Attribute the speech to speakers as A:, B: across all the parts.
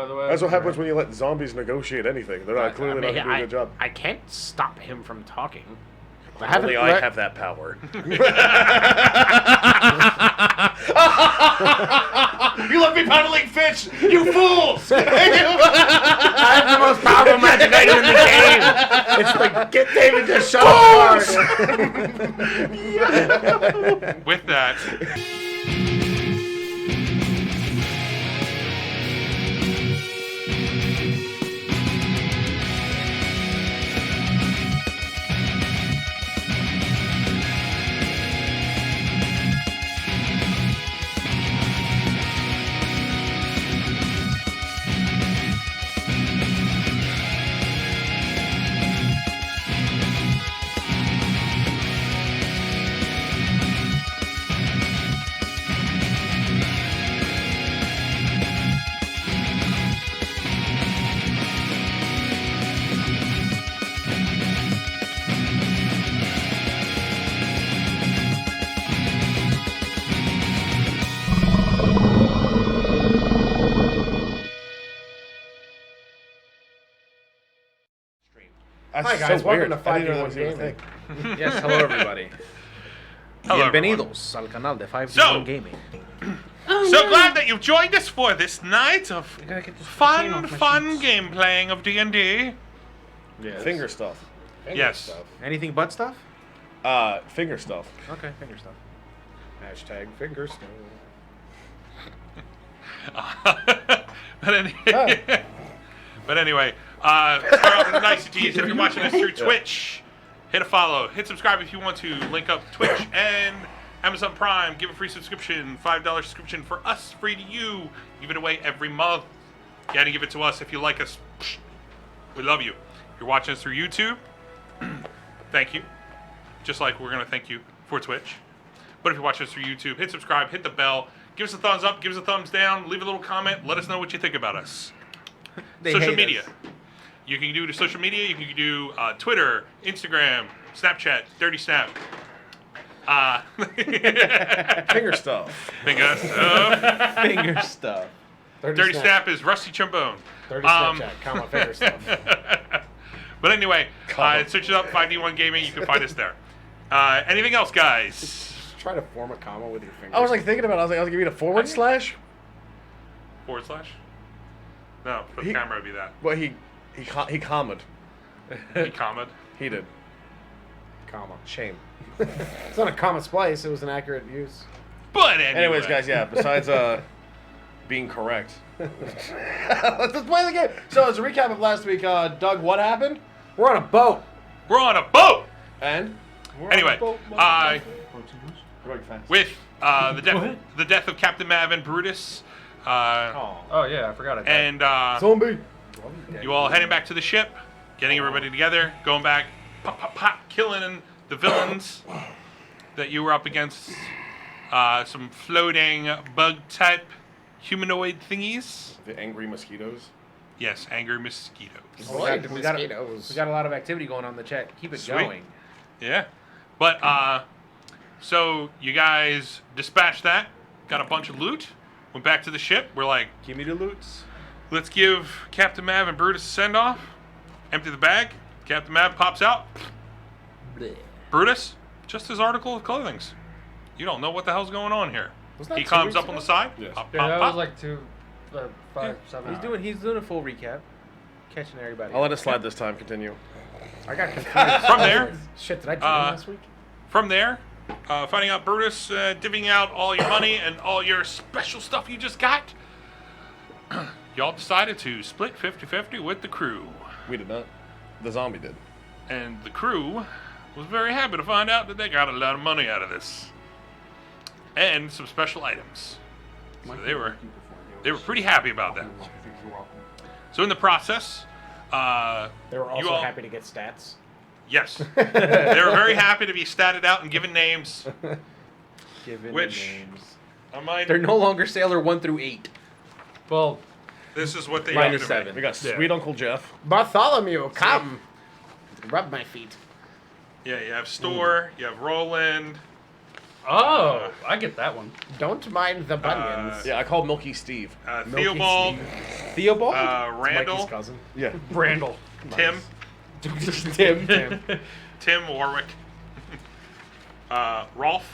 A: by the way.
B: That's what happens when you let zombies negotiate anything. They're not clearly not doing a good job.
C: I can't stop him from talking.
B: Only I have that power. You let me paddling fish, you fools!
C: I have the most powerful magic item in the game. It's like get David to shut up.
D: With that.
C: Hi guys, welcome to 5D1 Gaming. Yes, hello everybody.
D: Hello,
C: Bienvenidos al canal de 5D1 Gaming.
D: So glad that you've joined us for this night of fun game playing of D&D.
B: Yes. Finger stuff.
D: Yes.
C: Anything but stuff?
B: Finger stuff.
C: Okay, finger stuff.
A: Hashtag finger stuff.
D: But anyway, start off with the niceties. If you're watching us through Twitch, hit a follow, hit subscribe if you want to. Link up Twitch and Amazon Prime. Give a free subscription, $5 subscription for us, free to you. Give it away every month. You gotta give it to us if you like us. We love you. If you're watching us through YouTube, thank you. Just like we're gonna thank you for Twitch. But if you're watching us through YouTube, hit subscribe, hit the bell, give us a thumbs up, give us a thumbs down, leave a little comment, let us know what you think about us. Social media. You can do the social media. You can do Twitter, Instagram, Snapchat, Dirty Snap.
B: Finger stuff.
D: Finger stuff.
C: Finger stuff.
D: Dirty Snap is Rusty Trombone.
A: Dirty Snapchat, comma, finger stuff.
D: But anyway, search it up, 5D1 Gaming. You can find us there. Anything else, guys?
A: Try to form a comma with your finger.
B: I was like thinking about it. I was like, you mean a forward slash?
D: Forward slash? No, for the camera would be that.
B: Well, he commed.
D: He commed.
B: He did.
A: Comma.
B: Shame.
A: It's not a comma splice. It was an accurate use.
D: But anyway.
B: Anyways, guys, yeah. Besides being correct, let's play the game. So as a recap of last week, Doug, what happened?
A: We're on a boat.
D: We're on a boat.
B: And
D: anyway, with the
E: Go
D: death of Captain Mav and Brutus.
E: Oh yeah, I forgot.
D: And
B: zombie.
D: You all heading back to the ship, getting everybody together, going back, pop, pop, pop, killing the villains that you were up against. Some floating bug-type humanoid thingies.
B: The angry mosquitoes.
D: Yes, angry mosquitoes.
C: We got a lot of activity going on in the chat. Keep it going.
D: Yeah. But, so you guys dispatched that, got a bunch of loot, went back to the ship. We're like,
B: Give me the loots.
D: let's give Captain Mav and Brutus a send-off. Empty the bag. Captain Mav pops out.
C: Blech.
D: Brutus, just his article of clothings. You don't know what the hell's going on here.
A: That
D: He
A: 2
D: comes
A: weeks
D: up
A: ago?
D: on the side.
B: Yes.
D: Pop,
E: Yeah,
D: pop,
E: that
D: pop.
E: was like 5, 7
C: He's doing a full recap, catching everybody.
B: I'll let it slide this time. Continue.
A: I got confused.
D: From there,
A: Shit, did I dream last week?
D: From there, finding out Brutus divvying out all your money and all your special stuff you just got, y'all decided to split 50-50 with the crew.
B: We did not. The zombie did.
D: And the crew was very happy to find out that they got a lot of money out of this. And some special items. So they were pretty happy about that. So in the process,
A: They were also
D: you all,
A: happy to get stats.
D: Yes. They were very happy to be statted out and given names.
C: Given
D: Which-
C: names.
D: I might.
C: They're no longer Sailor 1 through 8.
E: Well,
D: This is what they
C: Minus
D: gave to me.
C: 7.
B: We got Sweet Uncle Jeff.
A: Bartholomew, come. Rub my feet.
D: Yeah, you have Store, you have Roland,
E: Oh, I get that one.
A: Don't mind the bunions.
B: Yeah, I call Milky Steve.
D: Theobald,
B: Theobald?
A: Mikey's
D: Randall,
A: cousin.
B: Yeah.
E: Randall.
D: Tim,
B: Tim.
D: Warwick, Rolf,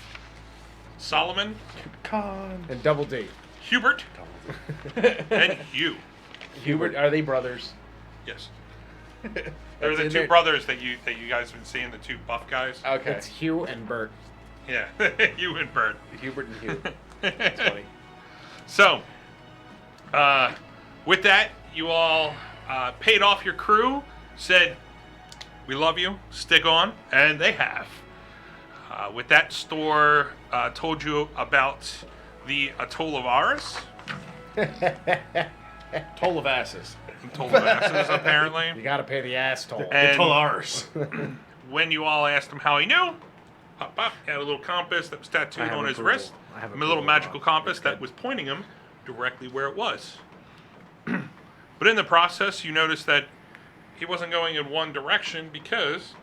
D: Solomon,
B: Con.
A: And Double D.
D: Hubert, and Hugh.
A: Hubert, are they brothers?
D: Yes. They're the two brothers that you guys have been seeing, the two buff guys.
B: Okay.
A: It's Hugh and Bert.
D: Yeah, Hugh and Bert.
B: Hubert and Hugh. That's funny.
D: So, with that, you all paid off your crew, said, "We love you, stick on," and they have. With that, Store told you about the Atoll of Aurus.
B: Toll of asses.
D: Atoll of Asses, apparently.
A: You gotta pay the ass toll.
D: And
B: Ours.
D: when you all asked him how he knew, pop, pop, he had a little compass that was tattooed
A: I have
D: on his
A: approval.
D: wrist.
A: I have
D: A little
A: approval.
D: magical compass
A: That's
D: that
A: good.
D: was pointing him directly where it was. But in the process, you noticed that he wasn't going in one direction because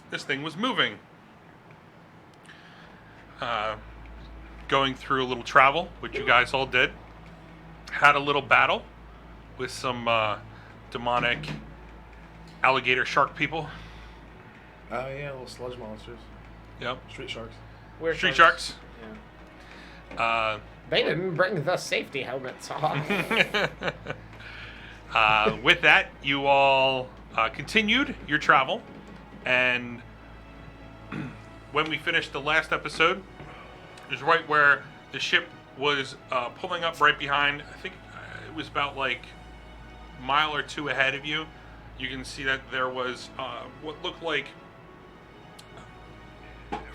D: this thing was moving. Going through a little travel, which you guys all did. Had a little battle with some demonic alligator shark people.
B: Oh, yeah, little sludge monsters.
D: Yep.
B: Street sharks.
A: We're
D: Street sharks.
A: They didn't bring the safety helmets off.
D: With that, you all continued your travel, and when we finished the last episode, it was right where the ship was pulling up right behind. I think it was about like a mile or two ahead of you. You can see that there was what looked like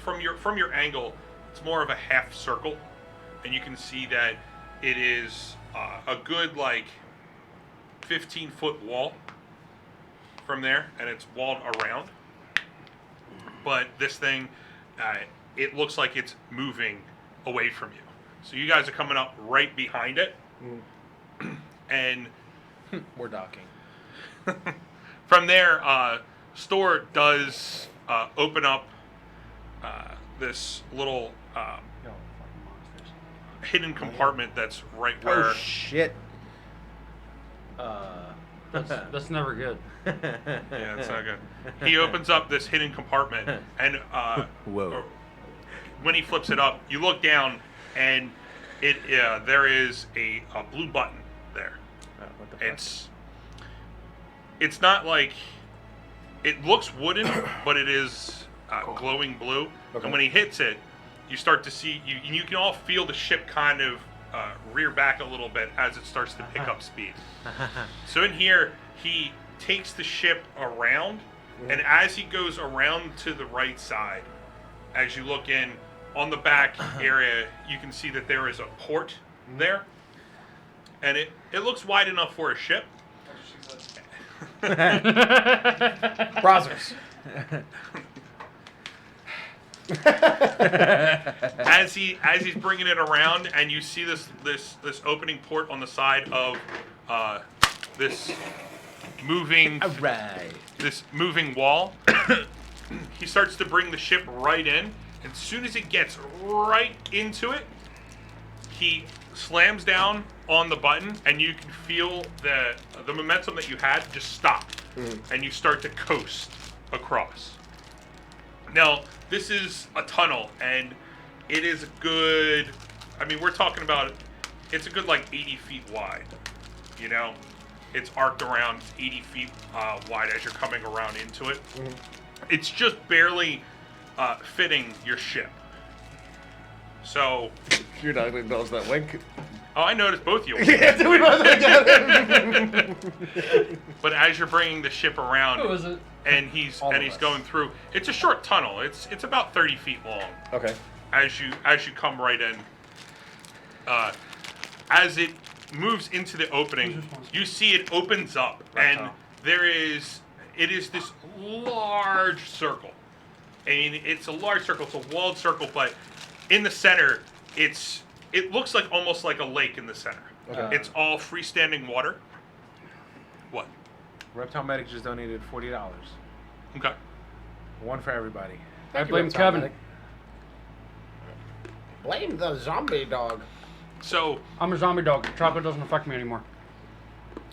D: from your angle, it's more of a half circle, and you can see that it is a good like 15-foot wall from there, and it's walled around. But this thing, it looks like it's moving away from you. So you guys are coming up right behind it, and
B: We're docking.
D: from there, Store does open up this little hidden compartment that's right where.
A: Oh shit.
E: That's never good.
D: Yeah, it's not good. He opens up this hidden compartment, and
C: Whoa.
D: when he flips it up, you look down, and there is a blue button there.
A: What the fuck?
D: It's not like it looks wooden, but it is glowing blue.
B: Okay.
D: And when he hits it, you start to see you can all feel the ship kind of rear back a little bit as it starts to pick up speed. So in here, he takes the ship around, and as he goes around to the right side, as you look in on the back area, you can see that there is a port there, and it looks wide enough for a ship.
A: Browsers.
D: As he's bringing it around, and you see this opening port on the side of this moving
A: Alright.
D: this moving wall. He starts to bring the ship right in, and as soon as it gets right into it, he slams down on the button, and you can feel the momentum that you had just stop, and you start to coast across. Now, this is a tunnel, and it is a good, I mean, we're talking about, it's a good like 80 feet wide, you know? It's arced around 80 feet wide as you're coming around into it. It's just barely fitting your ship. So,
B: You're not going to indulge that wink.
D: oh, I noticed both of you.
B: Yeah, we both looked at it.
D: But as you're bringing the ship around,
E: Who is it?
D: and he's
E: All of us.
D: going through, it's a short tunnel. It's about 30 feet long.
B: Okay.
D: As you come right in, as it moves into the opening, you see it opens up, and it is this large circle. I mean, it's a large circle. It's a walled circle, but in the center, it looks like almost like a lake in the center.
B: Okay.
D: It's all freestanding water. What?
A: Reptile Medic just donated $40.
D: Okay.
A: One for everybody.
E: I
A: Thank you,
E: blame
A: Reptile
E: Kevin.
A: Medic. Blame the zombie dog.
D: So,
E: I'm a zombie dog. Chocolate doesn't affect me anymore.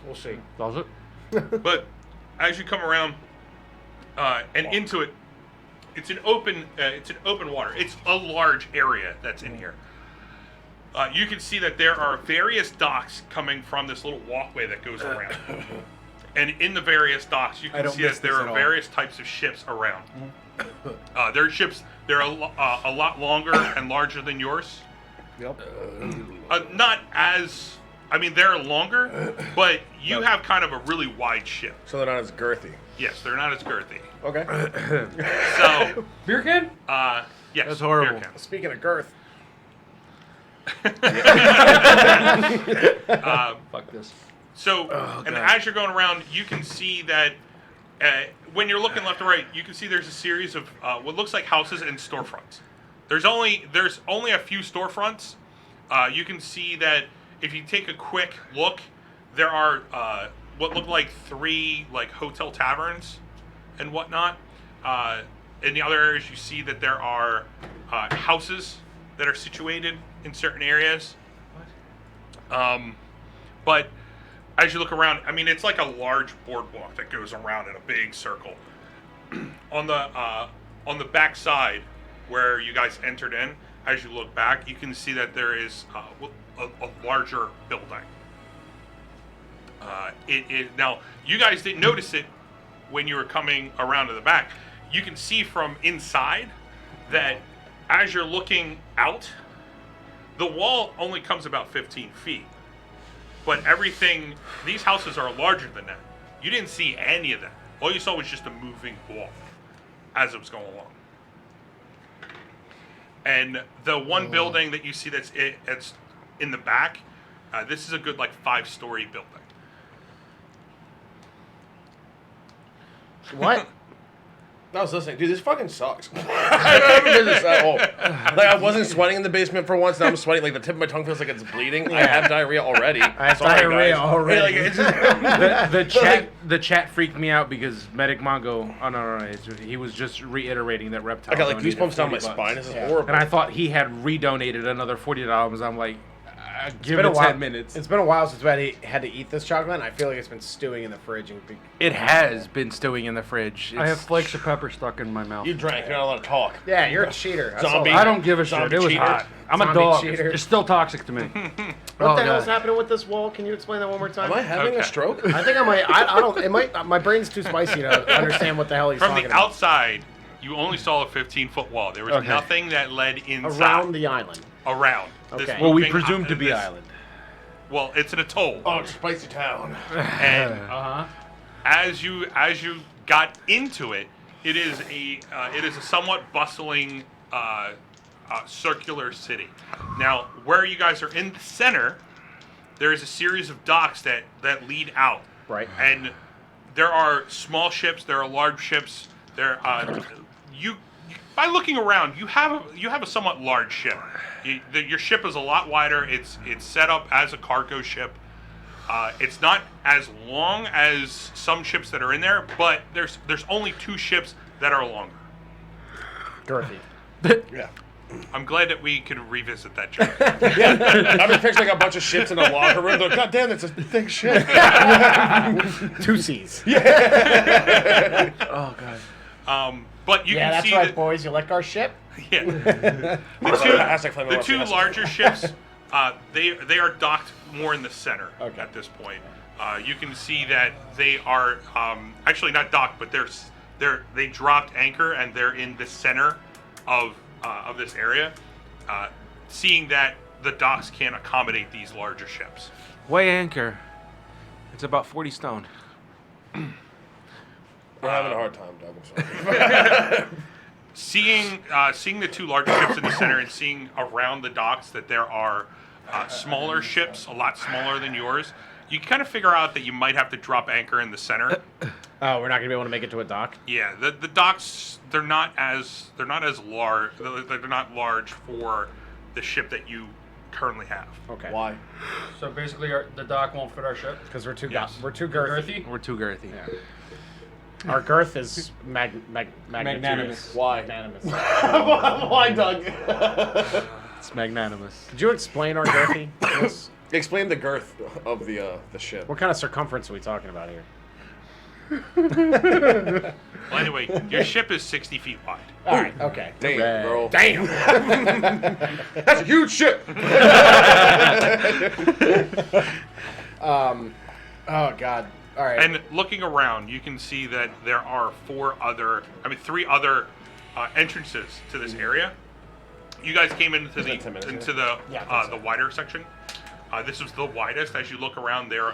A: We'll see.
E: Does it?
D: but as you come around and into it, it's an open water. It's a large area that's in here. You can see that there are various docks coming from this little walkway that goes around. And in the various docks, you can see that there are various types of ships around. There are ships, they're a lot longer and larger than yours.
B: Yep.
D: Not as, I mean, they're longer, but you have kind of a really wide ship.
B: So they're not as girthy.
D: Yes, they're not as girthy.
B: Okay.
D: So,
E: Beer can?
D: yes.
C: That's horrible.
D: beer can.
A: Speaking of girth,
E: Fuck this.
D: So, and as you're going around, you can see that when you're looking left and right, you can see there's a series of what looks like houses and storefronts. There's only a few storefronts. You can see that if you take a quick look, there are what look like 3 like hotel taverns and whatnot. In the other areas, you see that there are houses that are situated in certain areas. But as you look around, I mean, it's like a large boardwalk that goes around in a big circle. On the back side, where you guys entered in, as you look back, you can see that there is a larger building. Now, you guys didn't notice it when you were coming around to the back. You can see from inside that as you're looking out, the wall only comes about 15 feet. But everything, these houses are larger than that. You didn't see any of that. All you saw was just a moving wall as it was going along. And the one building that you see it's in the back, this is a good like 5-story building.
A: what?
B: I was listening. Dude, this fucking sucks. I haven't been this at all. Like, I wasn't sweating in the basement for once. Now I'm sweating. Like, the tip of my tongue feels like it's bleeding. I have diarrhea already.
C: I have
B: Sorry,
C: diarrhea
B: guys.
C: already.
B: Like, it's just,
C: The chat freaked me out because Medic Mongo. Oh no, he was just reiterating that Reptile.
B: I got like
C: donated
B: goosebumps down my
C: $40.
B: spine. This is
A: Yeah.
B: horrible.
C: And I thought he had redonated another $40. I'm like, give
A: been
C: it
A: a while.
C: 10 minutes.
A: It's been a while since we had to eat this chocolate, and I feel like it's been stewing in the fridge.
C: It has been stewing in the fridge.
E: I have
C: It's-
E: flakes of pepper stuck in my mouth.
B: You drank. You're not allowed to talk.
A: Yeah, you're a cheater. That's all
B: Zombie.
A: I-
E: I don't give a shit.
B: Zombie
E: It was
B: cheater.
E: hot. I'm a
A: Zombie
E: dog.
A: cheater.
E: It's still toxic to me.
A: What the hell's happening with this wall? Can you explain that one more time?
B: Am I having
D: Okay.
B: a stroke?
A: I think I might. I don't. It might. My brain's too spicy to understand what the hell he's
D: From
A: talking
D: the
A: about.
D: outside, you only saw a 15-foot wall. There was
C: Okay.
D: nothing that led inside.
A: Around the island.
D: Around. This
A: Okay.
C: Well, we
D: moving
C: presume to be
D: this-
C: island.
D: Well, it's an atoll.
B: Oh, it's spicy town.
D: And
E: Uh-huh.
D: as you got into it, it is a somewhat bustling circular city. Now, where you guys are in the center, there is a series of docks that lead out.
A: Right.
D: And there are small ships, there are large ships. There, you by looking around, you have a somewhat large ship. Your ship is a lot wider. It's set up as a cargo ship. It's not as long as some ships that are in there, but there's only 2 ships that are longer.
A: Girthy.
B: Yeah.
D: I'm glad that we can revisit that joke.
B: Yeah. I've been picturing a bunch of ships in a locker room. Like, God damn, it's a thick ship.
A: 2 C's.
C: Oh god.
D: But you
A: Yeah,
D: can
A: that's
D: see
A: right,
D: that,
A: boys. You like our ship?
D: yeah,
B: Plastic flame
D: the
B: arrow.
D: 2 larger ships, they are docked more in the center
A: Okay.
D: at this point. You can see that they are actually not docked, but they dropped anchor and they're in the center of this area. Seeing that the docks can't accommodate these larger ships.
C: Weigh anchor. It's about 40 stone.
B: We're having a hard time, Doug. I'm sorry.
D: Seeing the 2 larger ships in the center and seeing around the docks that there are smaller ships, a lot smaller than yours, you kind of figure out that you might have to drop anchor in the center.
A: Oh, we're not gonna be able to make it to a dock.
D: Yeah, the docks they're not as large. They're not large for the ship that you currently have.
A: Okay.
B: Why?
E: So basically, the dock won't fit our ship.
A: Because we're too
D: Yes.
A: we're too girthy.
E: Girthy?
C: We're too girthy.
A: Yeah. Our girth is magnanimous.
B: Why?
A: Magnanimous.
B: Why, Doug?
E: It's magnanimous.
A: Did you explain our girthy? Yes.
B: Explain the girth of the ship.
A: What kind of circumference are we talking about here?
D: Well, anyway, your ship is 60 feet wide.
A: All right. Okay.
B: Damn, bro.
A: Damn.
B: That's a huge ship.
A: Oh God. All right.
D: And looking around, you can see that there are three other entrances to this area. You guys came into
B: that 10 minutes,
D: the
A: Yeah, I think so.
D: the wider section. This was the widest. As you look around, the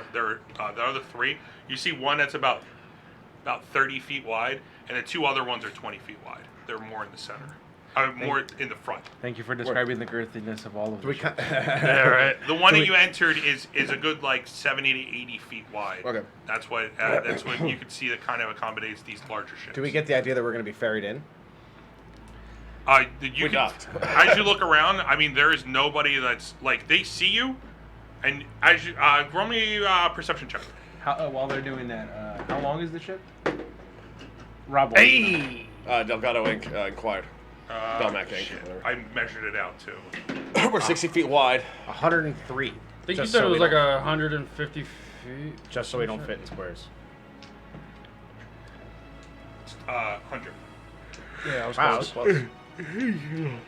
D: other three. You see one that's about 30 feet wide, and the two other ones are 20 feet wide. They're more in the center, more in the front.
E: Thank you for describing the girthiness of all of them.
D: Yeah, right. The one that you entered is a good like 70 to 80 feet wide.
B: Okay.
D: That's what you can see that kind of accommodates these larger ships.
A: Do we get the idea that we're going to be ferried in?
D: You can, as you look around, I mean, there is nobody that's like they see you, and as you roll me perception check.
C: While they're doing that, how long is the ship? Rob.
A: Hey.
B: Delgado Inc. Inquired. Belmac Inc.
D: Shit, I measured it out too.
B: We're 60 feet wide.
A: 103.
E: I think
A: Just
E: you said
A: so
E: it was
A: we
E: like
A: don't-
E: 150 feet.
A: Just so we don't fit in squares.
D: 100.
E: Yeah, I was
A: Wow.
E: close.
A: Close.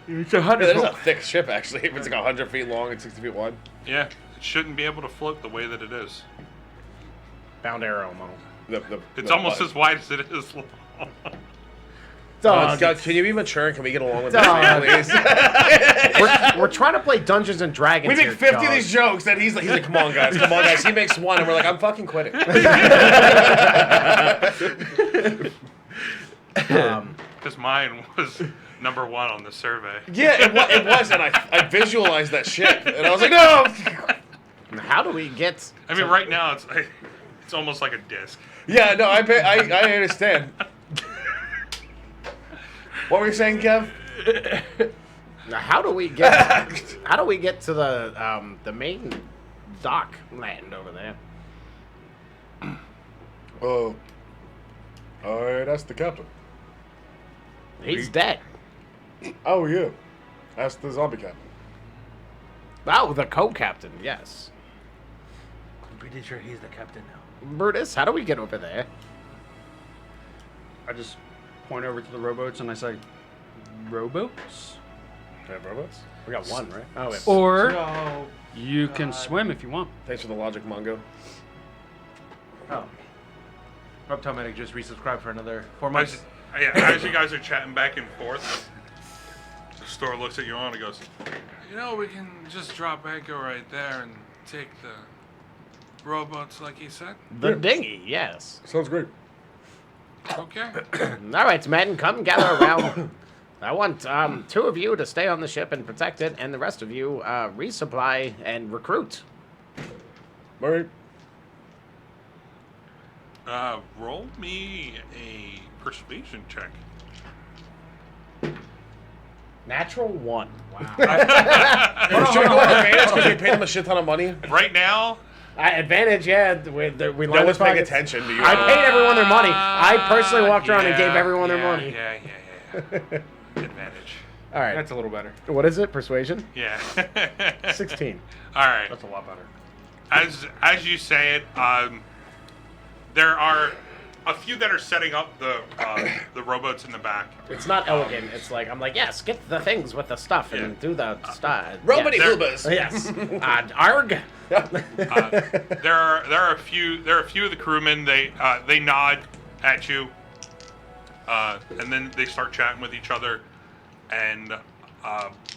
E: It's 100.
B: That is a thick ship, actually. If it's like 100 feet long and 60 feet wide.
D: Yeah, it shouldn't be able to float the way that it is.
A: Bound arrow model.
D: It's almost as wide as it is long.
A: Dog.
B: God, can you be mature and can we get along with
A: Dog.
B: this, please?
A: We're trying to play Dungeons and Dragons.
B: We make
A: here,
B: 50 of
A: dog.
B: these jokes that he's like, come on, guys, come on, guys. He makes one, and we're like, I'm fucking quitting.
D: Because mine was number 1 on the survey.
B: Yeah, it was, and I visualized that shit, and I was like, no.
A: How do we get?
D: I mean, right now it's almost like a disc.
B: Yeah, no, I understand. What were you saying, Kev?
A: Now, how do we get? How do we get to the main dock land over there?
B: Oh, I asked the captain.
A: He's dead.
B: Oh, yeah. Ask the zombie captain.
A: Oh, the co-captain. Yes.
C: I'm pretty sure he's the captain now.
A: Brutus, how do we get over there?
E: I just point over to the rowboats and I say, rowboats?
A: Do we have robots? We got one, right? Oh, wait.
E: Or
C: No.
E: you can swim if you want.
B: Thanks for the logic, Mongo.
C: Oh. Rob Tomatic just resubscribed for another 4
D: As,
C: months.
D: as you guys are chatting back and forth, the store looks at you all and goes,
F: You know, we can just drop anchor right there and take the rowboats like he said.
A: The dinghy, yes.
B: Sounds great.
F: Okay.
A: All right, men, come gather around. I want 2 of you to stay on the ship and protect it, and the rest of you resupply and recruit.
B: All right.
D: roll me a persuasion check.
A: Natural 1. Wow.
B: Should we go with advantage because we paid him a shit ton of money?
D: Right now,
A: Advantage, yeah. We
B: No
A: learned
B: one's
A: the
B: paying
A: pockets.
B: attention to you.
A: I paid everyone their money. I personally walked around and gave everyone their money.
D: Yeah. Advantage.
A: All right.
C: That's a little better.
A: What is it? Persuasion?
D: Yeah.
A: 16.
D: All right.
E: That's a lot better.
D: As you say it, there are a few that are setting up the rowboats in the back.
A: It's not elegant. It's like, I'm like, yes, get the things with the stuff and do the stuff.
B: Robody
A: yes.
B: Hoobas.
A: Yes. Arg.
D: There are a few of the crewmen. They nod at you, and then they start chatting with each other, and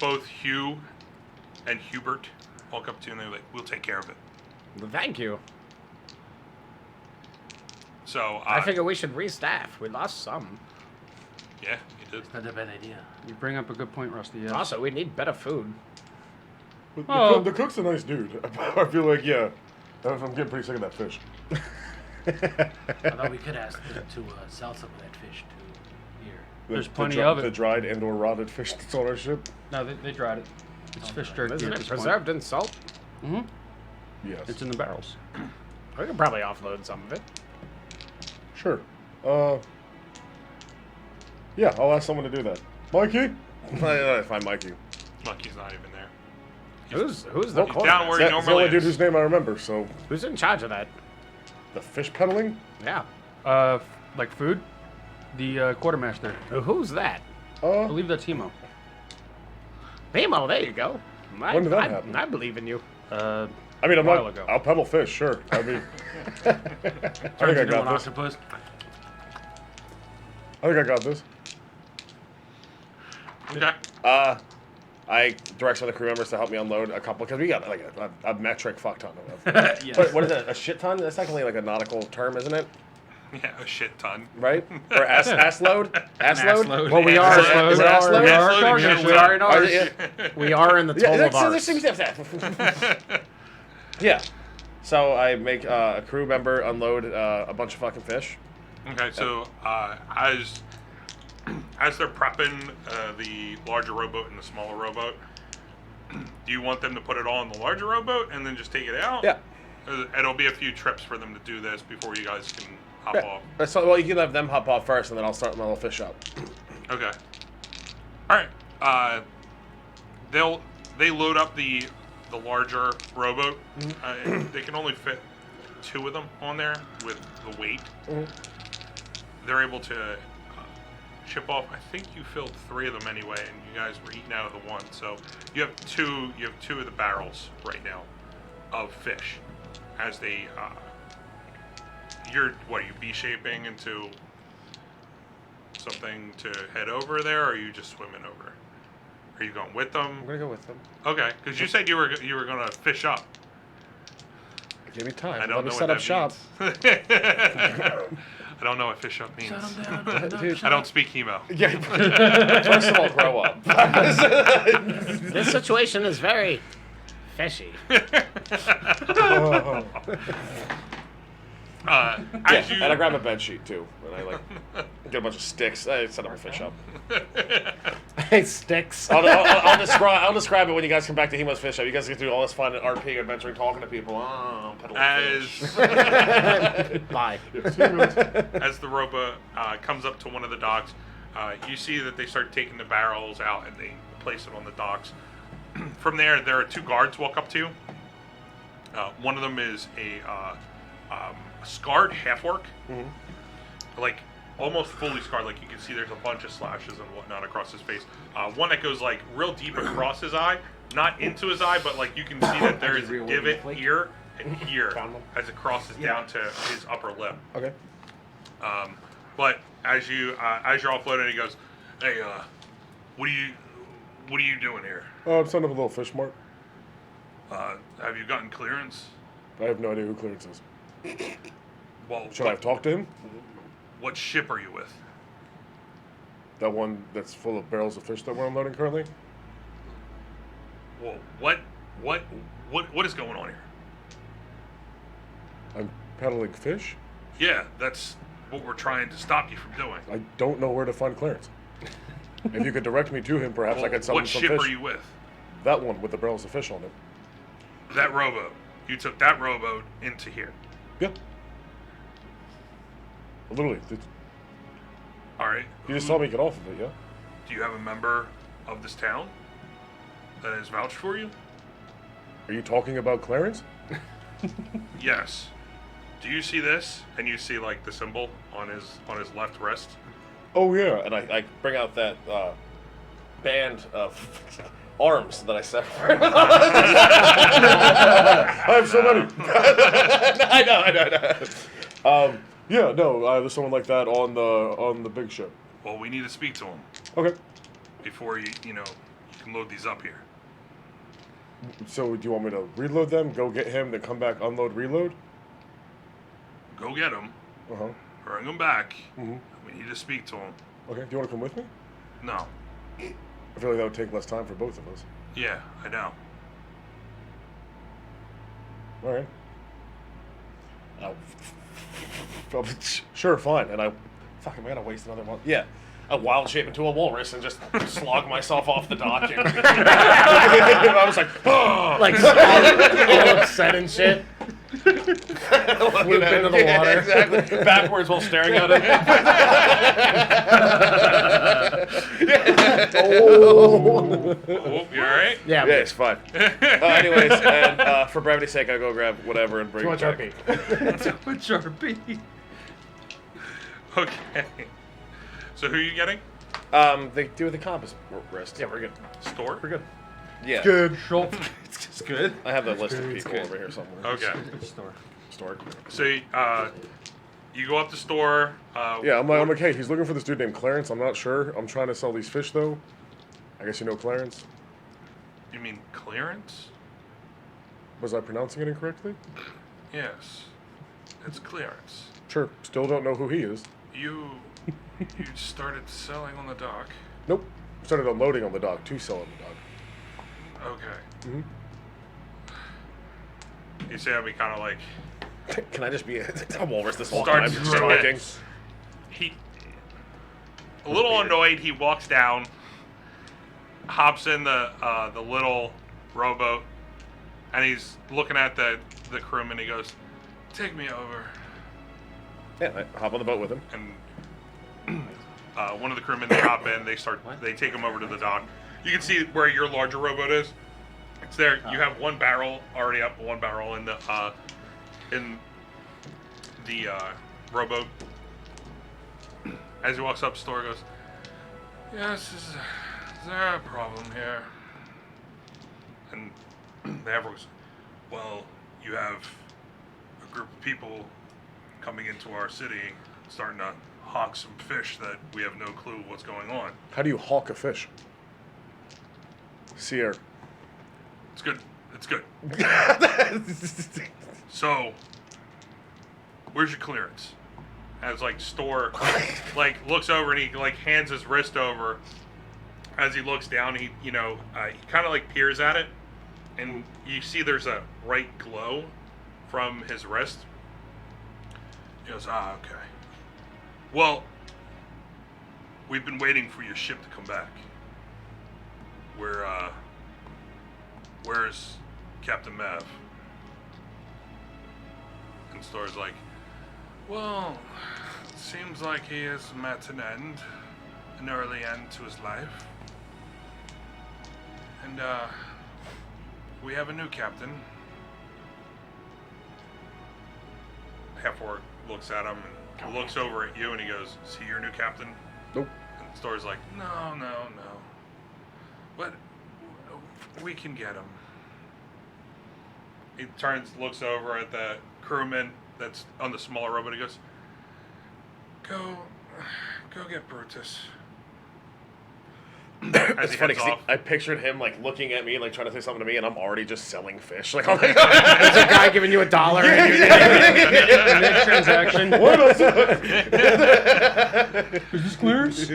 D: both Hugh and Hubert walk up to you and they're like, "We'll take care of it."
A: Thank you.
D: So
A: I figure we should restaff. We lost some.
D: yeah, you did.
C: Not a bad idea.
E: You bring up a good point, Rusty. Yes.
A: Also, we need better food.
E: Oh.
B: The cook's a nice dude. I feel like, yeah, I'm getting pretty sick of that fish.
C: Although we could ask them to sell some of that fish to here.
E: There's plenty of it.
B: The dried and/or rotted fish that's on our ship.
E: No, they dried it. It's fish jerky
A: Isn't
E: at
A: it
E: this
A: preserved in salt?
E: point.
B: Yes.
E: It's in the barrels.
A: We could probably offload some of it.
B: Sure. Yeah, I'll ask someone to do that. Mikey? I find Mikey.
D: Monkey's not even there.
A: Who's the
D: He's down
A: quartermaster?
D: where he
B: That's the
D: normally
B: only dude
D: is.
B: whose name I remember. So
A: Who's in charge of that?
B: the fish peddling.
A: Yeah.
E: Like food? The quartermaster.
A: Who's that?
E: I believe that's Hemo.
A: Nemo, there you go.
B: When did that happen?
A: I believe in you.
E: Uh,
B: I mean, I'm
E: While
B: not.
E: ago.
B: I'll peddle fish, sure. I mean, I think I got this.
E: octopus.
B: I think I got this.
D: Okay.
B: I direct some of the crew members to help me unload a couple because we got like a metric fuck ton of.
E: Yes.
B: What is it? A shit ton? That's technically like a nautical term, isn't it?
D: Yeah, a shit ton.
B: Right? Or ass load? Ass load?
E: load.
A: Well, we
E: Yeah.
A: are.
B: Is it ass load?
A: We
D: Ass
A: are.
D: loading
E: Yes,
D: shit
E: we
D: ton.
E: are in
B: Oh,
E: ours.
B: is it- yeah.
A: We are in the toll of ours.
B: Yeah. So I make a crew member unload a bunch of fucking fish.
D: Okay, so as they're prepping the larger rowboat and the smaller rowboat, do you want them to put it all in the larger rowboat and then just take it out?
B: Yeah.
D: It'll be a few trips for them to do this before you guys can hop
B: Yeah.
D: off.
B: So, well, you can have them hop off first, and then I'll start my little fish shop.
D: Okay. All right. They load up the larger rowboat. They can only fit 2 of them on there with the weight. They're able to ship off. I think you filled 3 of them anyway, and you guys were eating out of the one. So you have 2. You have 2 of the barrels right now of fish. As they, are you B-shaping into something to head over there, or are you just swimming over? Are you going with them?
B: I'm gonna go with them.
D: Okay, because you said you were gonna fish up.
B: Give me time.
D: I don't
B: Let me
D: know
B: set
D: what
B: up shop.
D: that means. I don't know what fish up means.
B: Dude,
D: I don't speak Hemo.
B: yeah. First of all, grow up.
A: This situation is very fishy.
D: As you,
B: And I grab a bed sheet too, and I like get a bunch of sticks. I set up a fish up.
A: Hey, sticks.
B: I'll describe it when you guys come back to Hemo's Fish Shop. You guys get through all this fun RP adventuring, talking to people. Oh, peddling fish.
A: Bye.
D: As the rowboat comes up to one of the docks, you see that they start taking the barrels out and they place it on the docks. From there are 2 guards walk up to you. One of them is a scarred half-orc, like almost fully scarred. Like you can see there's a bunch of slashes and whatnot across his face. One that goes like real deep across his eye, not into his eye, but like you can see that there is a divot here and here as it crosses down to his upper lip.
B: Okay.
D: But as you're offloading, he goes, "Hey, what are you doing here?
B: I'm setting up a little fish mart.
D: Have you gotten clearance?
B: I have no idea who Clearance is.
D: Well,
B: Should I have talked to him?
D: what ship are you with?
B: That one that's full of barrels of fish that we're unloading currently?
D: Well, what is going on here?
B: I'm peddling fish?
D: Yeah, that's what we're trying to stop you from doing.
B: I don't know where to find Clarence. If you could direct me to him, perhaps I could sell him
D: What
B: some
D: ship
B: fish.
D: are you with?
B: That one with the barrels of fish on it.
D: That rowboat. You took that rowboat into here.
B: Yeah. Literally.
D: All right.
B: You just told me to get off of it, yeah?
D: Do you have a member of this town that has vouched for you?
B: Are you talking about Clarence?
D: Yes. Do you see this? And you see like the symbol on his left wrist.
B: Oh, yeah. And I bring out that band of arms that I severed. I have so many. I know. Yeah, no, there's someone like that on the big ship.
D: Well, we need to speak to him
B: Okay.
D: before you can load these up here.
B: So do you want me to reload them, go get him, then come back, unload, reload?
D: Go get him.
B: Uh-huh.
D: Bring him back.
B: Mm-hmm.
D: We need to speak to him.
B: Okay, do you want to come with me?
D: No.
B: I feel like that would take less time for both of us.
D: Yeah, I know.
B: All right. Sure, fine. And am I gonna waste another month? Yeah. I wild shape into a walrus and just slog myself off the dock. And I was like, oh!
A: Like all upset and shit.
B: Look
C: into the water.
B: Exactly. Backwards while staring at him.
D: Oh, you all right?
A: Yeah.
B: Yeah, it's fine. Anyways, and for brevity's sake, I'll go grab whatever and bring
C: Too
B: it
C: much
B: back.
C: RP.
E: What's RP?
D: Okay. So who are you getting?
B: They do with the compass wrist.
C: Yeah, we're good.
D: Store?
C: We're good.
B: Yeah.
C: Good.
E: Schultz.
C: It's good.
B: I have the list of
C: It's
B: people
C: good.
B: over here somewhere.
D: Okay.
E: Store.
B: Stored.
D: So you go up the store.
G: Yeah, I'm like, hey, he's looking for this dude named Clarence. I'm not sure. I'm trying to sell these fish, though. I guess you know Clarence.
D: You mean clearance?
G: Was I pronouncing it incorrectly?
D: Yes. It's clearance.
G: Sure. Still don't know who he is.
F: You started selling on the dock.
G: Nope. Started unloading on the dock to sell on the dock.
F: Okay.
G: Mm-hmm.
D: You see how we kind of like
B: Can I just be a walrus this whole
D: Starts
B: time?
D: drinking.
B: Smoking.
D: he a little annoyed. He walks down, hops in the little rowboat, and he's looking at the crewman. He goes,
F: Take me over.
B: Yeah, I hop on the boat with him.
D: and one of the crewmen, they hop in. They take him over to the dock. You can see where your larger rowboat is. It's there. You have one barrel already up, one barrel in the rowboat. As he walks up, the store goes,
F: Yes, is there a problem here?
D: and the Avro goes, well, you have a group of people coming into our city, starting to hawk some fish that we have no clue what's going on.
G: How do you hawk a fish? Sea air.
D: It's good. It's good. So, where's your clearance? As like store, like looks over and he like hands his wrist over. As he looks down, he kind of like peers at it, and you see there's a bright glow from his wrist. He goes, okay. Well, we've been waiting for your ship to come back. Where's Captain Mav? And Store's like,
F: Well, it seems like he has met an early end to his life. And, we have a new captain.
D: Half-orc looks at him and looks over at you and he goes, is he your new captain?
G: Nope.
D: And Store's like,
F: No. But we can get him.
D: he turns, looks over at the crewman that's on the smaller rowboat. He goes,
F: Go get Brutus.
D: as
B: It's
D: he
B: funny
D: heads
B: 'cause
D: off.
B: I pictured him like looking at me, like trying to say something to me, and I'm already just selling fish. Like, I'm like,
A: There's a guy giving you $1. And you're
E: Mid-transaction.
C: Is this Clarence?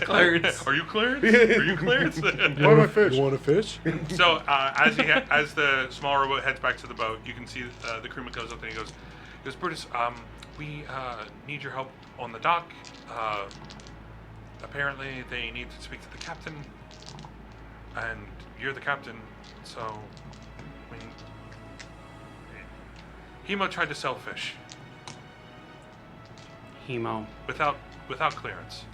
E: Clarence.
D: Are you cleared? Are you cleared?
G: Why my fish? You want a fish?
D: So as the small rowboat heads back to the boat, you can see the crewman goes up and he goes, Brutus, we need your help on the dock. Apparently they need to speak to the captain, and you're the captain, so I mean, Hemo tried to sell fish
E: Hemo.
D: without clearance.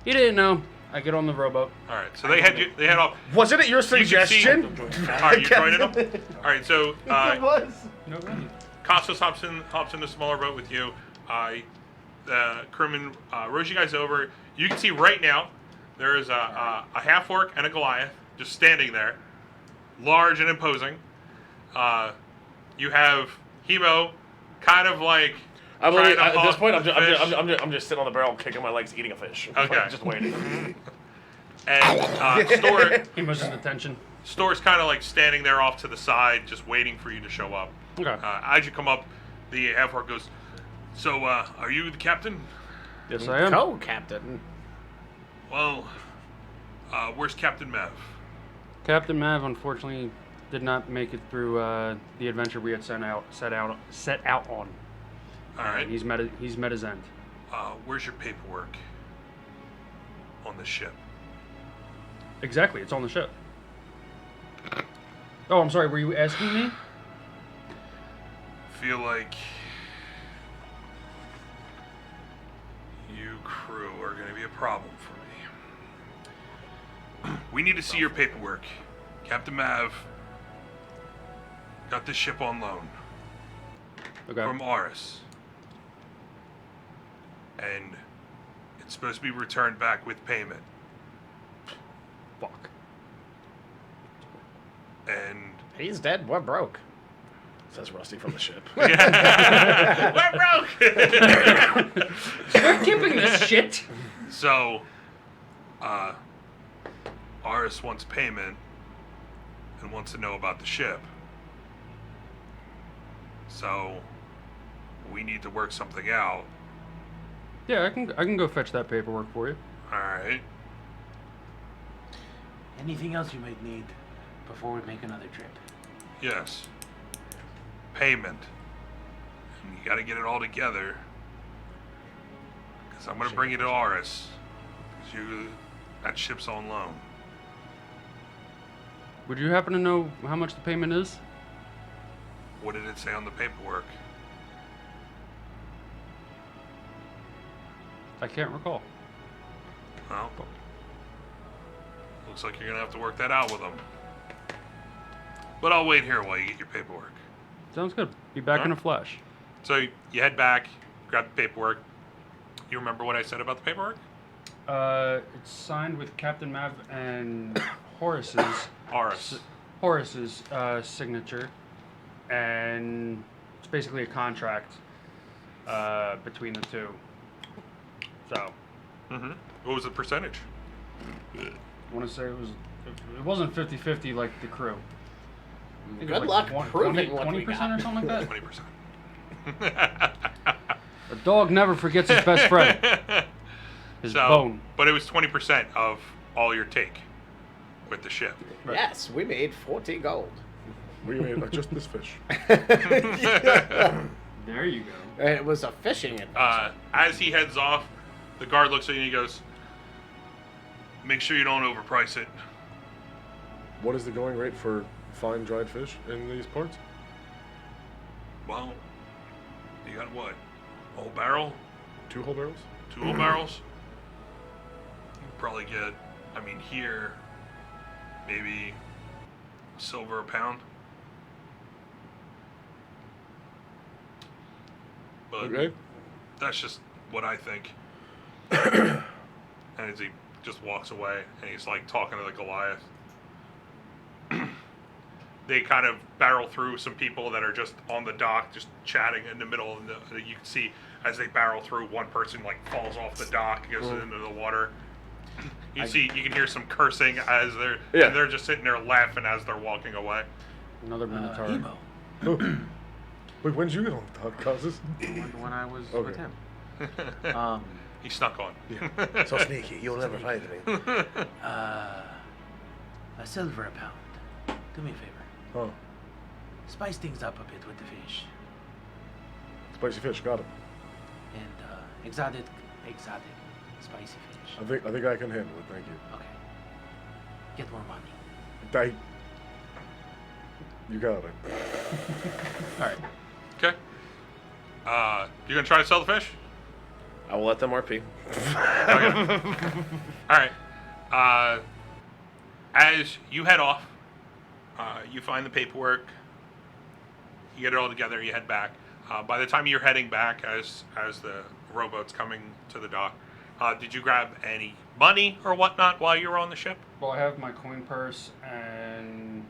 E: You didn't know. I get on the rowboat.
D: All right, so they head off.
B: wasn't it your
D: You can see-
B: suggestion?
D: All right, you joining them? All right, so
C: was.
E: No way.
D: Costas hops in the smaller boat with you. The crewman rows you guys over. You can see right now there is a half-orc and a Goliath just standing there, large and imposing. You have Hemo, kind of like
B: I'm literally,
D: trying to
B: at this
D: hawk
B: point,
D: the fish.
B: I'm just sitting on the barrel, kicking my legs, eating a fish.
D: Okay.
B: Just waiting.
D: And
E: Hemo's just attention.
D: Store's kind of like standing there off to the side, just waiting for you to show up.
E: Okay.
D: As you come up, the half-orc goes, so, are you the captain?
E: Yes, I am.
A: Co-captain.
D: Well, where's Captain Mav?
E: Captain Mav unfortunately did not make it through the adventure we had set out on.
D: All right.
E: He's met his end.
D: Where's your paperwork on the ship?
E: Exactly. It's on the ship. Oh, I'm sorry. Were you asking me?
F: Feel like you crew are going to be a problem for me. We need to see your paperwork. Captain Mav got this ship on loan
E: Okay.
F: from Aurus. And it's supposed to be returned back with payment.
E: Fuck.
F: And
A: He's dead. We're broke.
B: Says Rusty from the ship.
D: We're broke.
E: We're keeping this shit.
F: so, Aurus wants payment and wants to know about the ship. So, we need to work something out.
E: Yeah, I can go fetch that paperwork for you.
F: Alright.
C: Anything else you might need before we make another trip?
F: Yes. Payment. And you gotta get it all together. Because I'm gonna bring you to Aurus. Because that ship's on loan.
E: Would you happen to know how much the payment is?
F: What did it say on the paperwork?
E: I can't recall.
F: Well, looks like you're gonna have to work that out with them. But I'll wait here while you get your paperwork.
E: Sounds good. Be back in a flash.
D: So you head back, grab the paperwork. You remember what I said about the paperwork?
E: It's signed with Captain Mav and Horace's signature, and it's basically a contract between the two. So,
D: Mm-hmm. What was the percentage?
E: I want to say it wasn't 50-50 like the crew. I think it was
A: Good
E: like
A: luck proving what we
E: 20%
A: got.
E: or something like that.
D: 20%.
E: A dog never forgets his best friend. His bone.
D: But it was 20% of all your take with the ship.
A: Yes, we made 40 gold.
G: We made just this fish.
E: There you go.
A: It was a fishing adventure.
D: As he heads off, the guard looks at you and he goes, "Make sure you don't overprice it."
G: What is the going rate for fine dried fish in these parts?
F: Well, you got what? A whole barrel?
G: 2 whole barrels?
F: 2 whole barrels? You probably get, I mean, here, maybe silver a pound. But
G: Okay.
F: that's just what I think. And as he just walks away, and he's like talking to the Goliath.
D: They kind of barrel through some people that are just on the dock, just chatting in the middle. And you can see as they barrel through, one person like falls off the dock, goes into the water. You can hear some cursing as and they're just sitting there laughing as they're walking away.
E: Another Minotaur.
C: Emo.
G: Wait, when did you get on the dock, Causes?
C: When I was
G: Okay.
C: with him.
D: He snuck on.
B: So sneaky, you'll never find me.
C: A silver a pound. Do me a favor.
G: Oh,
C: Spice things up a bit with the fish.
G: spicy fish, got it.
C: And exotic spicy fish.
G: I think I can handle it, thank you.
C: Okay. Get more money.
G: You got it.
C: Alright.
D: Okay. You gonna try to sell the fish?
B: I will let them RP.
D: Okay. All right. As you head off, you find the paperwork. You get it all together. You head back. By the time you're heading back, as the rowboat's coming to the dock, did you grab any money or whatnot while you were on the ship?
E: Well, I have my coin purse and...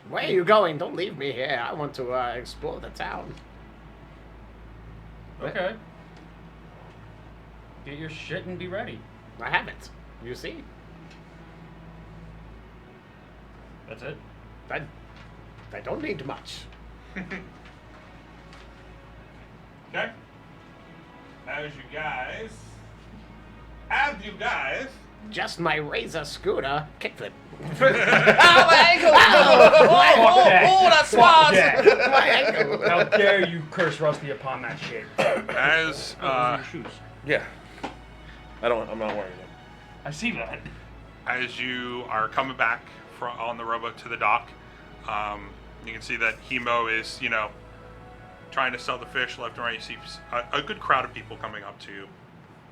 A: Where are you going? Don't leave me here. I want to explore the town.
E: Okay. Get your shit and be ready.
A: I have it. You see?
E: That's it.
A: I don't need much.
D: Okay. As you guys.
A: Just my razor scooter kickflip.
B: My ankle! Oh, that's swat!
A: My ankle.
E: How dare you curse Rusty upon that shit?
D: As
E: Those are your shoes.
B: Yeah. I'm not wearing them.
E: I see that.
D: as you are coming back on the rowboat to the dock, you can see that Hemo is, trying to sell the fish left and right. You see a good crowd of people coming up to you.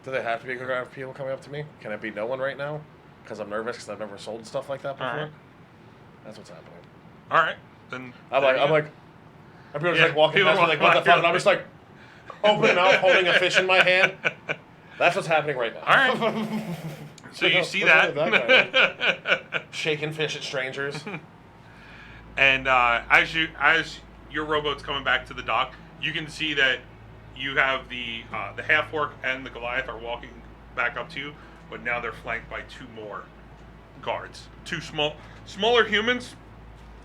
B: Do they have to be a good crowd of people coming up to me? Can it be no one right now? Because I'm nervous because I've never sold stuff like that before.
D: All right.
B: That's what's happening.
D: All right, then.
B: I'm like, people just like walking
D: people
B: past me like, what the fuck? And I'm just like, opening up, holding a fish in my hand. That's what's happening right now.
D: All right. So you see
B: What's wrong with
D: that.
B: that guy? Shaking fish at strangers.
D: And as your rowboat's coming back to the dock, you can see that you have the half-orc and the Goliath are walking back up to you, but now they're flanked by two more guards. Two smaller humans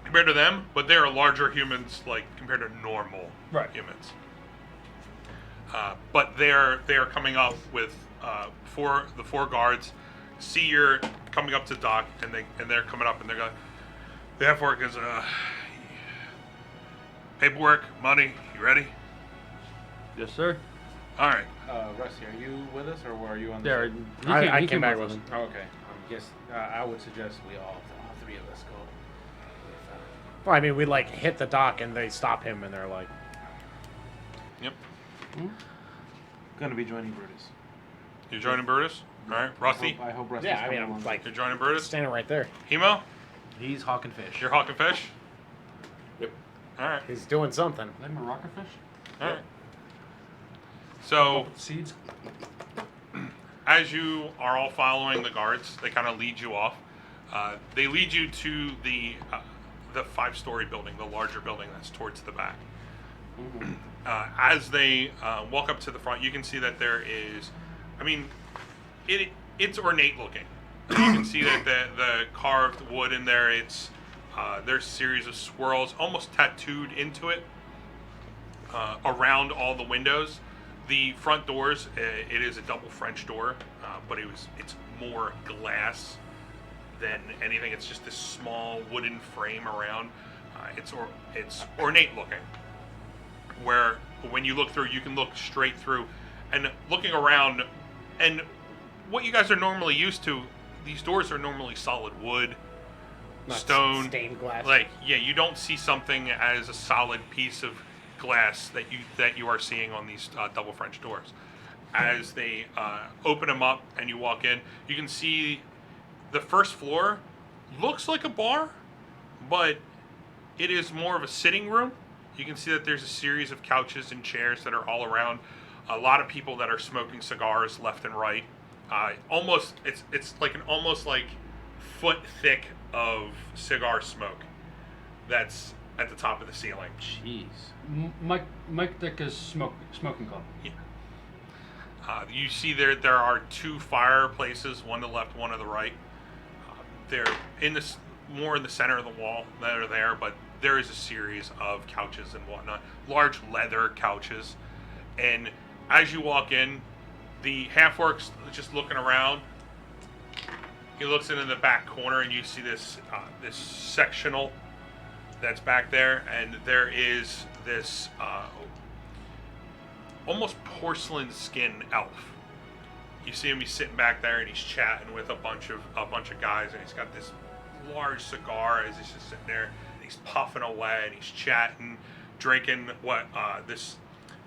D: compared to them, but they are larger humans like compared to normal humans. But they are coming up with the four guards. See you're coming up to the dock, and they're coming up, and they're going. The half-orc is paperwork, money. You ready?
E: Yes, sir.
D: All right.
C: Rusty, are you with us, or are you on the
E: There,
C: ship?
A: I came back with him.
C: Oh, okay. Guess I would suggest we all three of us go.
A: Well, I mean, we like hit the dock and they stop him and they're like,
D: Yep.
C: Gonna be joining Brutus.
D: You're joining Brutus. All right. Rusty.
C: I hope Rusty's
A: yeah, I mean,
C: coming
A: I'm
C: along.
A: like
D: You're joining Brutus.
A: standing right there.
D: Hemo.
C: He's hawking fish.
D: You're hawking fish.
B: Yep.
D: All right.
A: He's doing something.
E: Is that Morocco fish?
D: All right. So
E: Seeds?
D: as you are all following the guards, they kind of lead you off. They lead you to the 5-story building, the larger building that's towards the back. As they walk up to the front, you can see that there is, I mean, it's ornate looking. You can see that the carved wood in there, there's a series of swirls almost tattooed into it around all the windows. The front doors, it is a double French door, but it's more glass than anything. It's just this small wooden frame around. It's ornate looking, where when you look through, you can look straight through. And looking around, and what you guys are normally used to, these doors are normally solid wood,
A: Not
D: stone,
A: stained glass.
D: Like, yeah, you don't see something as a solid piece of glass that you are seeing on these double French doors. As they open them up and you walk in, you can see the first floor looks like a bar, but it is more of a sitting room. You can see that there's a series of couches and chairs that are all around. A lot of people that are smoking cigars left and right. It's like almost like foot thick of cigar smoke that's at the top of the ceiling.
E: Jeez. Mike Dicka's smoking club.
D: Yeah. You see there are two fireplaces, one to the left, one to the right. They're more in the center of the wall that are there, but there is a series of couches and whatnot, large leather couches. And as you walk in, the half-orc's just looking around. He looks into the back corner, and you see this sectional that's back there, and there is this almost porcelain skin elf. You see him; he's sitting back there, and he's chatting with a bunch of guys, and he's got this large cigar as he's just sitting there. And he's puffing away, and he's chatting, drinking this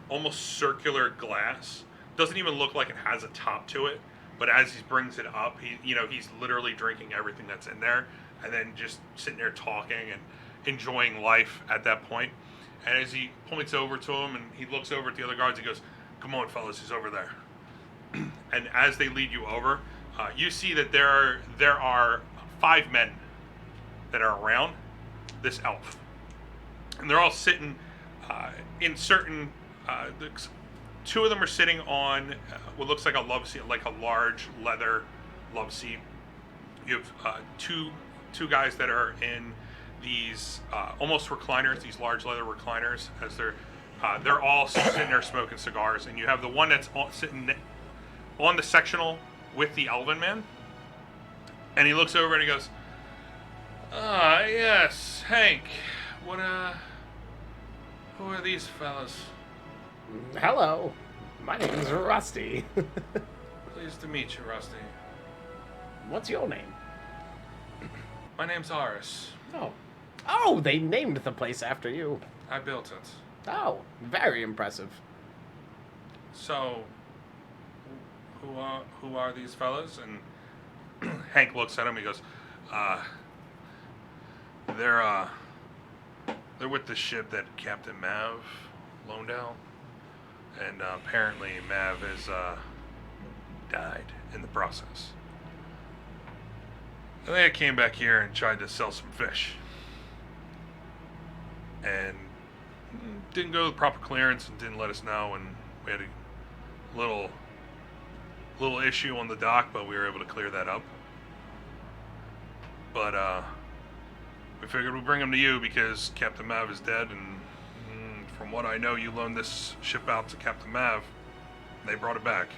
D: almost circular glass. Doesn't even look like it has a top to it, but as he brings it up, he's literally drinking everything that's in there, and then just sitting there talking and enjoying life at that point. And as he points over to him and he looks over at the other guards, he goes, "Come on, fellas, he's over there." And as they lead you over, you see that there are 5 men that are around this elf, and they're all sitting in certain. 2 of them are sitting on what looks like a love seat, like a large leather love seat. You have two guys that are in these almost recliners, these large leather recliners, as they're all sitting there smoking cigars, and you have the one that's sitting on the sectional with the elven man, and he looks over and he goes, yes, Hank, who are these fellas?
A: Hello, my name's Rusty.
D: Pleased to meet you, Rusty.
A: What's your name?
F: My name's Aurus.
A: Oh. Oh, they named the place after you.
F: I built it.
A: Oh, very impressive.
F: So, who are these fellas? And
D: Hank looks at him. He goes, they're with the ship that Captain Mav loaned out, and apparently Mav has died in the process. And they came back here and tried to sell some fish, and didn't go the proper clearance and didn't let us know, and we had a little issue on the dock, but we were able to clear that up. But we figured we'd bring him to you because Captain Mav is dead, and from what I know, you loaned this ship out to Captain Mav. They brought it back.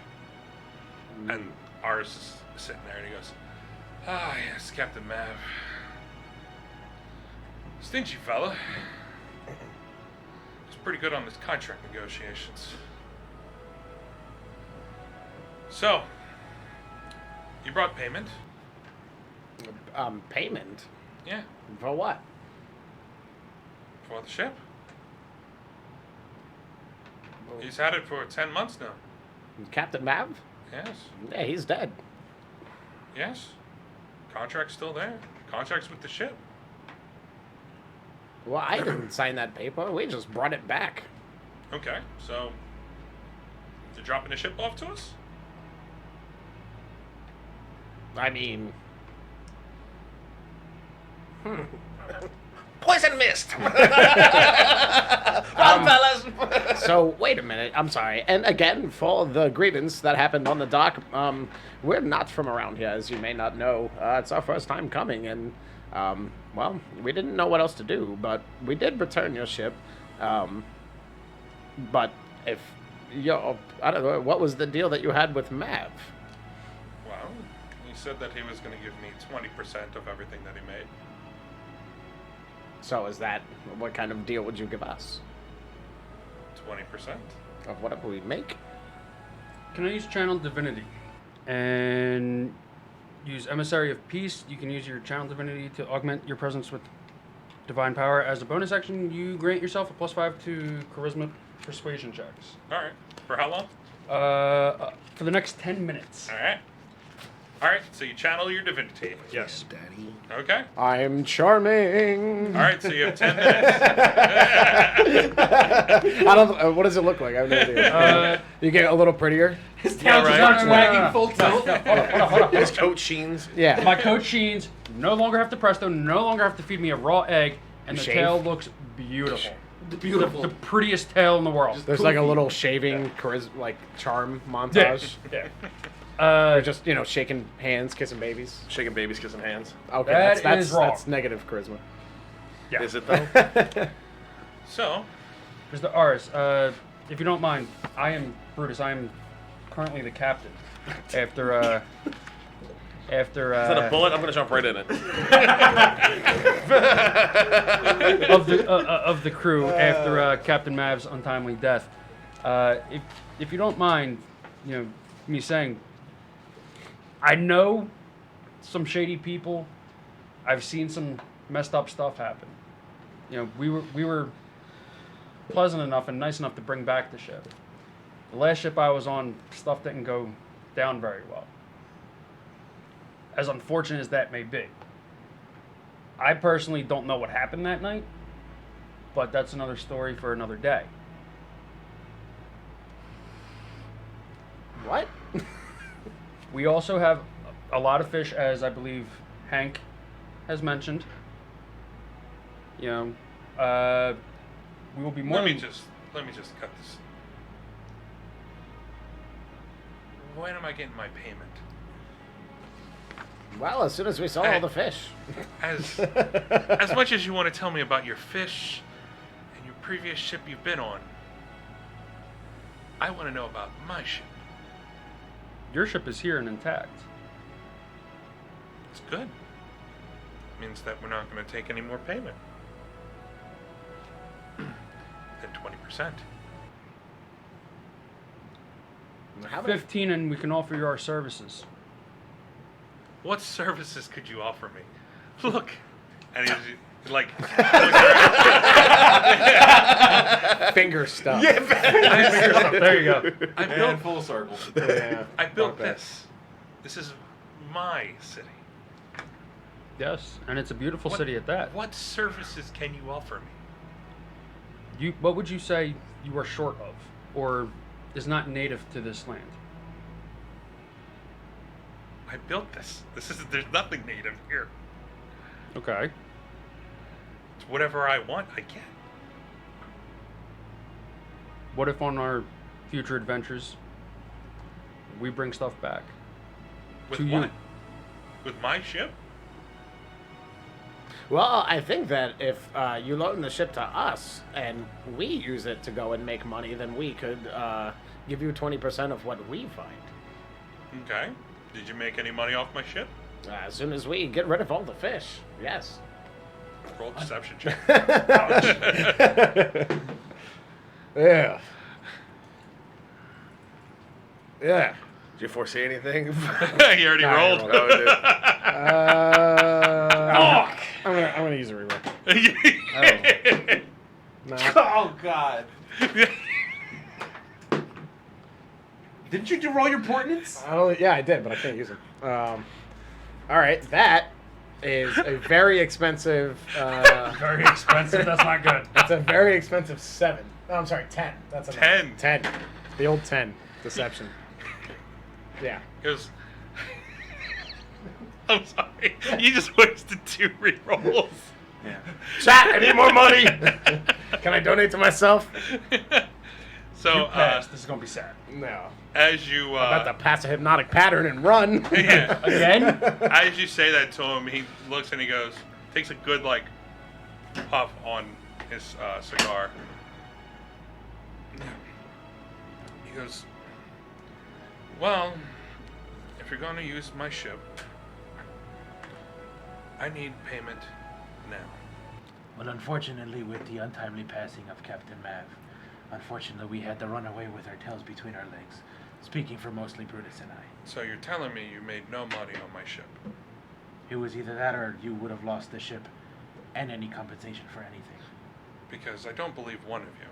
D: And Aurus is sitting there and he goes, "Ah, yes, Captain Mav. Stingy fella. He's pretty good on his contract negotiations. So, you brought payment?
A: Payment?
D: Yeah,
A: For what?
D: for the ship. He's had it for 10 months now.
A: Captain Mav?
D: Yes,
A: Yeah, he's dead.
D: yes. Contract's still there. Contract's with the ship.
A: Well, I didn't sign that paper. We just brought it back.
D: Okay, so you're dropping the ship off to us?
A: I mean,
B: Poison mist.
A: so wait a minute. I'm sorry. And again, for the grievance that happened on the dock, we're not from around here, as you may not know. It's our first time coming, and well, we didn't know what else to do, but we did return your ship. But if you're, I don't know, what was the deal that you had with Mav?
D: Well, he said that he was going to give me 20% of everything that he made.
A: So is that, what kind of deal would you give us?
D: 20%?
A: Of whatever we make?
E: Can I use Channel Divinity? And use Emissary of Peace. You can use your Channel Divinity to augment your presence with divine power. As a bonus action, you grant yourself a +5 to Charisma Persuasion checks.
D: Alright. For how long?
E: For the next 10 minutes.
D: Alright. Alright, so you channel your divinity.
E: Yes.
C: Daddy.
D: Okay.
A: I'm charming.
D: Alright, so you have 10 minutes.
A: I don't. What does it look like? I have no idea. You get a little prettier.
C: His tail just
D: right.
C: starts wagging full tilt.
E: Hold on.
B: His coat sheens.
A: Yeah.
E: My coat sheens no longer have to presto, no longer have to feed me a raw egg, and the
A: Shave.
E: tail looks beautiful.
C: Beautiful.
E: The prettiest tail in the world.
A: There's like a little shaving, like charm montage.
E: Yeah.
A: Or just shaking hands, kissing babies.
B: Shaking babies, kissing hands.
A: Okay,
E: That
A: that's
E: is wrong.
A: that's negative charisma.
E: Yeah.
B: Is it though?
D: So,
E: Mr. Ars, if you don't mind, I am Brutus. I am currently the captain. After
B: Is that a bullet? I'm gonna jump right in it.
E: of the crew after Captain Mav's untimely death. If you don't mind, me saying, I know some shady people. I've seen some messed up stuff happen. We were pleasant enough and nice enough to bring back the ship. The last ship I was on, stuff didn't go down very well. As unfortunate as that may be. I personally don't know what happened that night, but that's another story for another day.
A: What?
E: We also have a lot of fish, as I believe Hank has mentioned. We will be more
D: let me
E: than...
D: just cut this. When am I getting my payment?
A: Well, as soon as we saw all the fish.
D: As much as you want to tell me about your fish and your previous ship you've been on, I want to know about my ship.
E: Your ship is here and intact.
D: It's good. Means that we're not going to take any more payment. Than 20%.
A: How many?
E: 15, and we can offer you our services.
D: What services could you offer me? Look. And he's like,
A: Finger stuff.
E: There you go.
D: I
C: And
D: built,
C: full circle.
A: Yeah.
D: I built
A: Fuck that.
D: this. This is my city.
E: Yes, and it's a beautiful city at that.
D: What services can you offer me?
E: What would you say you are short of, or is not native to this land?
D: I built this. There's nothing native here.
E: Okay.
D: It's whatever I want, I get.
E: What if on our future adventures we bring stuff back?
D: With
E: To
D: what?
E: you.
D: With my ship?
A: Well, I think that if you loan the ship to us and we use it to go and make money, then we could give you 20% of what we find.
D: Okay. Did you make any money off my ship?
A: As soon as we get rid of all the fish, yes.
D: Roll a deception check.
A: Yeah. Yeah.
B: Did you foresee anything?
D: You already
A: Nah, I
D: rolled.
A: rolled.
B: Oh, dude.
A: I'm gonna use a reroll. Nah.
C: Oh God! Didn't you roll your portents?
A: Yeah, I did, but I can't use them. All right, that is a very expensive.
E: Very expensive. That's not good.
A: That's a very expensive 7. No, I'm sorry, 10. That's a
D: 10.
A: 10. The old 10 deception. Yeah.
D: Goes. I'm sorry. You just wasted 2 rerolls.
C: Yeah.
A: Chat, I need more money. Can I donate to myself?
D: So,
E: This is gonna be sad.
A: No.
D: as you
A: About to pass a hypnotic pattern and run.
D: yeah,
E: Again?
D: as you say that to him, he looks and he goes, takes a good like puff on his cigar. He goes, well, if you're going to use my ship, I need payment now.
H: Well, unfortunately, with the untimely passing of Captain Mav, unfortunately, we had to run away with our tails between our legs. Speaking for mostly Brutus and I.
D: So you're telling me you made no money on my ship?
H: It was either that or you would have lost the ship and any compensation for anything.
D: Because I don't believe one of you.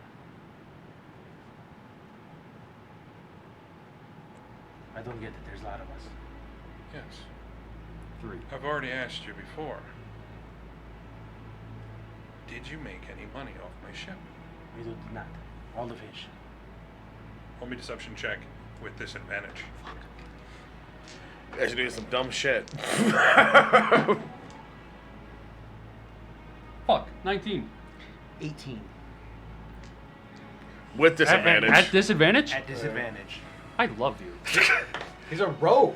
H: I don't get it. There's a lot of us.
D: Yes.
E: 3.
D: I've already asked you before. Did you make any money off my ship?
H: We did not. All the fish.
D: Roll me deception check with disadvantage.
B: You guys are doing some dumb shit.
E: Fuck. 19.
H: 18.
B: With disadvantage.
E: At disadvantage?
H: At disadvantage.
E: I love you.
A: He's a rogue.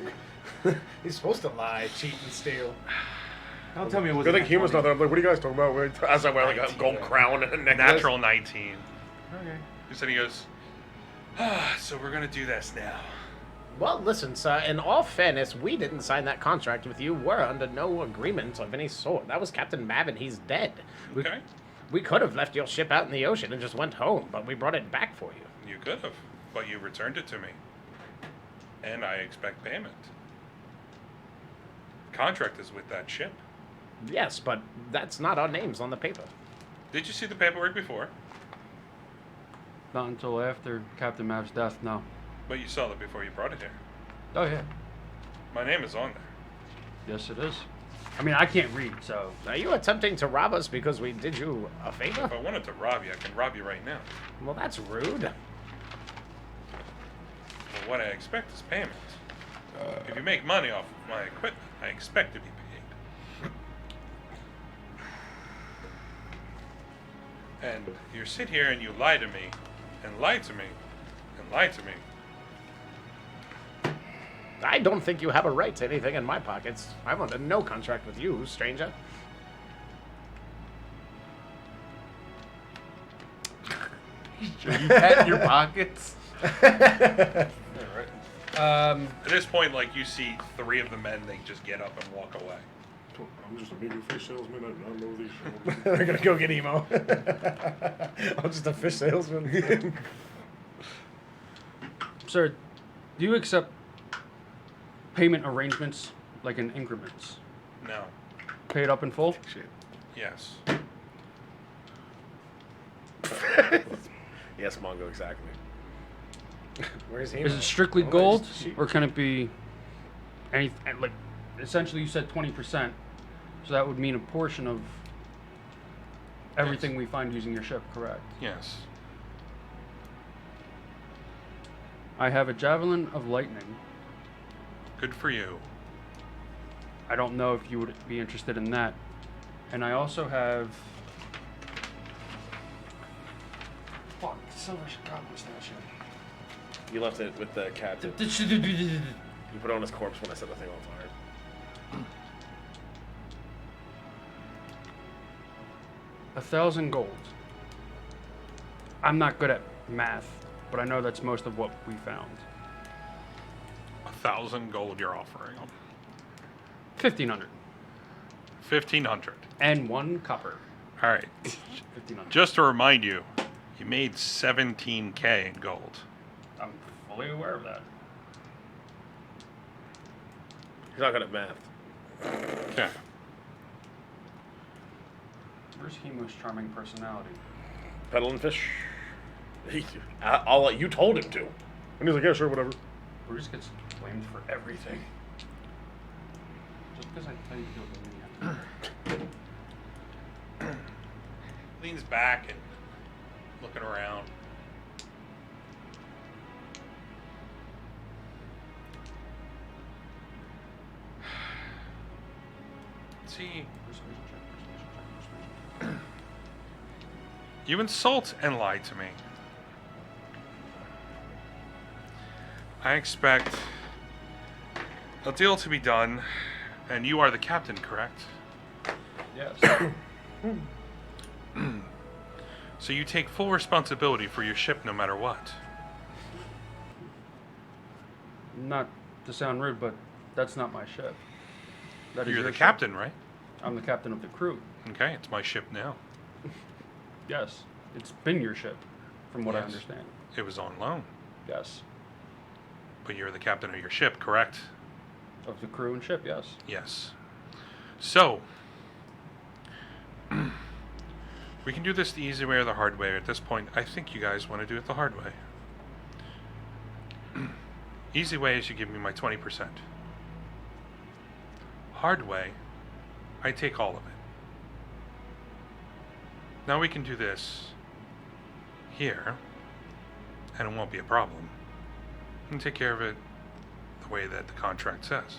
A: He's supposed to lie, cheat, and steal.
H: Don't tell me it was.
G: Good thing Human's not there. I'm like, what are you guys talking about? Wait,
B: As I wear like a gold crown and a necklace.
D: Natural 19.
H: Okay.
D: He said he goes, so we're going to do this now.
A: Well, listen, sir, in all fairness, we didn't sign that contract with you. We're under no agreement of any sort. That was Captain Mav, and he's dead.
D: Okay.
A: We could have left your ship out in the ocean and just went home, but we brought it back for you.
D: You could have, but you returned it to me. And I expect payment. Contract is with that ship.
A: Yes, but that's not our names on the paper.
D: Did you see the paperwork before?
E: Not until after Captain Mav's death, no.
D: But you saw it before you brought it here.
E: Oh, yeah.
D: My name is on there.
E: Yes, it is. I mean, I can't read, so.
A: Are you attempting to rob us because we did you a favor?
D: If I wanted to rob you, I can rob you right now.
A: Well, that's rude.
D: But what I expect is payment. If you make money off of my equipment, I expect to be paid. And you sit here and you lie to me, and lie to me, and lie to me.
A: I don't think you have a right to anything in my pockets. I'm under no contract with you, stranger.
C: You pat your pockets.
D: At this point, like, you see 3 of the men, they just get up and walk away.
G: I'm just a meager fish salesman. I don't know these.
A: We're gonna go get emo. I'm just a fish salesman.
E: Sir, do you accept payment arrangements like in increments?
D: No.
E: paid up in full?
D: Yes.
B: Yes, Mongo, exactly.
A: Where's he?
E: Is it strictly
A: Oh,
E: gold,
A: there's the sheep.
E: or can it be any like? Essentially, you said 20%, so that would mean a portion of everything we find using your ship, correct?
D: Yes.
E: I have a javelin of lightning.
D: Good for you.
E: I don't know if you would be interested in that. And I also have. Fuck, silver god mustache.
B: You left it with the cat. You put it on his corpse when I set the thing on fire.
E: 1,000 gold. I'm not good at math, but I know that's most of what we found.
D: 1,000 gold you're offering them.
E: 1,500.
D: 1,500.
E: And 1 copper.
D: All right.
E: 1,500.
D: Just to remind you, you made 17K in gold.
E: I'm fully aware of that.
B: You're not good at math.
D: Okay.
E: Where's Hemo's charming personality?
B: Peddling fish. I'll let you told him to.
G: And he's like, yeah, sure, whatever.
E: Bruce gets blamed for everything. Just because I tell you to do it doesn't mean you have to.
D: Leans back and looking around. Let's see. You insult and lie to me. I expect a deal to be done, and you are the captain, correct?
E: Yes.
D: So you take full responsibility for your ship no matter what.
E: Not to sound rude, but that's not my ship. That is
D: You're
E: your
D: the
E: ship.
D: captain, right?
E: I'm the captain of the crew.
D: Okay, it's my ship now.
E: Yes. It's been your ship, from what I
D: Yes.
E: understand.
D: It was on loan.
E: Yes.
D: But you're the captain of your ship, correct?
E: Of the crew and ship, yes.
D: Yes. So, we can do this the easy way or the hard way. At this point, I think you guys want to do it the hard way. Easy way is you give me my 20%. Hard way, I take all of it. Now we can do this here, and it won't be a problem. And take care of it the way that the contract says.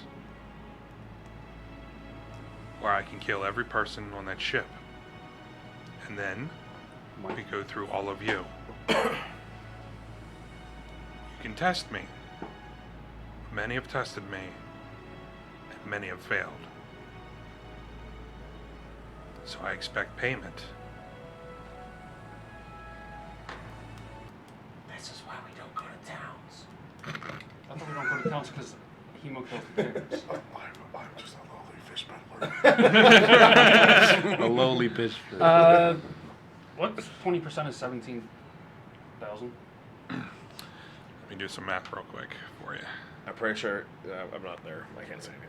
D: Or I can kill every person on that ship. And then we go through all of you. You can test me. Many have tested me, and many have failed. So I expect payment.
H: This is why we don't go to towns.
E: I thought we don't go to towns because Hemo kills the pigs.
G: I'm just a lowly fish peddler.
C: A lowly bitch.
E: What's 20% is 17,000?
D: Let me do some math real quick for you.
B: I'm pretty sure I'm not there. I can't say anything.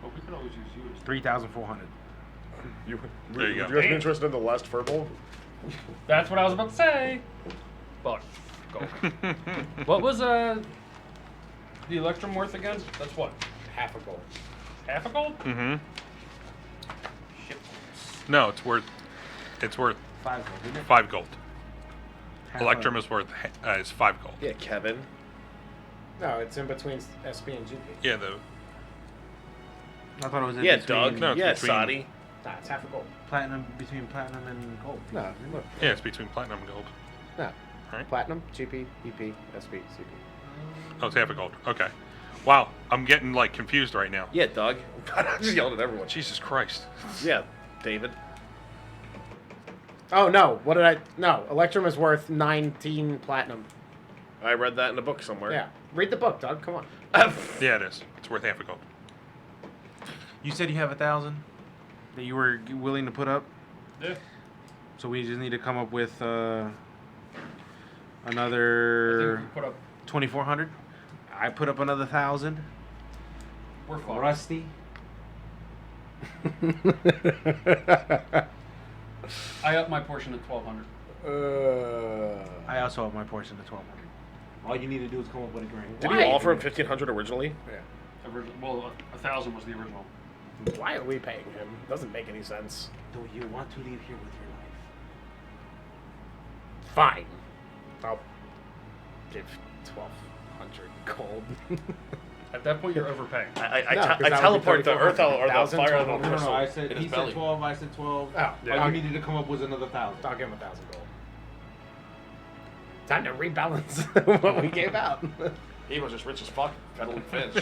E: Well, we could always use you as
H: 3,400.
G: You,
D: There you
G: would
D: go.
G: you guys be interested in the last furball?
E: That's what I was about to say. Fuck. Go. What was the Electrum worth again? That's what?
A: Half a gold.
E: Half a gold?
D: Mm-hmm. No, it's worth
H: 5 gold, isn't it?
D: 5 gold.
H: Half
D: Electrum
H: a-
D: is worth is 5 gold.
B: Yeah, Kevin.
A: No, it's in between SP and GP.
D: Yeah, the
H: I thought it was in
B: Yeah,
H: between
B: Doug.
D: No, it's
B: yeah,
D: between-
B: Sadi.
A: Nah, it's half a gold.
H: platinum, between platinum and gold.
A: No, look.
D: yeah, it's between platinum and gold.
A: No.
D: Right.
A: Platinum, GP, EP, SP, CP.
D: Oh, it's half a gold. Okay. Wow, I'm getting like confused right now.
B: Yeah, Doug. I just yelled at everyone.
D: Jesus Christ.
B: Yeah, David.
A: Oh, no. What did I... No. Electrum is worth 19 platinum.
B: I read that in a book somewhere.
A: Yeah. Read the book, Doug. Come on.
D: Yeah, it is. It's worth half a gold.
H: You said you have 1,000 that you were willing to put up.
E: Yeah.
H: So we just need to come up with
E: I
H: another
E: think we put up...
H: 2,400. I put up another 1,000.
E: We're fucked.
H: Rusty.
E: I up my portion to 1,200.
H: I also have my portion to 1,200. All you need to do is come up with a grain.
B: Did you offer him 1,500 originally?
E: Well, 1,000 was the original.
A: Why are we paying him? Doesn't make any sense.
H: Do you want to leave here with your life?
A: Fine. I'll give 1,200 gold.
E: At that point, you're overpaying.
B: I
A: No, 'cause that would be
B: teleport the earth or the
A: 1,000,
B: fire
A: 1,200.
B: the crystal
H: I said
B: in
H: he
B: his
H: said
B: belly.
H: 12. I said 12.
A: Oh,
H: All you needed to come up was another 1,000.
A: I'll give him 1,000 gold. Time to rebalance what we gave out.
B: He was just rich as fuck, peddling fish.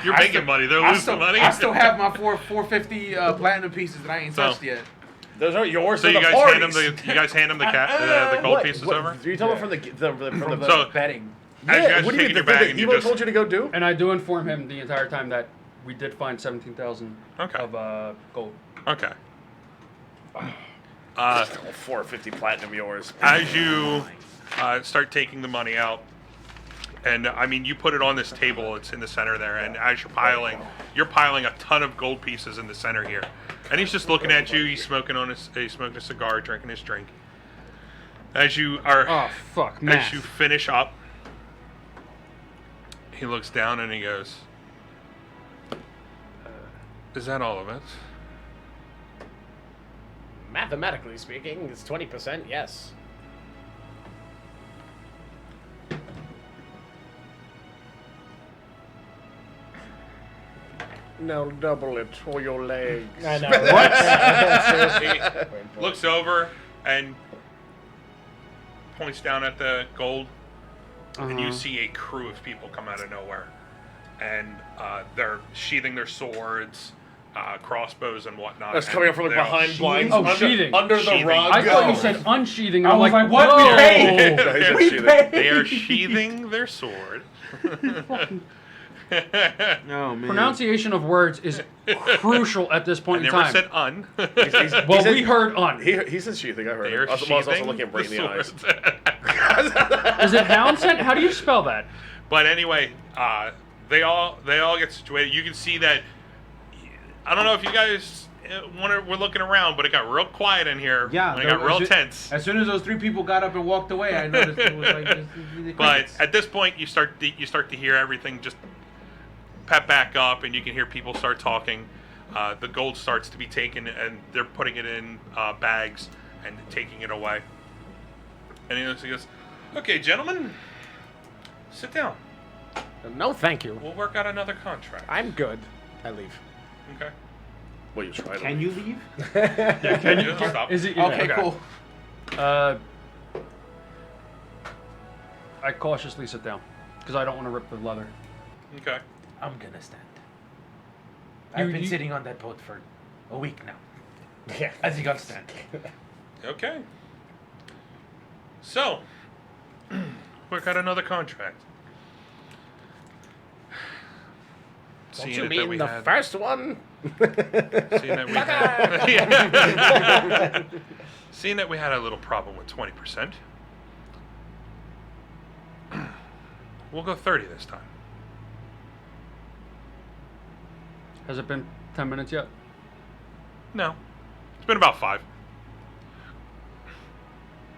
D: You're making money. They're losing money.
H: I still have my 450 platinum pieces that I ain't touched yet.
B: Those are yours.
D: So
B: to
D: you
B: the
D: guys hand him
B: parties.
D: the the gold pieces over.
B: Do you tell him from the
D: So
H: Betting.
D: as you guys
B: what
D: are
B: do you
D: taking
B: mean?
D: your
B: The
D: bag
B: thing
D: and
B: that
D: you
B: Evo
D: just
B: told you to go do?
E: And I do inform him the entire time that we did find 17,000
D: Okay.
E: of gold.
D: Okay.
B: 450 platinum yours.
D: As you start taking the money out, and I mean, you put it on this table. It's in the center there, and as you're piling a ton of gold pieces in the center here. And he's just looking at you. He's smoking a cigar, drinking his drink. As you are,
E: Oh, fuck,
D: as
E: math.
D: you finish up, he looks down and he goes, "Is that all of it?"
A: Mathematically speaking, it's 20%, yes.
G: Now double it for your legs.
A: I know.
D: He looks over and points down at the gold, and you see a crew of people come out of nowhere, and they're sheathing their swords, crossbows, and whatnot.
B: That's
D: and
B: coming up from like
D: they're-
B: behind blinds.
E: Oh,
B: under,
E: sheathing.
B: under the
D: Sheathing.
B: rug.
E: I thought you said unsheathing.
H: I
E: I'm
H: was
E: like,
H: like, what?
E: whoa.
H: We paid.
B: No, he said
H: We
B: sheathing.
H: paid.
D: They are sheathing their sword.
H: No, man.
E: Pronunciation of words is crucial at this
D: I
E: point in
D: never
E: time.
D: said un.
E: Well, we heard on.
B: He says sheathing. I heard
D: They
B: him.
D: are
B: I was also
D: sheathing
B: looking at Brady in the eyes.
D: swords.
E: Is it hound scent? How do you spell that?
D: But anyway, they all get situated. You can see that. I don't know if you guys were looking around, but it got real quiet in here.
H: Yeah,
D: it got
H: there-
D: real
H: as-
D: tense.
H: As soon as those three people got up and walked away, I noticed it was like the
D: But
H: crickets.
D: at this point, you start to hear everything just pep back up, and you can hear people start talking. The gold starts to be taken, and they're putting it in bags and taking it away. And he goes, "Okay, gentlemen, sit down.
A: No, thank you.
D: We'll work out another contract."
A: I'm good. I leave.
D: Okay.
B: Well, you tried.
H: Can you leave?
D: Can you stop?
E: Is it
H: Okay, cool.
E: I cautiously sit down because I don't want to rip the leather.
D: Okay.
H: I'm gonna stand. I've been
E: you-
H: sitting on that boat for a week now.
A: Yeah.
H: I think I'll stand.
D: Okay. So, work out another contract.
A: Don't
D: Seeing
A: you
D: it that
A: mean
D: we
A: the
D: had-
A: first one?
D: Seeing that we had, seeing that we had a little problem with 20%, we'll go 30 this time.
E: Has it been 10 minutes yet?
D: No, it's been about 5.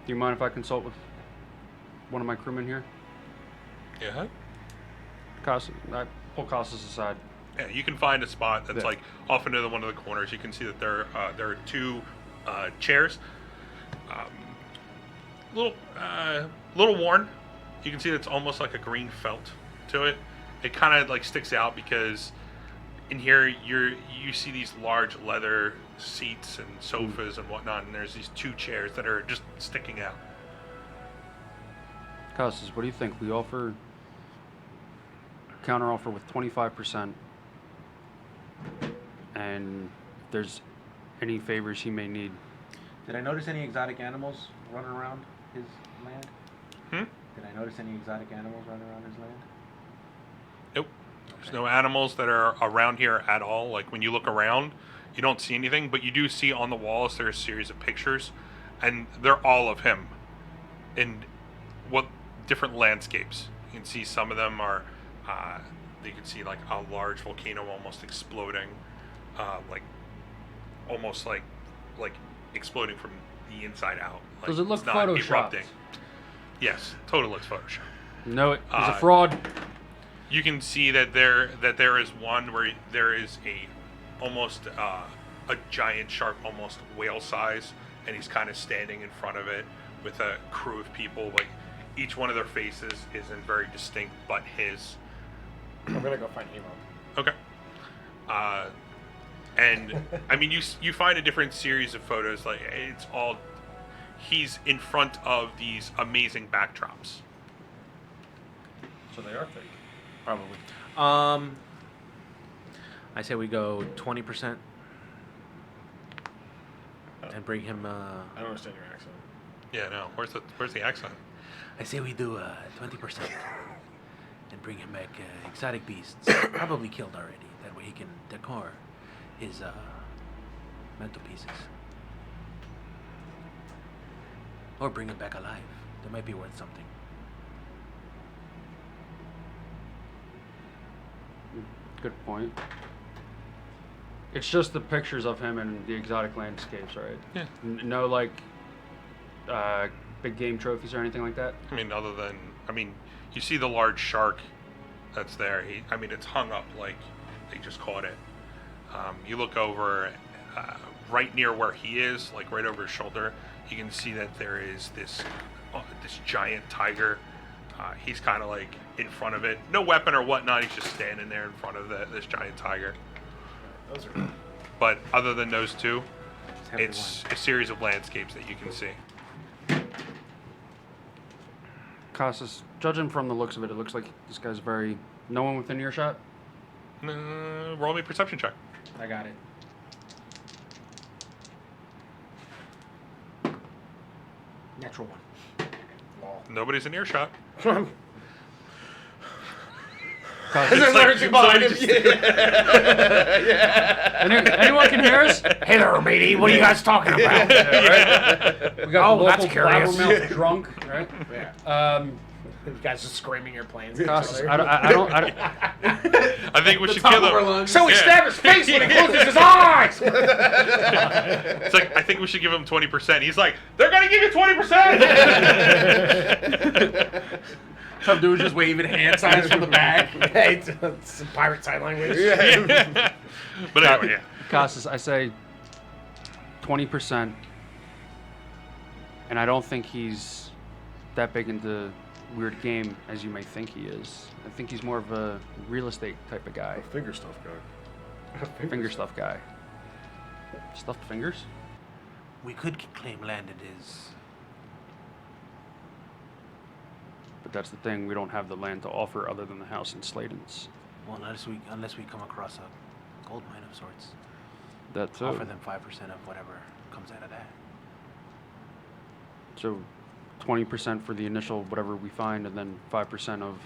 E: Do you mind if I consult with one of my crewmen here?
D: Yeah.
E: I pull Casas aside.
D: Yeah, you can find a spot that's
E: Yeah.
D: like off into one of the corners. You can see that there are 2 chairs, little worn. You can see that it's almost like a green felt to it. It kind of like sticks out because in here you see these large leather seats and sofas and whatnot, and there's these 2 chairs that are just sticking out.
E: Casas, what do you think? We offer counter offer with 25%, and if there's any favors he may need.
H: Did I notice any exotic animals running around his land?
D: Hmm?
H: Did I notice any exotic animals running around his land?
D: Nope. There's no animals that are around here at all. Like when you look around, you don't see anything, but you do see on the walls there's a series of pictures, and they're all of him in what different landscapes. You can see some of them are, you can see like a large volcano almost exploding. like almost like exploding from the inside out. Like,
E: Does it look
D: it's not
E: photoshopped?
D: erupting. Yes, totally looks photoshopped.
E: No, he's a fraud.
D: You can see that there is one where there is almost a giant shark, almost whale size, and he's kind of standing in front of it with a crew of people. Like each one of their faces isn't very distinct, but his.
A: I'm gonna go find Emo.
D: Okay. And I mean, you find a different series of photos. Like it's all he's in front of these amazing backdrops.
C: So they are fake. Probably. I say we go 20% and bring him.
G: I don't understand your accent.
D: Yeah, no. Where's the accent?
C: I say we do 20% and bring him back exotic beasts, probably killed already. That way he can decor his mental pieces, or bring him back alive. That might be worth something.
E: Good point. It's just the pictures of him and the exotic landscapes, right?
D: Yeah.
E: No, like, big game trophies or anything like that?
D: I mean, you see the large shark that's there. It's hung up like they just caught it. You look over right near where he is, like right over his shoulder. You can see that there is this giant tiger. He's kind of like in front of it. No weapon or whatnot. He's just standing there in front of this giant tiger.
A: Those are.
D: But other than those two, it's a series of landscapes that you can see.
E: Casas, judging from the looks of it, it looks like this guy's very... No one within earshot?
D: Roll me a perception check.
C: I got it.
A: Natural one.
D: Nobody's in earshot.
E: Anyone can hear us?
H: Hey there, matey. What are you guys talking about?
E: We got the
H: that's
E: local
H: curious.
E: blabbermouth drunk, right?
A: Yeah. You guys are screaming your plans. at each
E: Casas,
A: other.
E: I don't
D: I think we should kill him.
A: So we
D: Yeah.
A: stab his face when he closes his eyes.
D: It's like, I think we should give him 20%. He's like, they're going to give you 20%!
C: Some dude just waving hand signs from the back.
A: Hey, it's a pirate sign language.
D: But anyway, yeah.
E: Casas, I say 20%, and I don't think he's that big into weird game as you may think he is. I think he's more of a real estate type of guy.
G: Finger stuff guy.
E: Finger stuff guy. Stuffed fingers?
C: We could claim land it is.
E: But that's the thing, we don't have the land to offer other than the house in Sladen's.
C: Well, unless we come across a gold mine of sorts.
E: That too.
C: Offer them 5% of whatever comes out of that.
E: So 20% for the initial whatever we find, and then 5% of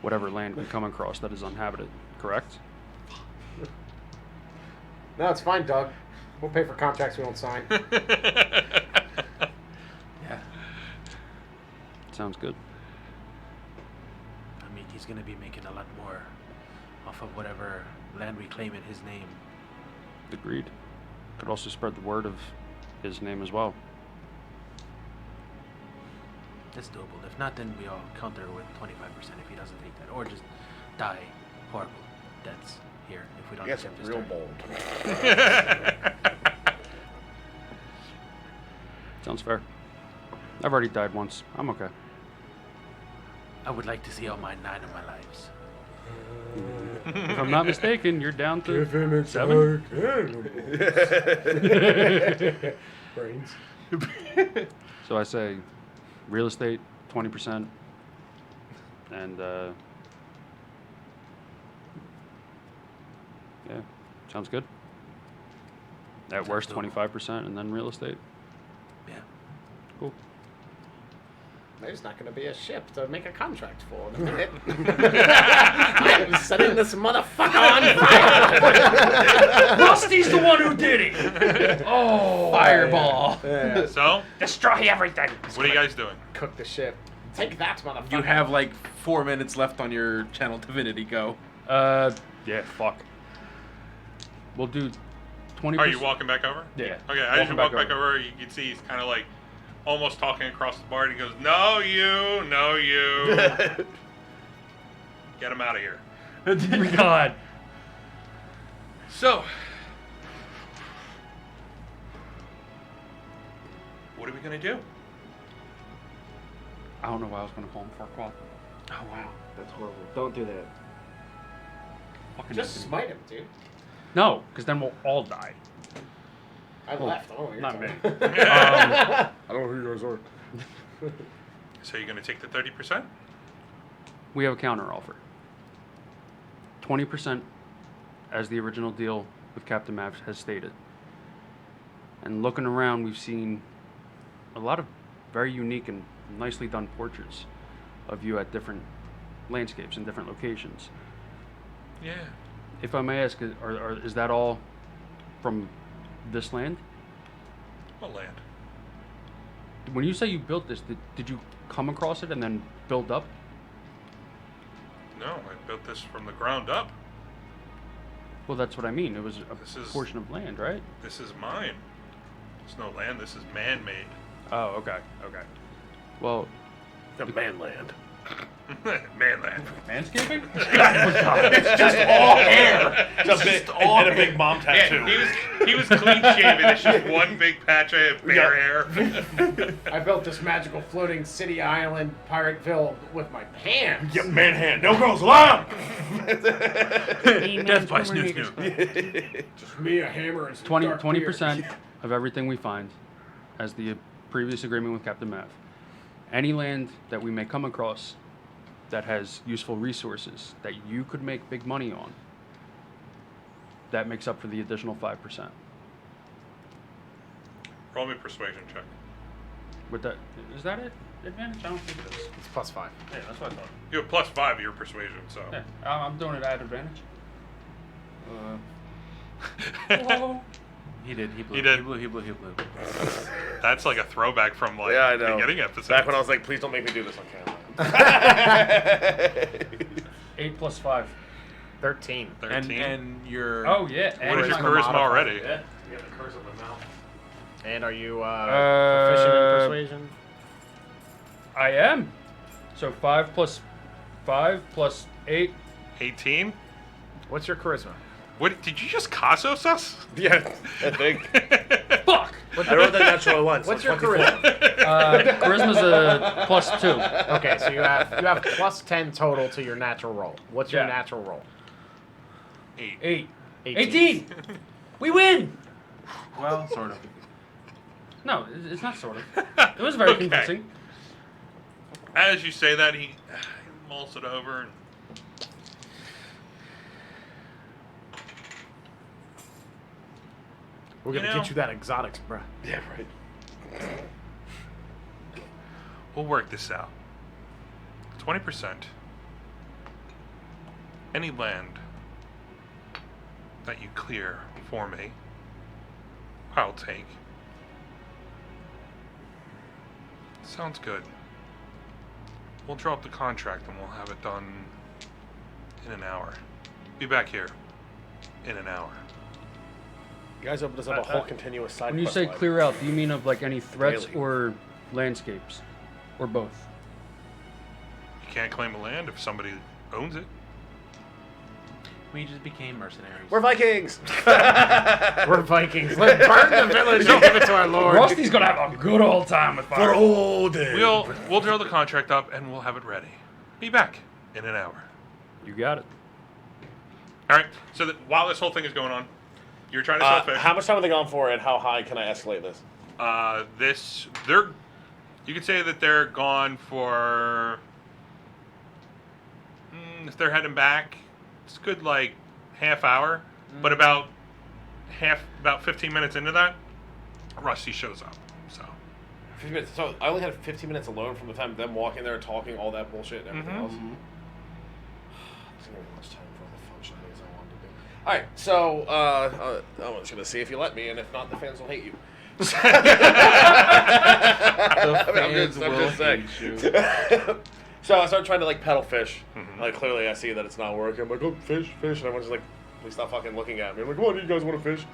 E: whatever land we come across that is uninhabited, correct?
A: No, it's fine, Doug. We'll pay for contracts we won't sign.
C: Yeah.
E: Sounds good.
C: I mean, he's gonna be making a lot more off of whatever land we claim in his name.
E: Agreed. Could also spread the word of his name as well.
C: That's doable. If not, then we all counter with 25% if he doesn't take that, or just die horrible deaths here if we don't
G: Yes,
C: accept his
G: real
C: term.
G: bold.
E: Sounds fair. I've already died once. I'm okay.
C: I would like to see all my 9 of my lives.
E: If I'm not mistaken, you're down to
G: Give him a
E: 7?
A: Brains.
E: So I say real estate, 20%, and yeah, sounds good. At worst,
C: doable.
E: 25%, and then real estate.
C: Yeah.
E: Cool.
A: There's not going to be a ship to make a contract for in a minute. I'm setting this motherfucker on fire.
H: Rusty's the one who did it. Oh,
C: Fireball.
A: Yeah.
D: So,
H: destroy everything.
D: what are you guys doing?
A: Cook the ship. Take that, motherfucker.
C: You have like 4 minutes left on your channel divinity. Go.
E: Yeah, fuck. We'll do 20%.
D: Are you walking back over?
E: Yeah.
D: Okay, as you walk back over, you can see he's kind of like almost talking across the bar. And he goes, "No, you. Get him out of here."
E: God.
D: So, what are we gonna do?
E: I don't know why I was gonna call him Farquaad.
A: Oh wow, that's horrible. Don't do that.
E: Fucking
A: Just smite him, dude.
E: No, because then we'll all die.
A: I left. Oh, you're
E: Not me.
G: I don't know who you guys are.
D: So you're gonna take the 30%?
E: We have a counter offer. 20%, as the original deal with Captain Mavs has stated. And looking around, we've seen a lot of very unique and nicely done portraits of you at different landscapes and different locations.
D: Yeah.
E: If I may ask, is that all from this land?
D: What land?
E: When you say you built this, did you come across it and then build up?
D: No, I built this from the ground up.
E: Well, that's what I mean. It was
D: This
E: a
D: is-
E: portion of land, right?
D: This is mine. It's no land. This is man-made.
E: Oh, okay. Well,
B: The manland.
D: Manland.
E: manscaping?
B: It's just all hair. And a big mom tattoo.
D: Yeah, he was clean shaven. It's just one big patch of bare hair.
A: I built this magical floating city island Pirateville with my hands.
B: Yep, man hand. No girls allowed.
C: Death by Snoop Snoop.
A: Just me, a hammer, and some dark
E: 20% of everything we find, as the previous agreement with Captain Mav. Any land that we may come across that has useful resources that you could make big money on, that makes up for the additional 5%.
D: Roll me a persuasion check.
E: With that, is that it? Advantage? I don't think it is.
A: It's +5.
E: Yeah, that's what I thought.
D: You have +5 of your persuasion, so.
E: Yeah, I'm doing it at advantage.
C: He did. He blew.
D: He did.
C: He blew.
D: That's like a throwback from like
B: Yeah, I
D: the
B: know.
D: beginning episode.
B: Back when I was like, please don't make me do this on camera.
E: 8 plus 5.
A: 13.
D: 13.
C: And your.
E: Oh yeah.
D: What is your charisma already?
A: Yeah. You have the curse of the mouth. And are you proficient in persuasion?
E: I am. So 5 plus 5 plus 8.
D: 18.
A: What's your charisma?
D: What did you just Casos us?
B: Yeah, I think.
E: Fuck.
B: I wrote that natural once.
A: What's
B: so
A: your
B: 24.
A: charisma?
E: Charisma's a plus 2.
A: Okay, so you have +10 total to your natural roll. What's your
E: Yeah.
A: natural roll?
D: 8.
E: 18. We win.
C: Well, sort of.
E: No, it's not sort of. It was very
D: Okay.
E: convincing.
D: As you say that, he mulls it over and
A: We're gonna
D: You know-
A: get you that exotics, bruh.
B: Yeah, right.
D: we'll work this out. 20%. Any land that you clear for me, I'll take. Sounds good. We'll draw up the contract and we'll have it done in an hour. Be back here in an hour.
B: You guys opened us up a whole continuous side
E: When you
B: quest
E: say
B: line.
E: clear out, do you mean of like any threats
B: Really?
E: or landscapes? Or both?
D: You can't claim a land if somebody owns it.
C: We just became mercenaries.
B: We're Vikings.
A: We're Vikings. Let's burn the village and give it to our lord.
E: Rusty's gonna have a good old time with
B: For
E: fire.
B: all day.
D: We'll draw the contract up and we'll have it ready. Be back in an hour.
E: You got it.
D: All right. So that while this whole thing is going on, you're trying to sell fish.
B: How much time are they gone for, and how high can I escalate this?
D: You could say that they're gone for. If they're heading back, it's a good like half hour. But about 15 minutes into that, Rusty shows up. So
B: 15 minutes. So I only had 15 minutes alone from the time of them walking there, talking all that bullshit and everything else. There's gonna be much time for all the function things I wanted to do. All right, so I'm just gonna see if you let me, and if not, the fans will hate you. I'm just saying. So I started trying to like pedal fish. Like clearly I see that it's not working. I'm like, oh, fish, and everyone's just like, Please stop fucking looking at me. I'm like, come on, do you guys want to fish?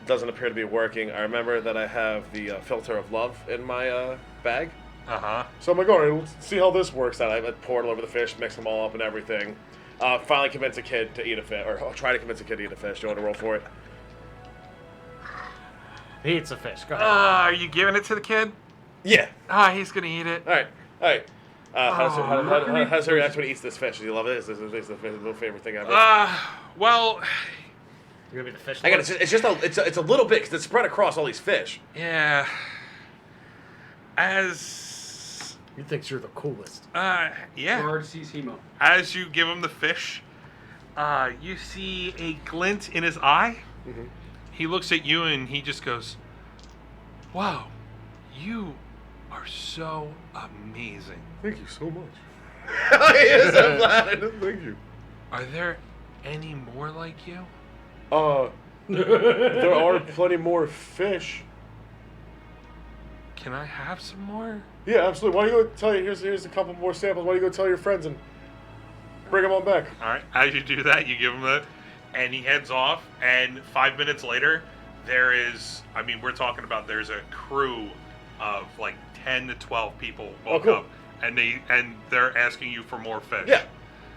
B: Doesn't appear to be working. I remember that I have the filter of love in my bag.
D: Uh-huh.
B: So I'm like, all right, let's see how this works out. I poured it over the fish, mixed them all up and everything. Finally convince a kid to eat a fish, or try to convince a kid to eat a fish. Do you want to roll for it?
A: He eats a fish. Go ahead.
D: Are you giving it to the kid?
B: Yeah.
D: He's gonna eat it.
B: All right. How does he react when he eats this fish? Does he love it? Is this his favorite thing ever?
D: Well,
A: You're gonna be the fish.
B: I got it. It's a little bit because it's spread across all these fish.
D: yeah.
A: He thinks you're the coolest.
D: Yeah.
E: Bird sees Hemo.
D: As you give him the fish, you see a glint in his eye.
B: Mm-hmm.
D: He looks at you and he just goes, "Wow, you are so amazing.
G: Thank you so much.
B: Yes, I'm glad.
G: Thank you.
D: Are there any more like you?"
G: There are plenty more fish.
D: Can I have some more?
G: Yeah, absolutely. Why don't you go tell you? Here's a couple more samples. Why don't you go tell your friends and bring them on back?
D: All right. As you do that, you give him the, and he heads off. And 5 minutes later, there is. I mean, we're talking about there's a crew of like 10 to 12 people walk
G: cool.
D: up, and they're asking you for more fish.
B: Yeah.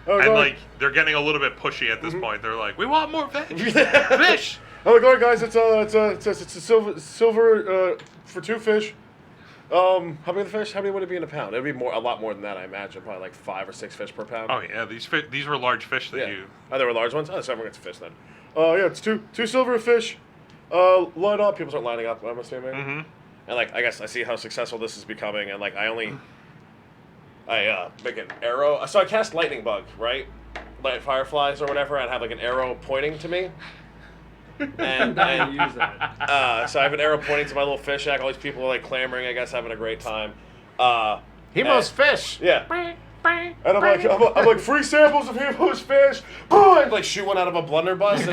G: Oh,
D: And
G: go
D: like they're getting a little bit pushy at this point. They're like, "We want more fish, fish."
G: Oh, go ahead, guys. It's a silver for 2 fish.
B: How many of the fish? How many would it be in a pound? It'd be a lot more than that, I imagine. Probably like 5 or 6 fish per pound.
D: Oh yeah, these were large fish that you.
B: Oh, they were large ones. Oh, so everyone gets a fish then.
G: Yeah, it's two silver fish. Line up.
B: People start lining up. I'm assuming.
D: Mm-hmm.
B: And like, I guess I see how successful this is becoming, and like, I make an arrow. So I cast lightning bug, right? Light fireflies or whatever, and have like an arrow pointing to me. And
E: Use that.
B: so I have an arrow pointing to my little fish shack. All these people are like clamoring, I guess, having a great time.
A: Hemo's fish.
B: Yeah.
G: And I'm like free samples of Hemo's fish.
B: Boom! Like shoot one out of a blunderbuss.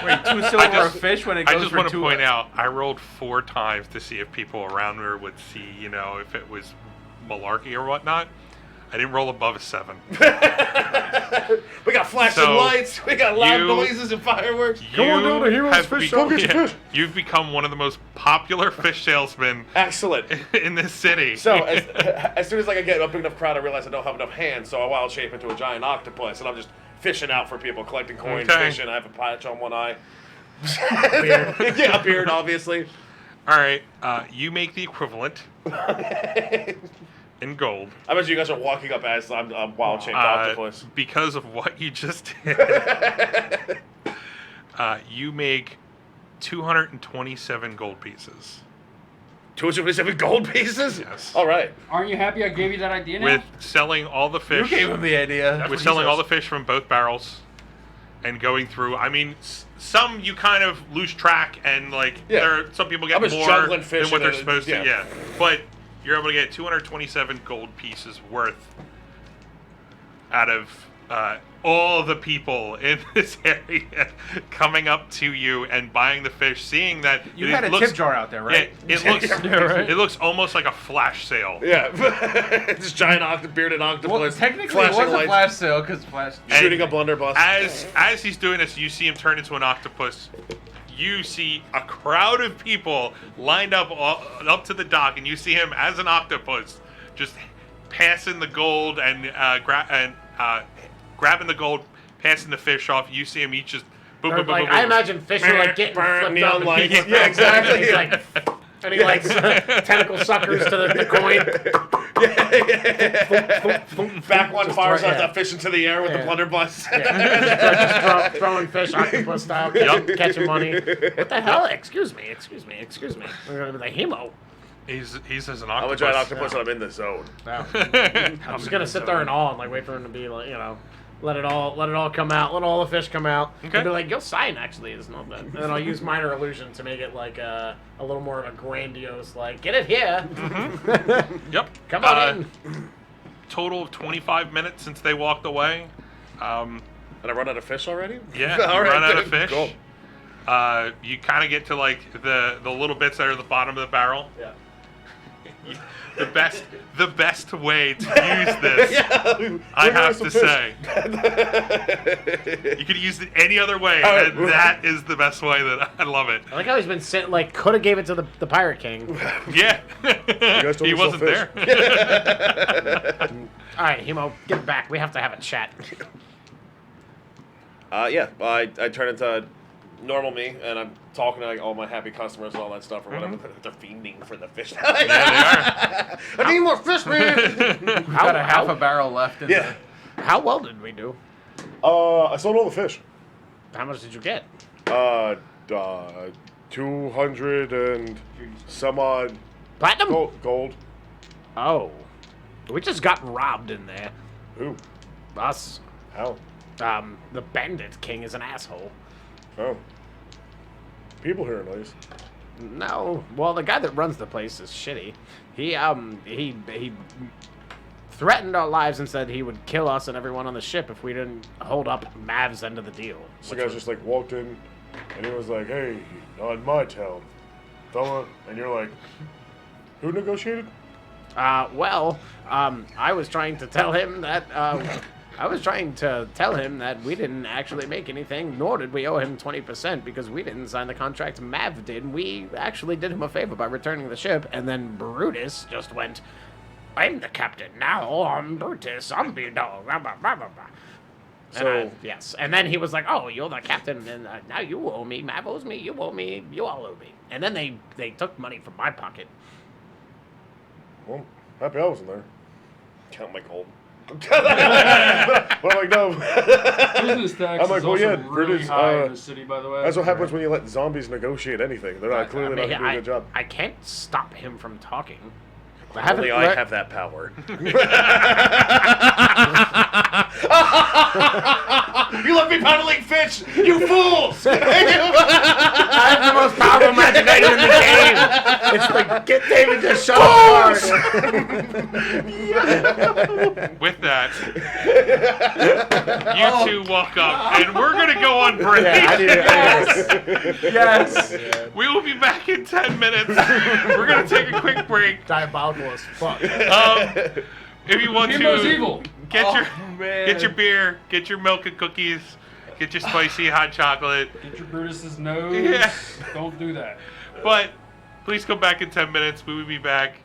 C: Wait, 2 silver fish when it
D: I
C: goes
D: just
C: for
D: want to
C: 2.
D: point out, I rolled 4 times to see if people around me would see, if it was malarkey or whatnot. I didn't roll above a 7.
B: We got flashing
D: So,
B: lights. We got loud
D: you-
B: noises and fireworks.
G: Come on down to Hero's Fish Shop, get your fish.
D: You've become one of the most popular fish salesmen
B: Excellent.
D: in this city.
B: So as soon as I get a big enough crowd, I realize I don't have enough hands, so I wild shape into a giant octopus, and I'm just fishing out for people, collecting coins,
D: Okay.
B: fishing. I have a patch on one eye.
A: Beard.
B: Yeah, a beard, obviously.
D: All right, you make the equivalent in gold.
B: I bet you guys are walking up as I'm wild shaped octopus.
D: Because of what you just did. You make 227 gold pieces.
B: 227 gold pieces?
D: Yes.
B: All right.
E: Aren't you happy I gave you that idea now?
D: With selling all the fish.
C: You gave him the idea.
D: With selling all the fish from both barrels and going through. I mean, some you kind of lose track, and like some people get
B: I'm just
D: more
B: juggling
D: than
B: fish
D: what they're
B: and,
D: supposed
B: yeah.
D: to. Yeah, but you're able to get 227 gold pieces worth out of all the people in this area coming up to you and buying the fish, seeing that
C: You
D: it
C: had a
D: looks,
C: tip jar out there, right?
D: Yeah, it looks.
E: right.
D: It looks almost like a flash sale.
B: Yeah. This giant bearded octopus.
C: Well, technically, it
B: flashing
C: was a
B: lights,
C: flash sale because flash.
B: shooting a blunderbuss.
D: As he's doing this, you see him turn into an octopus. You see a crowd of people lined up up to the dock, and you see him as an octopus, just passing the gold and grabbing the gold, passing the fish off. You see him each just boom,
A: Or,
D: boom, boom,
A: like,
D: boom, boom.
A: I imagine fish are like getting flipped
B: neon
A: up. And
B: lights.
A: he's like,
B: Yeah, exactly.
A: He's like, and he likes tentacle suckers to the coin.
B: Back one fires
A: throw-
B: out that fish into the air with the blunderbuss.
A: Just throwing fish octopus style,
D: Yup.
A: catching money. What the hell? Excuse me. We're gonna be like Hemo.
D: He's as an
B: I'm a
D: octopus.
B: giant octopus and I'm in the zone.
A: I'm just gonna sit there in awe and like wait for him to be like, let it all come out, let all the fish come out.
D: Okay.
A: And be like, your sign actually is not that. And then I'll use minor illusion to make it like a little more of a grandiose, like, get it here.
D: Yep.
A: Come on in.
D: Total of 25 minutes since they walked away.
B: And I run out of fish already?
D: Yeah,
B: All
D: you
B: right,
D: run out of
B: good.
D: fish.
B: Cool.
D: You kind of get to like the little bits that are at the bottom of the barrel.
B: Yeah.
D: The best way to use this, I have to say. You could use it any other way, and that is the best way that I love it.
A: I like how he's been sent, like, could have gave it to the Pirate King.
D: Yeah.
G: guys told
D: He
G: me so
D: wasn't
G: fish.
D: there.
A: All right, Hemo, get back. We have to have a chat.
B: Yeah, I turn into normal me, and I'm talking to like all my happy customers and all that stuff or whatever. They're fiending for the fish.
D: Yeah, they
B: I need more fish, man.
E: We've got a half a barrel left in
B: Yeah.
A: How well did we do?
G: I sold all the fish.
A: How much did you get?
G: 200 and some odd
A: Platinum?
G: gold.
A: Oh. We just got robbed in there.
G: Who?
A: Us.
G: How?
A: The Bandit King is an asshole.
G: Oh. People here are nice.
A: No. Well, the guy that runs the place is shitty. He threatened our lives and said he would kill us and everyone on the ship if we didn't hold up Mav's end of the deal.
G: So the guy just like walked in and he was like, hey, not my town, fella. And you're like, who negotiated?
A: I was trying to tell him that we didn't actually make anything, nor did we owe him 20% because we didn't sign the contract. Mav did. We actually did him a favor by returning the ship, and then Brutus just went, I'm the captain now. I'm Brutus. I'm the dog. Blah, blah, blah, blah, blah.
G: So
A: Yes. And then he was like, oh, you're the captain, and now you owe me. Mav owes me. You owe me. You all owe me. And then they took money from my pocket.
G: well, happy I wasn't there.
B: Count my gold.
G: But I'm like, no.
E: Business tax
G: I'm like,
E: is
G: well,
E: also
G: yeah,
E: really
G: British,
E: high in the city, by the way.
G: That's what happens when you let zombies negotiate anything. They're not clearly not doing a good job.
A: I can't stop him from talking.
B: Only I have that power. You let me paddling fish, you fools!
A: I have the most powerful magic item in the game. It's like, get David to shut up.
D: With that, you two walk up, and we're gonna go on break.
E: Yes.
D: We will be back in 10 minutes. We're gonna take a quick break.
A: Diabolical as fuck.
D: If you want
E: Hemo's
D: to
E: evil.
D: get your beer, get your milk and cookies, get your spicy hot chocolate.
E: Get your Brutus's nose.
D: Yeah.
E: Don't do that.
D: But please come back in 10 minutes. We will be back.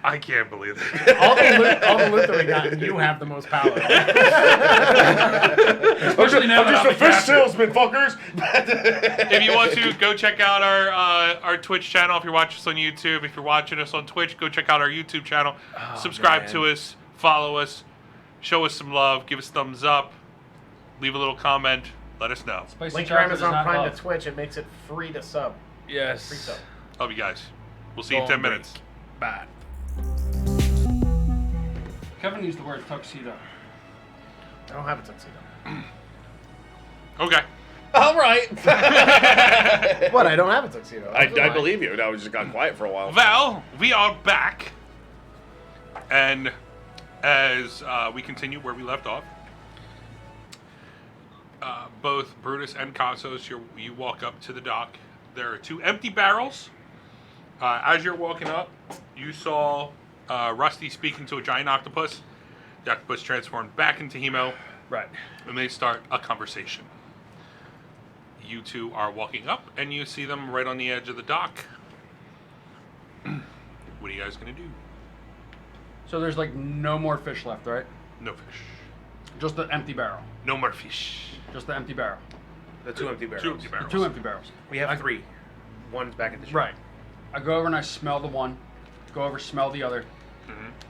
D: I can't believe it.
A: all the loot that we got, you have the most power.
E: Especially now
G: I'm just a fish salesman, fuckers.
D: If you want to, go check out our Twitch channel. If you're watching us on YouTube, if you're watching us on Twitch, go check out our YouTube channel. Subscribe to us, follow us, show us some love, give us a thumbs up, leave a little comment, let us know.
E: Spicy
A: Link your
E: chocolate is
A: Amazon
E: not
A: Prime
E: love.
A: to Twitch. It makes it free to sub. Free
E: Yes.
A: sub.
D: Love you guys. We'll see you in 10 minutes.
E: Bye. Kevin used the word tuxedo.
A: I don't have a tuxedo.
D: Okay.
B: All right.
A: What? I don't have a tuxedo.
B: I believe you. Now we just got quiet for a while.
D: Well, we are back. And as we continue where we left off, both Brutus and Cassos, you walk up to the dock. There are two empty barrels. As you're walking up, you saw Rusty speaking to a giant octopus. The octopus transformed back into Hemo,
E: Right.
D: and they start a conversation. You two are walking up, and you see them right on the edge of the dock. What are you guys going to do?
E: So there's like no more fish left, right?
D: No fish.
E: Just the empty barrel.
D: No more fish.
E: Just the empty barrel.
B: The two empty barrels.
D: Two empty barrels.
E: Two empty barrels.
B: We have three. One's back at the ship.
E: Right. I go over and I smell the one. Go over, smell the other.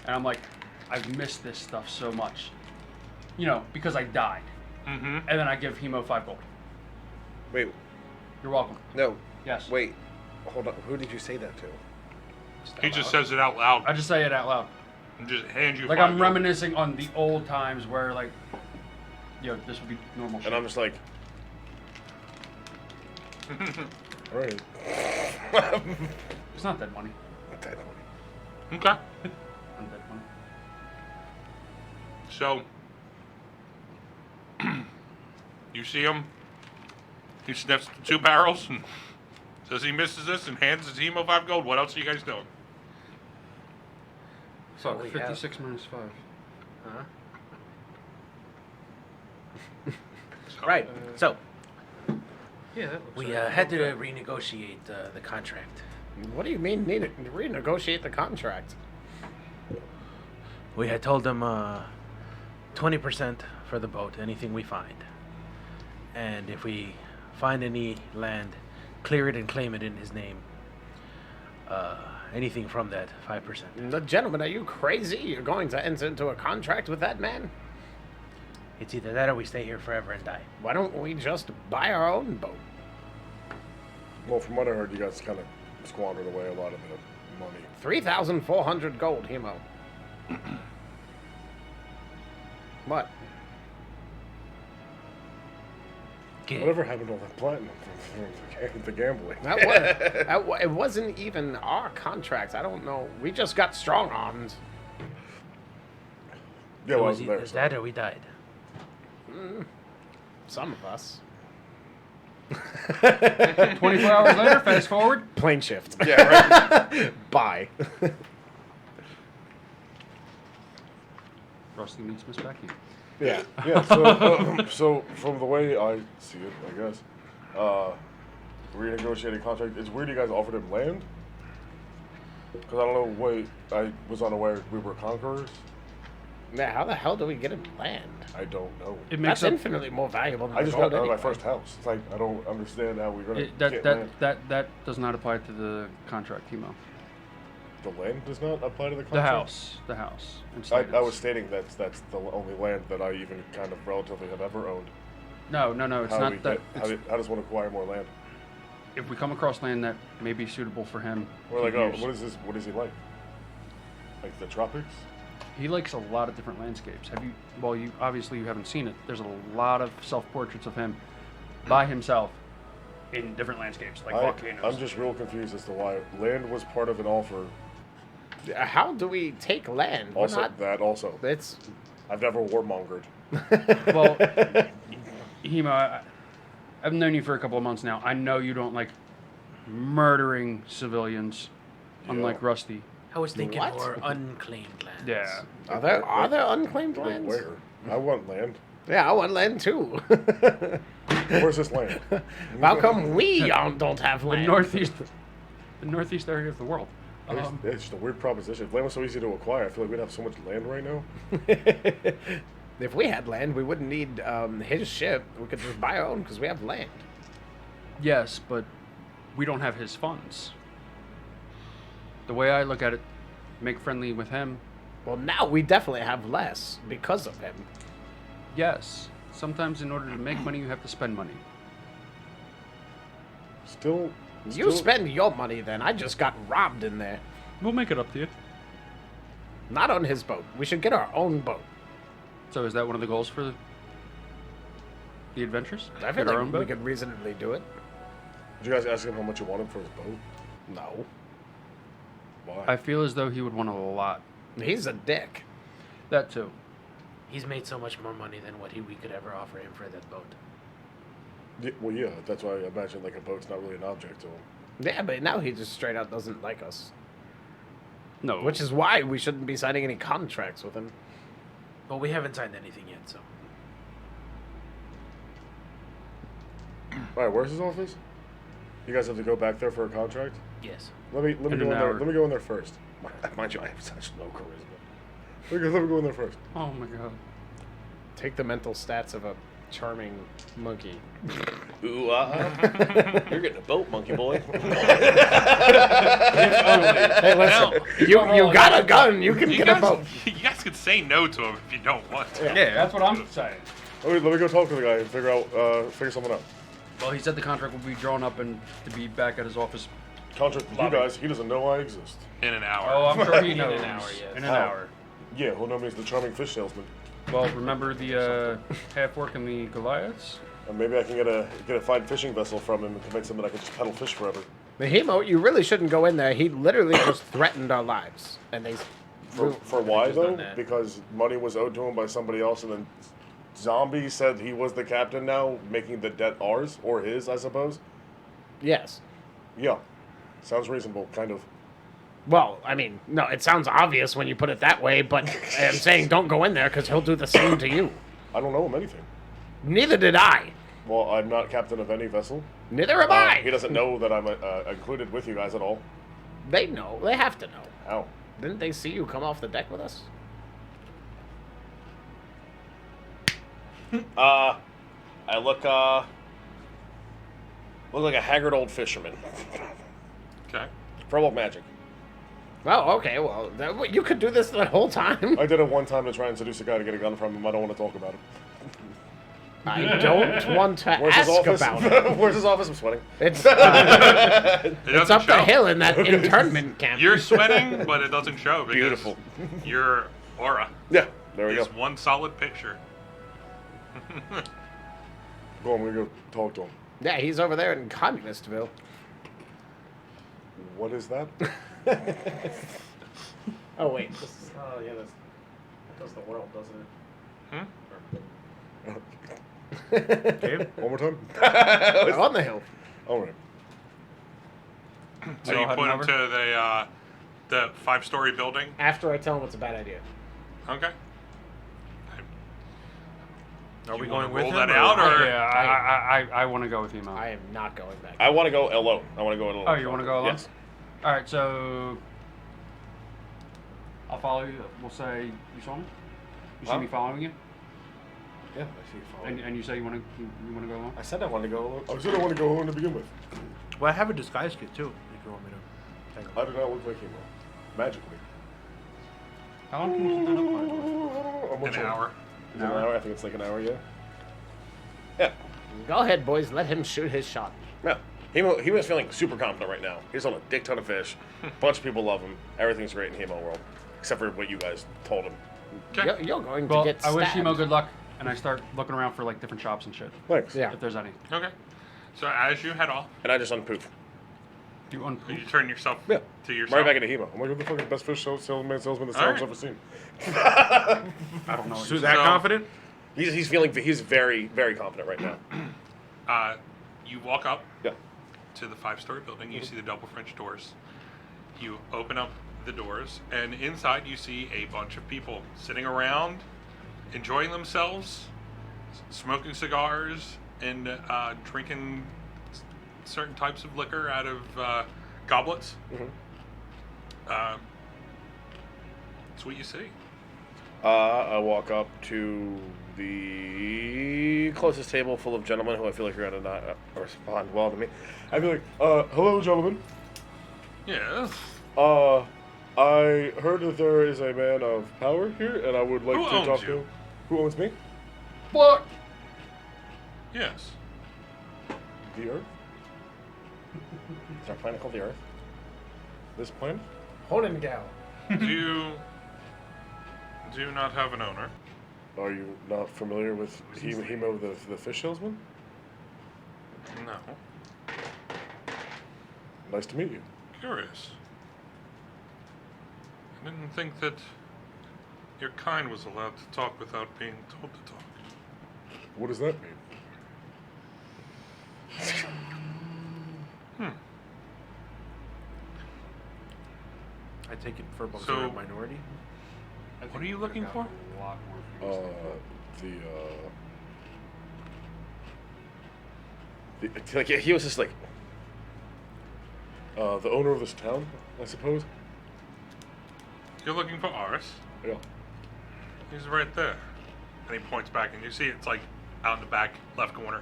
E: And I'm like, I've missed this stuff so much. You know, because I died.
D: Mm-hmm.
E: And then I give Hemo 5 gold.
G: Wait,
E: You're welcome.
G: no,
E: Yes.
G: wait, hold on. Who did you say that to?
D: He just says it out loud.
E: I just say it out loud.
D: And just hand you
E: Like
D: 5
E: I'm
D: gold.
E: reminiscing on the old times where like, yo, this would be normal shit.
G: And I'm just like, all right.
E: It's not dead money.
D: Okay.
E: Undead money.
D: So, you see him. He sniffs 2 barrels and says he misses this and hands his Hemo 5 gold. What else are you guys doing?
E: So
H: we
E: 56 minus 5.
H: Huh?
A: Right. So,
E: Yeah, that looks
H: We
E: right.
H: had to renegotiate the contract.
A: what do you mean need to renegotiate the contract?
H: We had told them 20% for the boat, anything we find. And if we find any land, clear it and claim it in his name. Anything from that, 5%.
A: The gentlemen, are you crazy? You're going to enter into a contract with that man?
H: It's either that or we stay here forever and die.
A: Why don't we just buy our own boat?
G: Well, from what I heard, you guys kind of squandered away a lot of the money.
A: 3,400 gold, Hemo. What?
G: Whatever happened to all that platinum from the gambling?
A: It wasn't even our contract. I don't know. We just got strong-armed.
G: Yeah, well, I wasn't there.
H: Is
G: So.
H: that or we died?
A: Some of us.
E: 24 hours later, fast forward.
A: Plane shift.
B: Yeah, right.
A: Bye.
E: Rusty meets Miss Becky.
G: Yeah, yeah. So from the way I see it, I guess, renegotiating contract. It's weird you guys offered him land. Because I don't know. Wait, I was unaware we were conquerors.
A: Yeah, how the hell do we get him land?
G: I don't know.
E: It makes
A: That's
E: up
A: infinitely more valuable than
G: I
A: the
G: just
A: gold
G: got out of my
A: anyway.
G: first house. It's like I don't understand how we're gonna get land.
E: that does not apply to the contract, Hemo.
G: The land does not apply to the contract.
E: The house. And
G: I
E: Stevens.
G: was stating that's the only land that I even kind of relatively have ever owned.
E: No, it's
G: How,
E: not that.
G: how does one acquire more land?
E: If we come across land that may be suitable for him,
G: We're like,
E: he
G: oh,
E: use-
G: what is this? What is he like? Like the tropics?
E: He likes a lot of different landscapes. Have you? Well, you obviously you haven't seen it. There's a lot of self-portraits of him by himself in different landscapes, like volcanoes.
G: I'm just real confused as to why land was part of an offer.
A: How do we take land? We're
G: Also,
A: not. It's.
G: I've never warmongered.
E: Well, Hema, I've known you for a couple of months now. I know you don't like murdering civilians, unlike Rusty.
H: I was thinking
A: What?
H: more unclaimed lands.
E: Yeah.
A: Are there unclaimed
G: Like
A: lands?
G: where? I want land.
A: Yeah, I want land too.
G: Where's this land?
A: How come we don't have
E: The
A: land?
E: northeast area of the world.
G: It's just a weird proposition. If land was so easy to acquire, I feel like we'd have so much land right now.
A: If we had land, we wouldn't need his ship. We could just buy our own because we have land.
E: Yes, but we don't have his funds. The way I look at it, make friendly with him.
A: Well, now we definitely have less because of him.
E: Yes. Sometimes in order to make money, you have to spend money.
G: Still,
A: You spend your money then. I just got robbed in there.
E: We'll make it up to you.
A: Not on his boat. We should get our own boat.
E: So is that one of the goals for the adventures?
A: I
E: Get
A: feel
E: our
A: like
E: own
A: we
E: boat?
A: could reasonably do it.
G: did you guys ask him how much you wanted for his boat?
A: No.
G: Why?
E: I feel as though he would want a lot.
A: He's a dick.
E: That too.
H: He's made so much more money than what we could ever offer him for that boat.
G: Yeah, well, yeah, that's why I imagine like a boat's not really an object to him.
A: Yeah, but now he just straight out doesn't like us.
E: No.
A: Which is why we shouldn't be signing any contracts with him.
H: But we haven't signed anything yet, so.
G: All right, where's his office? You guys have to go back there for a contract.
H: Yes.
G: Let me
E: In
G: go in
E: an
G: there.
E: hour.
G: Let me go in there first. Mind you, I have such low charisma. Let me go in there first.
E: Oh my god.
A: Take the mental stats of a charming monkey.
B: Ooh, you're getting a boat, monkey boy.
A: Hey, listen, you got a gun. You can
D: You
A: get a
D: guys,
A: boat.
D: you guys could say no to him if you don't want to.
E: Yeah, that's what I'm saying.
G: Let me go talk to the guy and figure something out.
E: Well, he said the contract will be drawn up and to be back at his office.
G: Contract with you
E: Lobby.
G: guys. He doesn't know I exist.
D: In an hour.
E: Oh, I'm sure he
H: In
E: knows.
H: an hour, yes.
E: In an
G: How?
E: hour.
G: Yeah, he'll know me as the charming fish salesman.
E: Well, remember the half orc and the Goliaths?
G: And maybe I can get a fine fishing vessel from him and convince him that I can just peddle fish forever.
A: Mahimo, you really shouldn't go in there. He literally just threatened our lives, and they.
G: For why
H: just done
G: though?
H: that.
G: Because money was owed to him by somebody else, and then Zombie said he was the captain now, making the debt ours or his, I suppose.
A: Yes.
G: Yeah, sounds reasonable, kind of.
A: Well, I mean, no, it sounds obvious when you put it that way, but I'm saying don't go in there because he'll do the same to you.
G: I don't know him anything.
A: Neither did I.
G: Well, I'm not captain of any vessel.
A: Neither am I.
G: He doesn't know that I'm included with you guys at all.
A: They know. They have to know.
G: How?
A: Didn't they see you come off the deck with us?
B: I look like a haggard old fisherman.
F: Okay.
B: Provoke magic.
A: Oh, okay. Well, you could do this the whole time.
G: I did it one time to try and seduce a guy to get a gun from him. I don't want to talk about it.
A: I don't want to
G: Where's his
A: ask
G: office?
A: about it.
G: Where's his office? I'm sweating.
A: It's,
F: It
A: it's
F: doesn't
A: up the
F: show.
A: hill in that internment camp.
F: You're sweating, but it doesn't show because
B: Beautiful.
F: your aura
G: Yeah, there we
F: is
G: go.
F: one solid picture.
G: Go on, we're going to go talk to him.
A: Yeah, he's over there in Communistville.
G: What is that?
A: Oh, wait. This is, yeah, that does the world, doesn't it?
G: Okay, one more time.
A: On the hill.
G: All right.
F: So
E: Are
F: you
E: you
F: put him
E: heading
F: to the 5-story building.
A: After I tell him it's a bad idea.
F: Okay.
C: Are we
F: You wanna
C: going with
F: roll
C: him?
F: that out, or
E: Yeah, I want to go with Emo.
A: I am not going back.
B: I want to go alone. I want to go alone.
E: Oh, you want to go alone?
B: Yes.
E: All right, so I'll follow you. We'll say you saw me. You see
B: Huh?
E: me following you,
B: Yeah, I see you following.
E: and you say you want to go along.
B: I said I wanted to go alone.
G: I said I want to go home to begin with.
C: Well, I have a disguise kit too. If you want me to take
G: I do not look like him. Magically.
E: How long can you keep that up for?
G: I'm
F: an hour?
G: Is it an hour? I think it's like an hour, yeah.
B: Yeah.
A: Go ahead, boys. Let him shoot his shot.
B: Yeah. He was feeling super confident right now. He's on a dick ton of fish. Bunch of people love him. Everything's great in Hemo World. Except for what you guys told him.
F: Okay.
A: You're going
E: Well,
A: to get
E: I
A: stabbed.
E: wish Emo good luck, and I start looking around for like different shops and shit,
G: Thanks.
A: Yeah.
E: if there's any.
F: Okay. So as you head off,
B: And I just unpoof.
E: You
F: you turn yourself
G: Yeah.
F: to yourself.
G: Right back into Hemo. I'm like, what the fuck is the best fish salesman this town's
F: Alright.
G: ever seen?
E: I don't know. What
C: So
E: you're
C: that
F: So-
C: confident?
B: He's very, very confident right now.
F: You walk up
B: Yeah.
F: to the 5-story building. You see the double French doors. You open up the doors, and inside you see a bunch of people sitting around, enjoying themselves, smoking cigars, and drinking certain types of liquor out of goblets. That's what you see.
B: I walk up to the closest table full of gentlemen who I feel like are going to not respond well to me.
G: I'd be like, hello, gentlemen.
F: Yeah.
G: I heard that there is a man of power here, and I would like
F: Who
G: to
F: owns
G: talk
F: you?
G: to him. Who owns me?
E: What?
F: Yes.
G: The Earth?
B: Is our planet called the Earth?
G: This planet?
A: Honengal.
F: Do you not have an owner?
G: Are you not familiar with Hemo, the fish salesman?
F: No.
G: Nice to meet you.
F: Curious. I didn't think that your kind was allowed to talk without being told to talk.
G: What does that mean?
C: I take it for both
F: So-
C: a minority.
F: What are you looking for?
E: A lot more for you.
B: Like, he was just like,
G: The owner of this town, I suppose?
F: You're looking for Aurus.
G: Yeah.
F: He's right there. And he points back, and you see it's like out in the back left corner.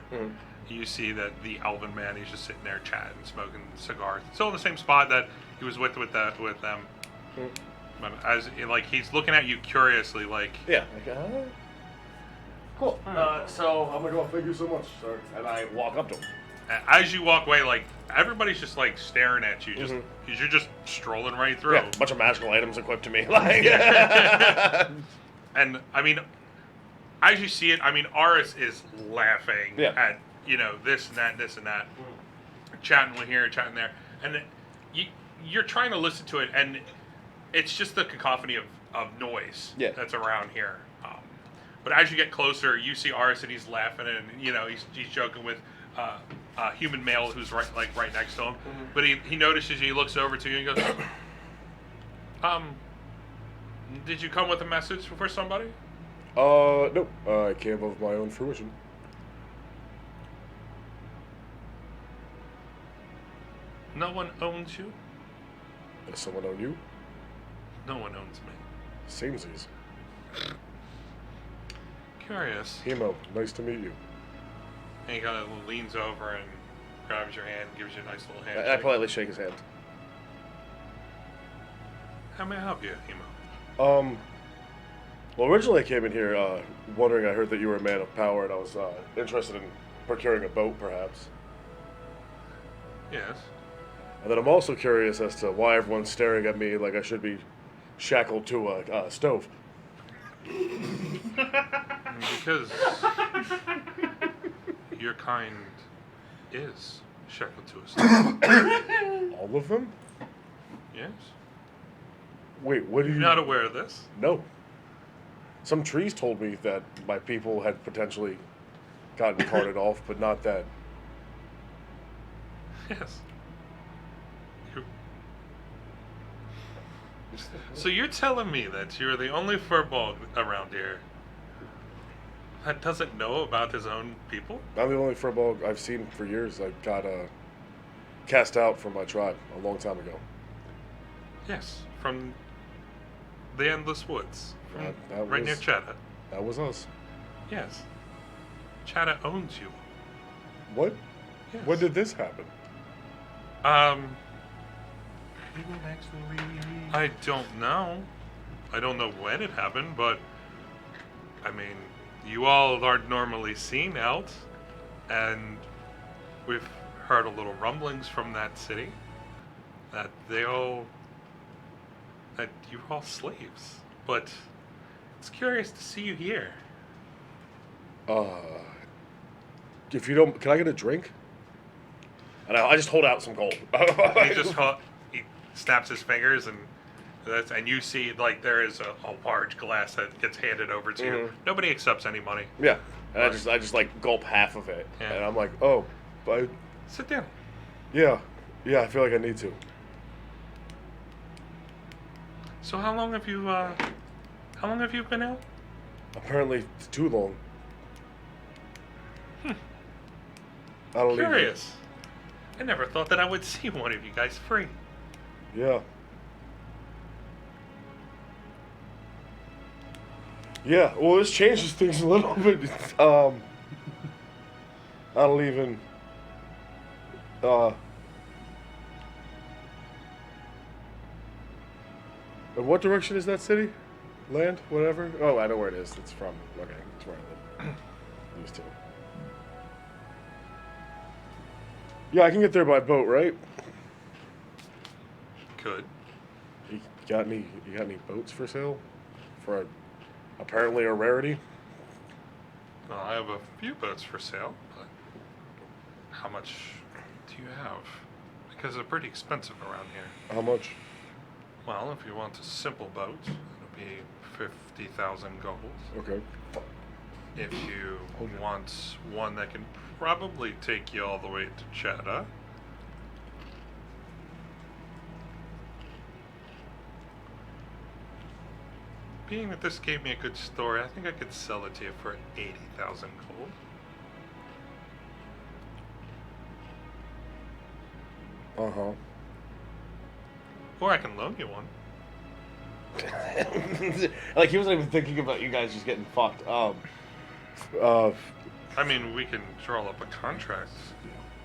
F: You see that the elven man, he's just sitting there chatting, smoking cigars. Still in the same spot that he was with them. But as like he's looking at you curiously, like
B: yeah.
A: Cool.
B: So
G: Oh my god, thank you so much. Sorry.
B: and I walk up to him.
F: as you walk away, like everybody's just like staring at you, just because you're just strolling right through.
B: Yeah, a bunch of magical items equipped to me. Like,
F: And I mean, as you see it, I mean, Aurus is laughing
B: Yeah.
F: at this and that, chatting here, chatting there, and you're trying to listen to it, and it's just the cacophony of noise that's around here. But as you get closer, you see Aurus, and he's laughing, and he's joking with a human male who's right next to him. But he notices you, he looks over to you, and goes, Did you come with a message for somebody?
G: Nope. I came of my own fruition.
F: No one owns you?
G: Does someone own you?
F: No one owns me.
G: Samesies.
F: Curious.
G: Hemo, nice to meet you.
F: And he kind of leans over and grabs your hand, gives you a nice little hand.
B: I politely shake his hand.
F: How may I help you, Hemo?
G: Well, originally I came in here wondering, I heard that you were a man of power, and I was interested in procuring a boat, perhaps.
F: Yes.
G: And then I'm also curious as to why everyone's staring at me like I should be shackled to a stove.
F: Because your kind is shackled to a stone.
G: All of them?
F: Yes.
G: Wait, what do you...
F: You're not aware of this?
G: No. Some trees told me that my people had potentially gotten carted off, but not that.
F: Yes. So you're telling me that you're the only furball around here that doesn't know about his own people?
G: I'm the only furball I've seen for years. I got cast out from my tribe a long time ago.
F: Yes, from the Endless Woods, from
G: That
F: right
G: was-
F: near Chatta.
G: That was us.
F: Yes. Chatta owns you.
G: What?
F: Yes.
G: When did this happen?
F: I don't know. I don't know when it happened, but I mean, you all aren't normally seen out, and we've heard a little rumblings from that city that you're all slaves. But it's curious to see you here.
G: If you don't, can I get a drink?
B: And I just hold out some gold.
F: He snaps his fingers, and you see like there is a large glass that gets handed over to you. Nobody accepts any money.
B: Yeah, and I just like gulp half of it,
F: Yeah.
G: And I'm like, oh,
F: Sit down.
G: yeah, I feel like I need to.
F: So how long have you been out?
G: Apparently, it's too long. I don't
F: Curious. I never thought that I would see one of you guys free.
G: Yeah. Yeah, well, this changes things a little bit. I don't even... in what direction is that city? Land? Whatever? Oh, I know where it is. It's from... Okay, it's where I live. Used to. Yeah, I can get there by boat, right?
F: Good.
G: You got any boats for sale? For apparently a rarity?
F: Well, I have a few boats for sale, but how much do you have? Because they're pretty expensive around here.
G: How much?
F: Well, if you want a simple boat, it'll be 50,000 gold.
G: Okay.
F: If you want one that can probably take you all the way to Chatta, being that this gave me a good story, I think I could sell it to you for 80,000 gold.
G: Uh-huh.
F: Or I can loan you one.
B: Like, he wasn't even thinking about you guys just getting fucked.
F: I mean, we can draw up a contract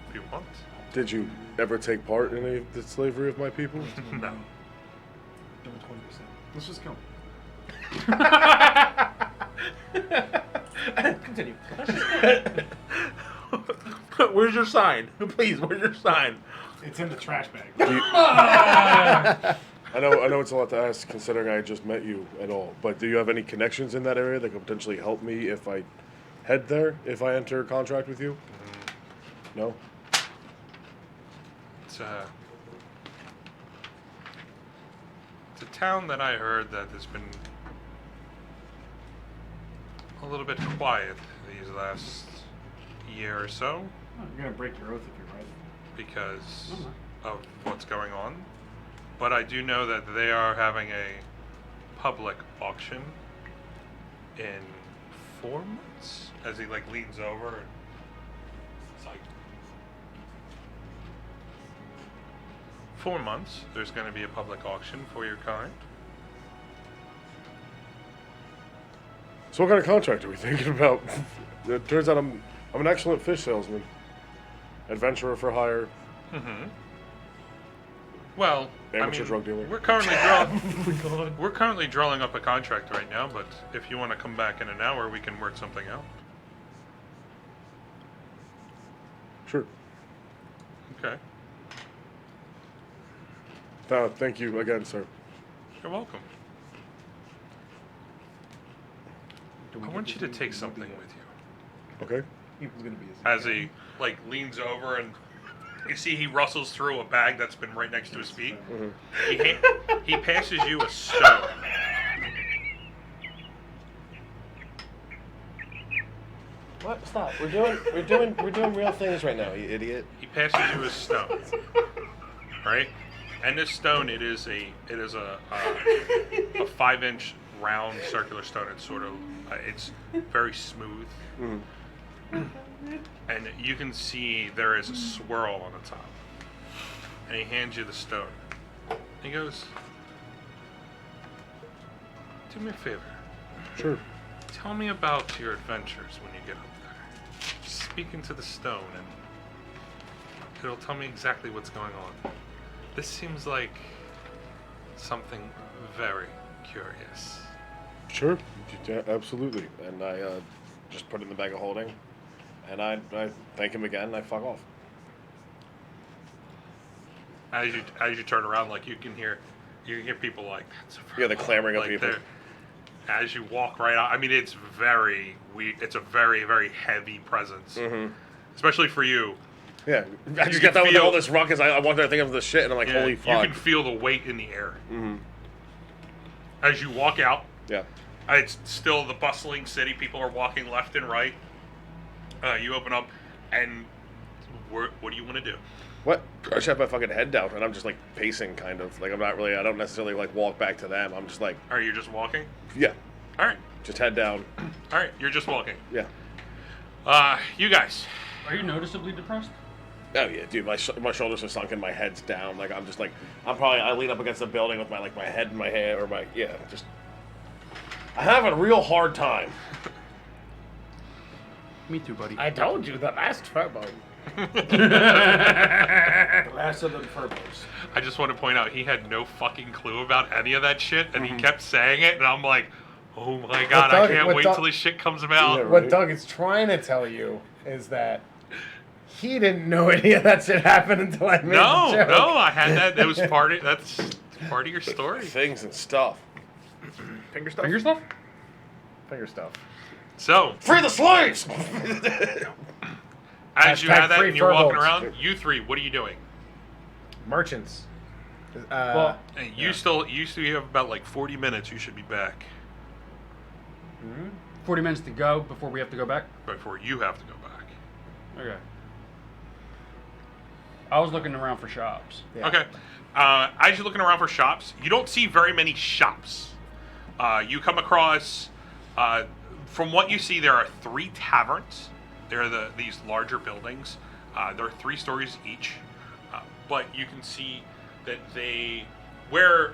F: if you want.
G: Did you ever take part in any of the slavery of my people?
F: No.
E: Don't 20%. Let's just go.
H: Continue.
B: Where's your sign? Please, where's your sign?
E: It's in the trash bag.
G: I know it's a lot to ask considering I just met you and all, but do you have any connections in that area that could potentially help me if I head there, if I enter a contract with you? No?
F: It's a town that I heard that has been a little bit quiet these last year or so
E: Oh, you're gonna break your oath if you're right.
F: because of what's going on. but I do know that they are having a public auction in 4 months. As he like leans over, and it's like 4 months. There's going to be a public auction for your kind.
G: So what kind of contract are we thinking about? It turns out I'm an excellent fish salesman. Adventurer for hire.
F: Mm-hmm. Well,
G: Amateur drug dealer.
F: we're currently drawing up a contract right now, but if you want to come back in an hour, we can work something out.
G: Sure.
F: Okay.
G: Thank you again, sir.
F: You're welcome. I want you to take something with you.
G: Okay.
F: As he like leans over and you see he rustles through a bag that's been right next to his feet.
G: Mm-hmm.
F: He passes you a stone.
B: What? Stop. We're doing real things right now, you idiot.
F: He passes you a stone. Right? And this stone, it is a 5-inch round circular stone. It's sort of it's very smooth.
G: Mm-hmm.
F: And you can see there is a swirl on the top. And he hands you the stone. He goes, do me a favor.
G: Sure.
F: Tell me about your adventures when you get up there. Just speak into the stone and it'll tell me exactly what's going on. This seems like something very curious.
G: Sure. Yeah, absolutely. And I
B: Just put it in the bag of holding, and I thank him again, and I fuck off.
F: As you turn around, like you can hear people like that's a
B: Yeah, the clamoring of
F: like
B: people.
F: as you walk right out. I mean, it's very weird. It's a very, very heavy presence, especially for you.
B: Yeah, I just
F: can
B: get done with
F: feel-
B: all this ruckus. I walk there thinking of this shit, and I'm like,
F: Yeah,
B: holy
F: you
B: fuck.
F: can feel the weight in the air. As you walk out,
B: Yeah.
F: it's still the bustling city. People are walking left and right. You open up, and what do you want to do?
B: What? I just have my fucking head down, and I'm just like pacing, kind of. Like, I don't necessarily like walk back to them. I'm just like,
F: Are you just walking?
B: yeah,
F: All right,
B: just head down.
F: all right. You're just walking.
B: Yeah.
F: You guys.
E: Are you noticeably depressed?
B: Oh yeah, dude, my shoulders are sunken, my head's down. Like I'm just like, I lean up against the building with my head in my hand, or just. I have a real hard time.
C: Me too, buddy.
A: I told you the last Furbo.
G: the last of the Furbos.
F: I just want to point out he had no fucking clue about any of that shit, and he kept saying it, and I'm like, oh my god, I can't wait till this shit comes about.
G: Yeah,
A: What
G: right.
A: Doug is trying to tell you is that he didn't know any of that shit happened until I made
F: No,
A: the joke.
F: no, I had that. That was that's part of your story.
B: Things and stuff.
A: Finger stuff?
E: Finger stuff?
A: Finger stuff.
F: So,
B: Free the slaves!
F: as you
A: Hashtag
F: have that
A: free
F: and you're walking
A: furbolgs.
F: around, you three, what are you doing?
A: Merchants.
E: Well,
F: Hey, you still have about like 40 minutes. You should be back
E: 40 minutes to go before we have to go back?
F: before you have to go back.
E: Okay. I was looking around for shops.
A: Yeah.
F: Okay. As you're looking around for shops, you don't see very many shops. You come across, from what you see, there are 3 taverns. They're these larger buildings. They're 3 stories each. But you can see that where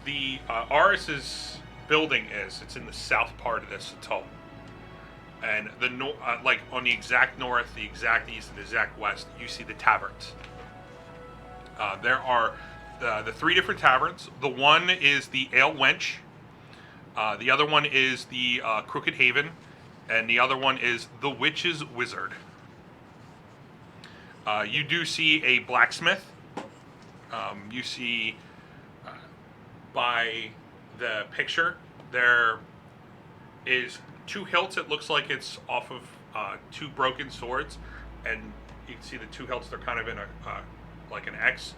F: the Aurus's building is, it's in the south part of this atoll. And like on the exact north, the exact east, and the exact west, you see the taverns. There are the 3 different taverns. The one is the Ale Wench. The other one is the Crooked Haven. And the other one is the Witch's Wizard. You do see a blacksmith. You see by the picture, there is 2 hilts. It looks like it's off of 2 broken swords. And you can see the 2 hilts, they're kind of in a like an X.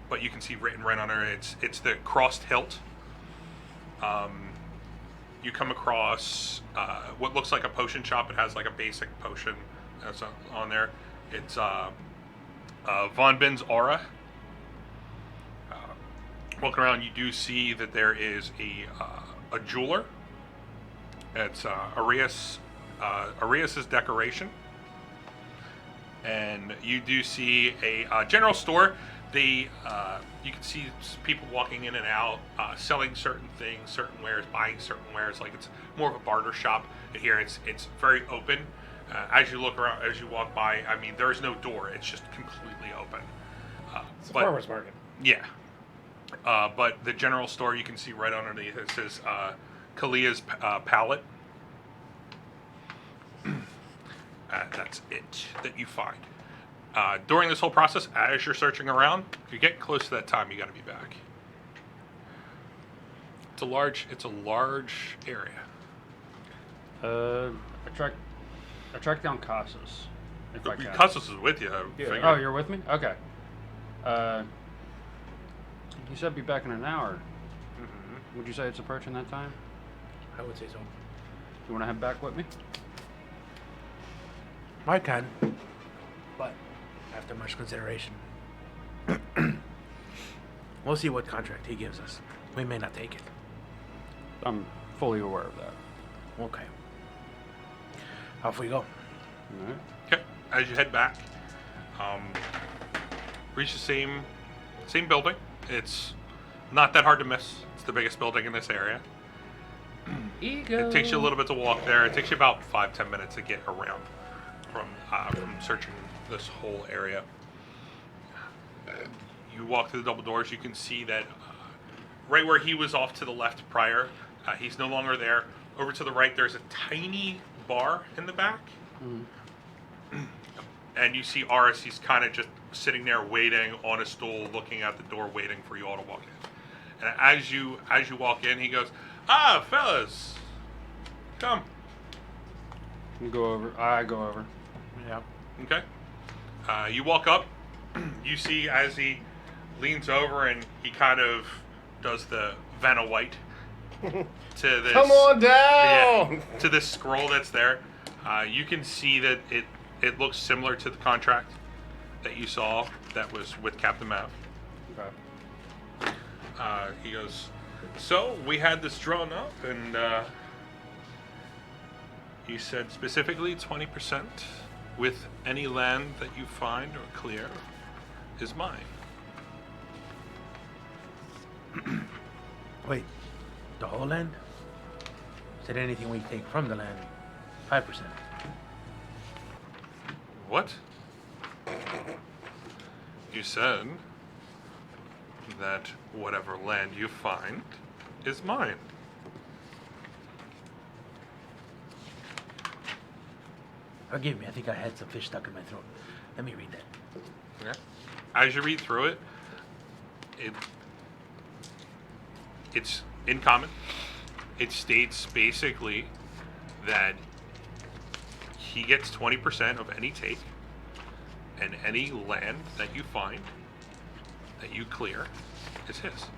F: But you can see written right on there, it's the crossed hilt. You come across what looks like a potion shop. It has like a basic potion that's on there. It's Von Ben's Aura. Walking around, you do see that there is a jeweler. It's Arias's decoration. And you do see a general store. You can see people walking in and out, selling certain things, certain wares, buying certain wares. Like it's more of a barter shop. And here it's very open. As you look around, as you walk by, I mean, there is no door. It's just completely open.
A: It's a farmer's market.
F: Yeah. But the general store, you can see right underneath it says Kalia's Palette. That's it that you find. During this whole process, as you're searching around, if you get close to that time, you got to be back. It's a large area.
E: I track down Casas. If I can.
F: Casas is with you. I figured.
E: Oh, you're with me? Okay. You said be back in an hour. Mm-hmm. Would you say it's approaching that time?
H: I would say so.
E: You want to head back with me?
H: I can, but after much consideration, we'll see what contract he gives us. We may not take it.
E: I'm fully aware of that.
H: Okay. Off we go.
E: All right.
F: Okay. As you head back, reach the same building. It's not that hard to miss. It's the biggest building in this area.
E: Ego.
F: It takes you a little bit to walk there. It takes you about 5-10 minutes to get around from searching this whole area. You walk through the double doors. You can see that right where he was off to the left prior, he's no longer there. Over to the right, there's a tiny bar in the back. Mm-hmm. And you see Aurus. He's kind of just sitting there waiting on a stool, looking at the door, waiting for you all to walk in. And as you walk in, he goes, "Ah, fellas, come."
E: You go over. I go over.
H: Yeah.
F: Okay. You walk up. You see as he leans over and he kind of does the Vanna White to this.
A: Come on down.
F: Yeah, to this scroll that's there. You can see that it looks similar to the contract that you saw that was with Captain Mav.
E: Okay.
F: He goes, "So we had this drawn up, and you said specifically 20% with any land that you find or clear is mine."
H: Wait, the whole land? Said anything we take from the land, 5%.
F: What? You said that whatever land you find is mine.
H: Forgive me, I think I had some fish stuck in my throat. Let me read that.
F: Okay. As you read through it, it's in common. It states basically that he gets 20% of any take, and any land that you find that you clear is his.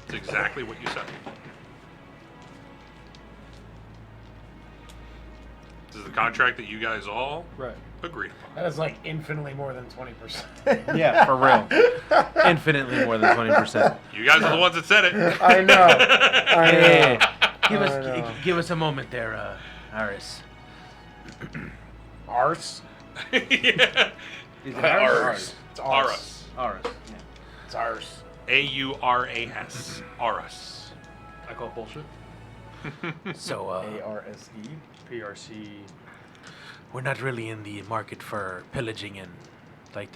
F: It's exactly what you said. This is the contract that you guys all
E: Right.
F: agreed upon.
A: That is like infinitely more than 20%.
H: Yeah, for real. Infinitely more than 20%.
F: You guys are the ones that said it.
A: I know. I know.
H: Hey, give us a moment there, Aris.
A: Ars?
F: Yeah.
E: Is it
A: Ars. It's
F: Aurus.
E: Aurus. Yeah.
A: It's Ars.
F: Auras. Aurus.
E: I call bullshit.
H: So,
A: A-R-S-E.
E: PRC.
H: we're not really in the market for pillaging and like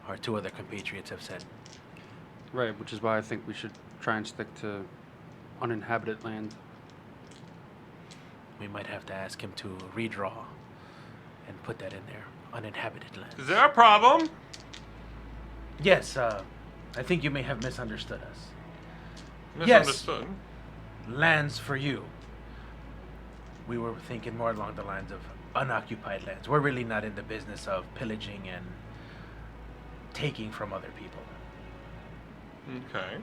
H: our two other compatriots have said.
E: Right, which is why I think we should try and stick to uninhabited land.
H: We might have to ask him to redraw and put that in there. Uninhabited land.
F: Is there a problem?
H: Yes, I think you may have misunderstood us.
F: Misunderstood.
H: Lands for you. We were thinking more along the lines of unoccupied lands. We're really not in the business of pillaging and taking from other people.
F: Okay.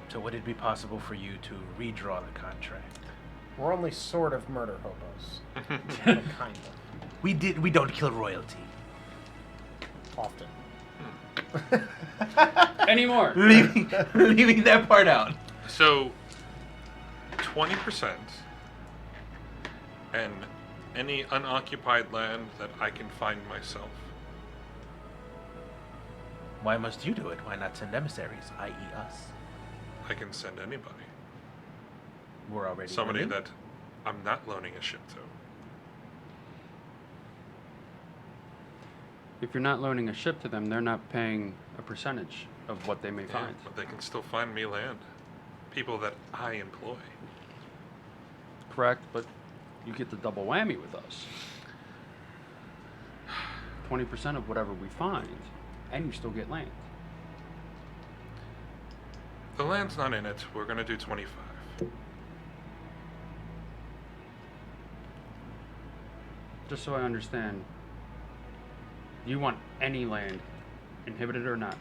H: So would it be possible for you to redraw the contract?
A: We're only sort of murder hobos. Kind of.
H: We don't kill royalty.
A: Often.
E: Anymore.
H: Leaving that part out.
F: So, 20% and any unoccupied land that I can find myself.
H: Why must you do it? Why not send emissaries, i.e. us?
F: I can send anybody.
H: We're already
F: Somebody
H: women.
F: that I'm not loaning a ship to.
E: If you're not loaning a ship to them, they're not paying a percentage of what they may
F: Yeah,
E: find.
F: but they can still find me land. People that I employ.
E: Correct, but you get the double whammy with us. 20% of whatever we find, and you still get land.
F: The land's not in it. We're gonna do 25.
E: Just so I understand, you want any land, inhibited or not?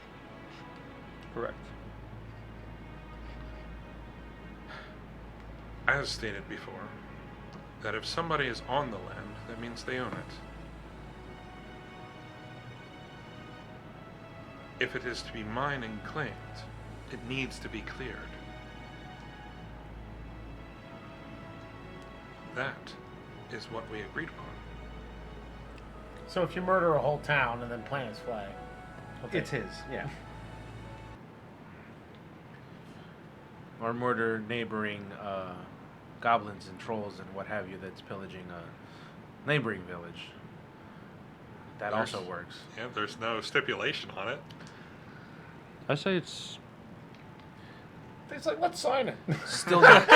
E: Correct.
F: As stated before, that if somebody is on the land, that means they own it. If it is to be mine and claimed, it needs to be cleared. That is what we agreed upon.
A: So if you murder a whole town and then plant his flag,
H: It's his, yeah. Or murder neighboring goblins and trolls and what have you that's pillaging a neighboring village. That also works.
F: Yeah, there's no stipulation on it.
E: I say it's
A: It's like, let's sign it.
H: Still not.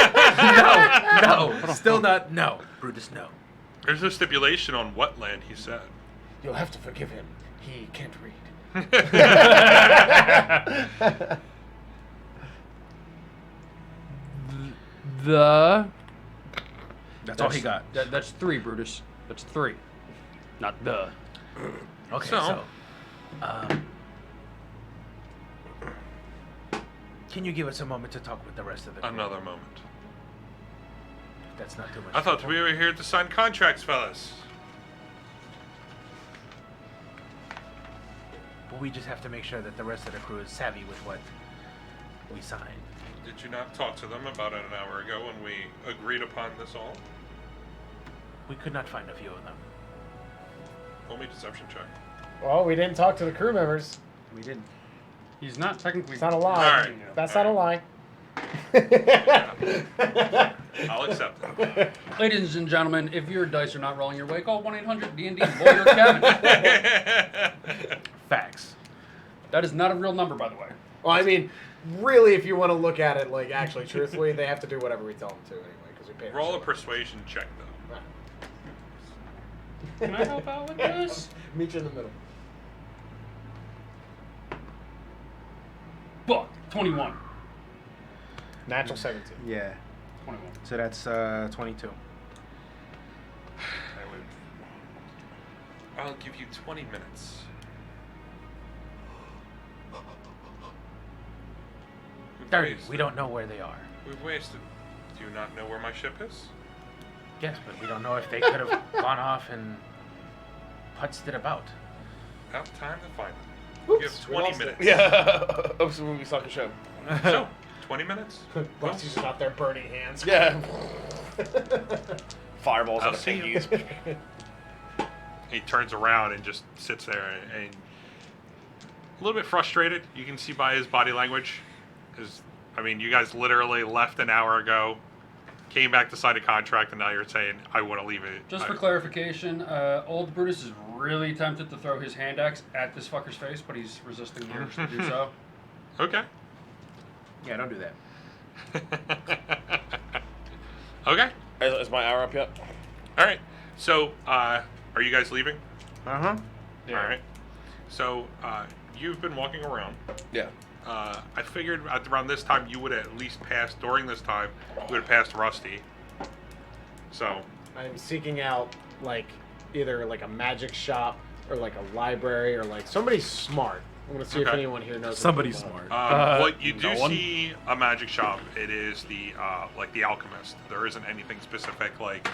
H: No. Still not. No. Brutus, no.
F: There's no stipulation on what land he said.
A: You'll have to forgive him. He can't read.
E: the.
H: That's all he got.
E: That's 3, Brutus. That's 3, not the.
H: Okay,
F: So-
H: can you give us a moment to talk with the rest of the crew?
F: Another moment.
H: That's not too much.
F: I thought
H: trouble.
F: we were here to sign contracts, fellas.
H: But we just have to make sure that the rest of the crew is savvy with what we signed.
F: Did you not talk to them about an hour ago when we agreed upon this all?
H: We could not find a few of them.
F: Roll me a deception check.
A: Well, we didn't talk to the crew members.
H: We didn't.
E: He's not technically.
A: It's not a lie.
F: All right.
A: That's not a lie.
F: I'll accept it.
E: Ladies and gentlemen, if your dice are not rolling your way, call 1-800-D&D Lawyer Kevin.
H: Facts.
E: That is not a real number, by the way.
A: Well, I mean, really, if you want to look at it, like, actually, truthfully, they have to do whatever we tell them to anyway, because we pay them
F: Roll a
A: short.
F: persuasion check, though.
A: Right.
E: Can I help out with this?
A: Meet you in the middle.
E: Fuck. 21.
A: Natural 17.
H: Yeah.
E: 21.
H: So that's 22.
F: I'll give you 20 minutes. We've
H: 30.
F: wasted-
H: We don't know where they are.
F: We've wasted. Do you not know where my ship is?
H: Yes, but we don't know if they could have gone off and putzed it about.
F: About time to find them.
A: Oops,
F: You have
A: we
F: 20
A: lost it.
F: minutes.
B: Yeah. Oops, we suck a show.
F: So, 20 minutes?
A: Busty's just out there burning hands.
B: Yeah. Fireballs
F: I'll
B: out of
F: see you.
B: pinkies.
F: He turns around and just sits there and a little bit frustrated. You can see by his body language. I mean, you guys literally left an hour ago, came back to sign a contract, and now you're saying, I want to leave it.
E: Just for clarification, old Brutus is really tempted to throw his hand axe at this fucker's face, but he's resisting the urge to do so.
F: Okay.
H: Yeah, don't do that.
F: Okay.
B: Is my hour up yet?
F: All right. So, are you guys leaving?
H: Uh-huh.
F: All right. So, you've been walking around.
B: Yeah.
F: I figured at around this time you would at least pass, during this time, you would have passed Rusty. So,
A: I'm seeking out, like, either, like, a magic shop or, like, a library or, like, somebody smart. I'm going to see if
F: Okay.
A: anyone here knows.
H: Somebody
A: anything about
H: smart.
F: what you do
E: no one?
F: see a magic shop, it is the, like the alchemist. There isn't anything specific like,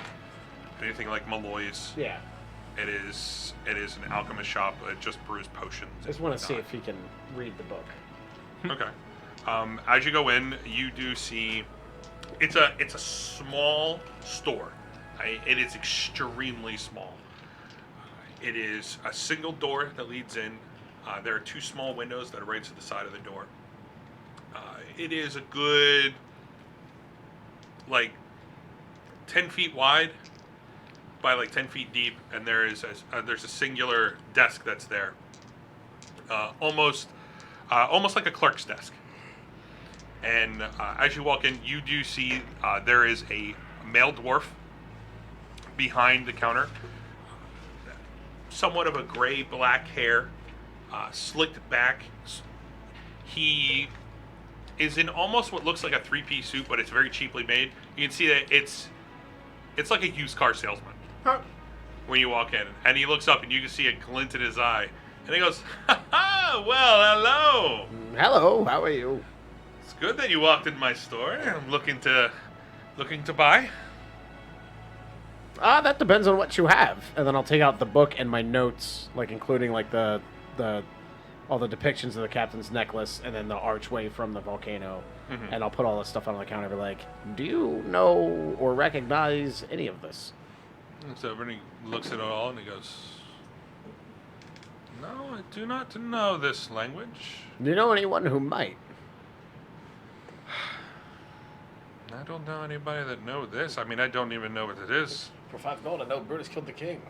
F: anything like Malloy's.
A: it. Yeah.
F: It is an alchemist shop. It just brews potions.
A: I just want to see if he can read the book.
F: Okay. As you go in, you do see it's a small store. It is extremely small. It is a single door that leads in. There are two small windows that are right to the side of the door. It is a good, like, 10 feet wide by like 10 feet deep, and there's a singular desk that's there, almost like a clerk's desk. And as you walk in, you do see there is a male dwarf behind the counter, somewhat of a gray-black hair, slicked back. He is in almost what looks like a three-piece suit, but it's very cheaply made. You can see that it's like a used car salesman when you walk in. And he looks up, and you can see a glint in his eye. And he goes, "Ha ha! Well, hello!
A: Hello, how are you?
F: It's good that you walked in my store. I'm looking to buy."
A: That depends on what you have. And then I'll take out the book and my notes, like including like the all the depictions of the captain's necklace and then the archway from the volcano.
F: Mhm.
A: And I'll put all this stuff on the counter and be like, do you know or recognize any of this?
F: And so everybody looks at it all, and he goes, "No, I do not know this language.
A: Do you know anyone who might?
F: I don't know anybody that know this. I mean, I don't even know what it is."
B: For 5 gold, I know Brutus killed the king.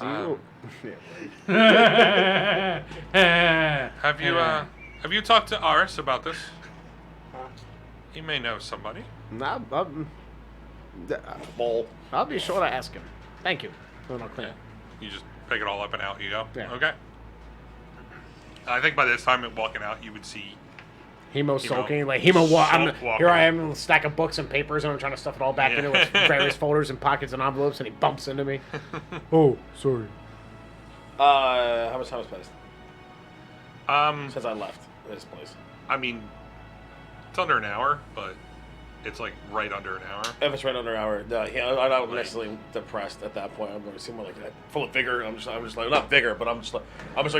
A: Do you?
F: Have you talked to Aurus about this? He may know somebody.
A: I'll be sure to ask him. Thank you. Then I'll clean it.
F: You just pick it all up and out you go.
A: Yeah.
F: Okay. I think by this time, walking out, you would see.
A: Hemo sulking, like Hemo walking. Here I am,
F: walking.
A: a stack of books and papers, and I'm trying to stuff it all back into it with various folders and pockets and envelopes, and he bumps into me. Oh, sorry.
B: How much time has passed
F: Since
B: since I left this place?
F: I mean, it's under an hour, but it's like right under an hour.
B: If it's right under an hour, no, I'm not necessarily depressed at that point. I'm going to seem more like full of vigor. I'm just like not vigor, but I'm just like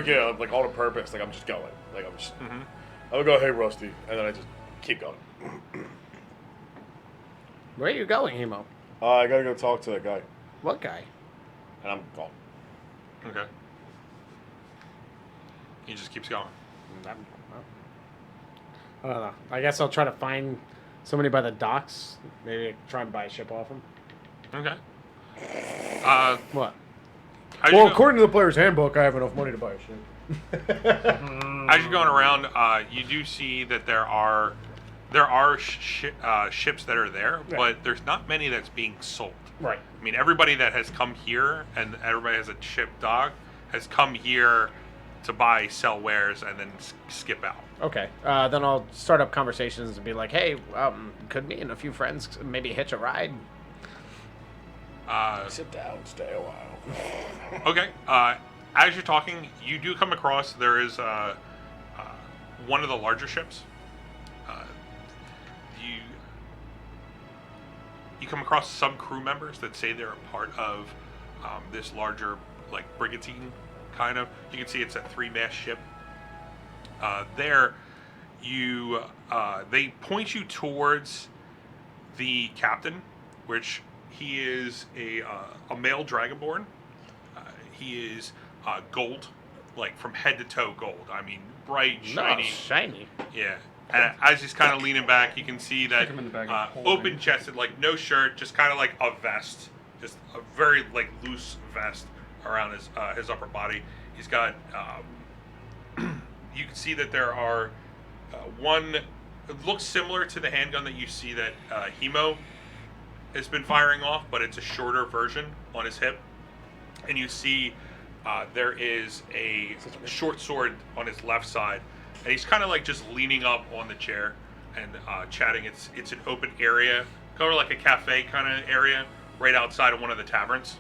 B: yeah, like all on purpose. Like I'm just going. Like I'm just.
F: Mm-hmm.
B: I'm gonna go, hey Rusty, and then I just keep going.
A: Where are you going, Hemo?
G: I gotta go talk to that guy.
A: What guy?
B: And I'm gone.
F: Okay. He just keeps going.
A: I don't know. I guess I'll try to find somebody by the docks. Maybe try and buy a ship off him.
F: Okay.
A: What?
F: As you
A: Well,
F: go-
A: according to the player's handbook, I have enough money to buy a ship.
F: As you're going around, you do see that there are ships that are there,
A: Yeah.
F: but there's not many that's being sold.
A: Right.
F: I mean, everybody that has come here and everybody has a ship dock has come here to buy, sell wares, and then skip out.
A: Okay. Then I'll start up conversations and be like, hey, could me and a few friends maybe hitch a ride?
B: Sit down, stay a while.
F: Okay. As you're talking, you do come across there is one of the larger ships. You come across some crew members that say they're a part of this larger like brigantine kind of. You can see it's a 3-mast ship. They point you towards the captain, which he is a male dragonborn. He is gold, like from head to toe gold. I mean, bright, shiny.
A: No, shiny.
F: Yeah. And as he's kind of leaning back, you can see that
E: Stick him in the bag of holding.
F: open chested, like no shirt, just kind of like a vest, just a very like loose vest around his upper body. He's got. You can see that there are one. It looks similar to the handgun that you see that Hemo has been firing off, but it's a shorter version on his hip. And you see there is a short sword on his left side, and he's kind of like just leaning up on the chair and chatting. It's an open area, kind of like a cafe kind of area, right outside of one of the taverns.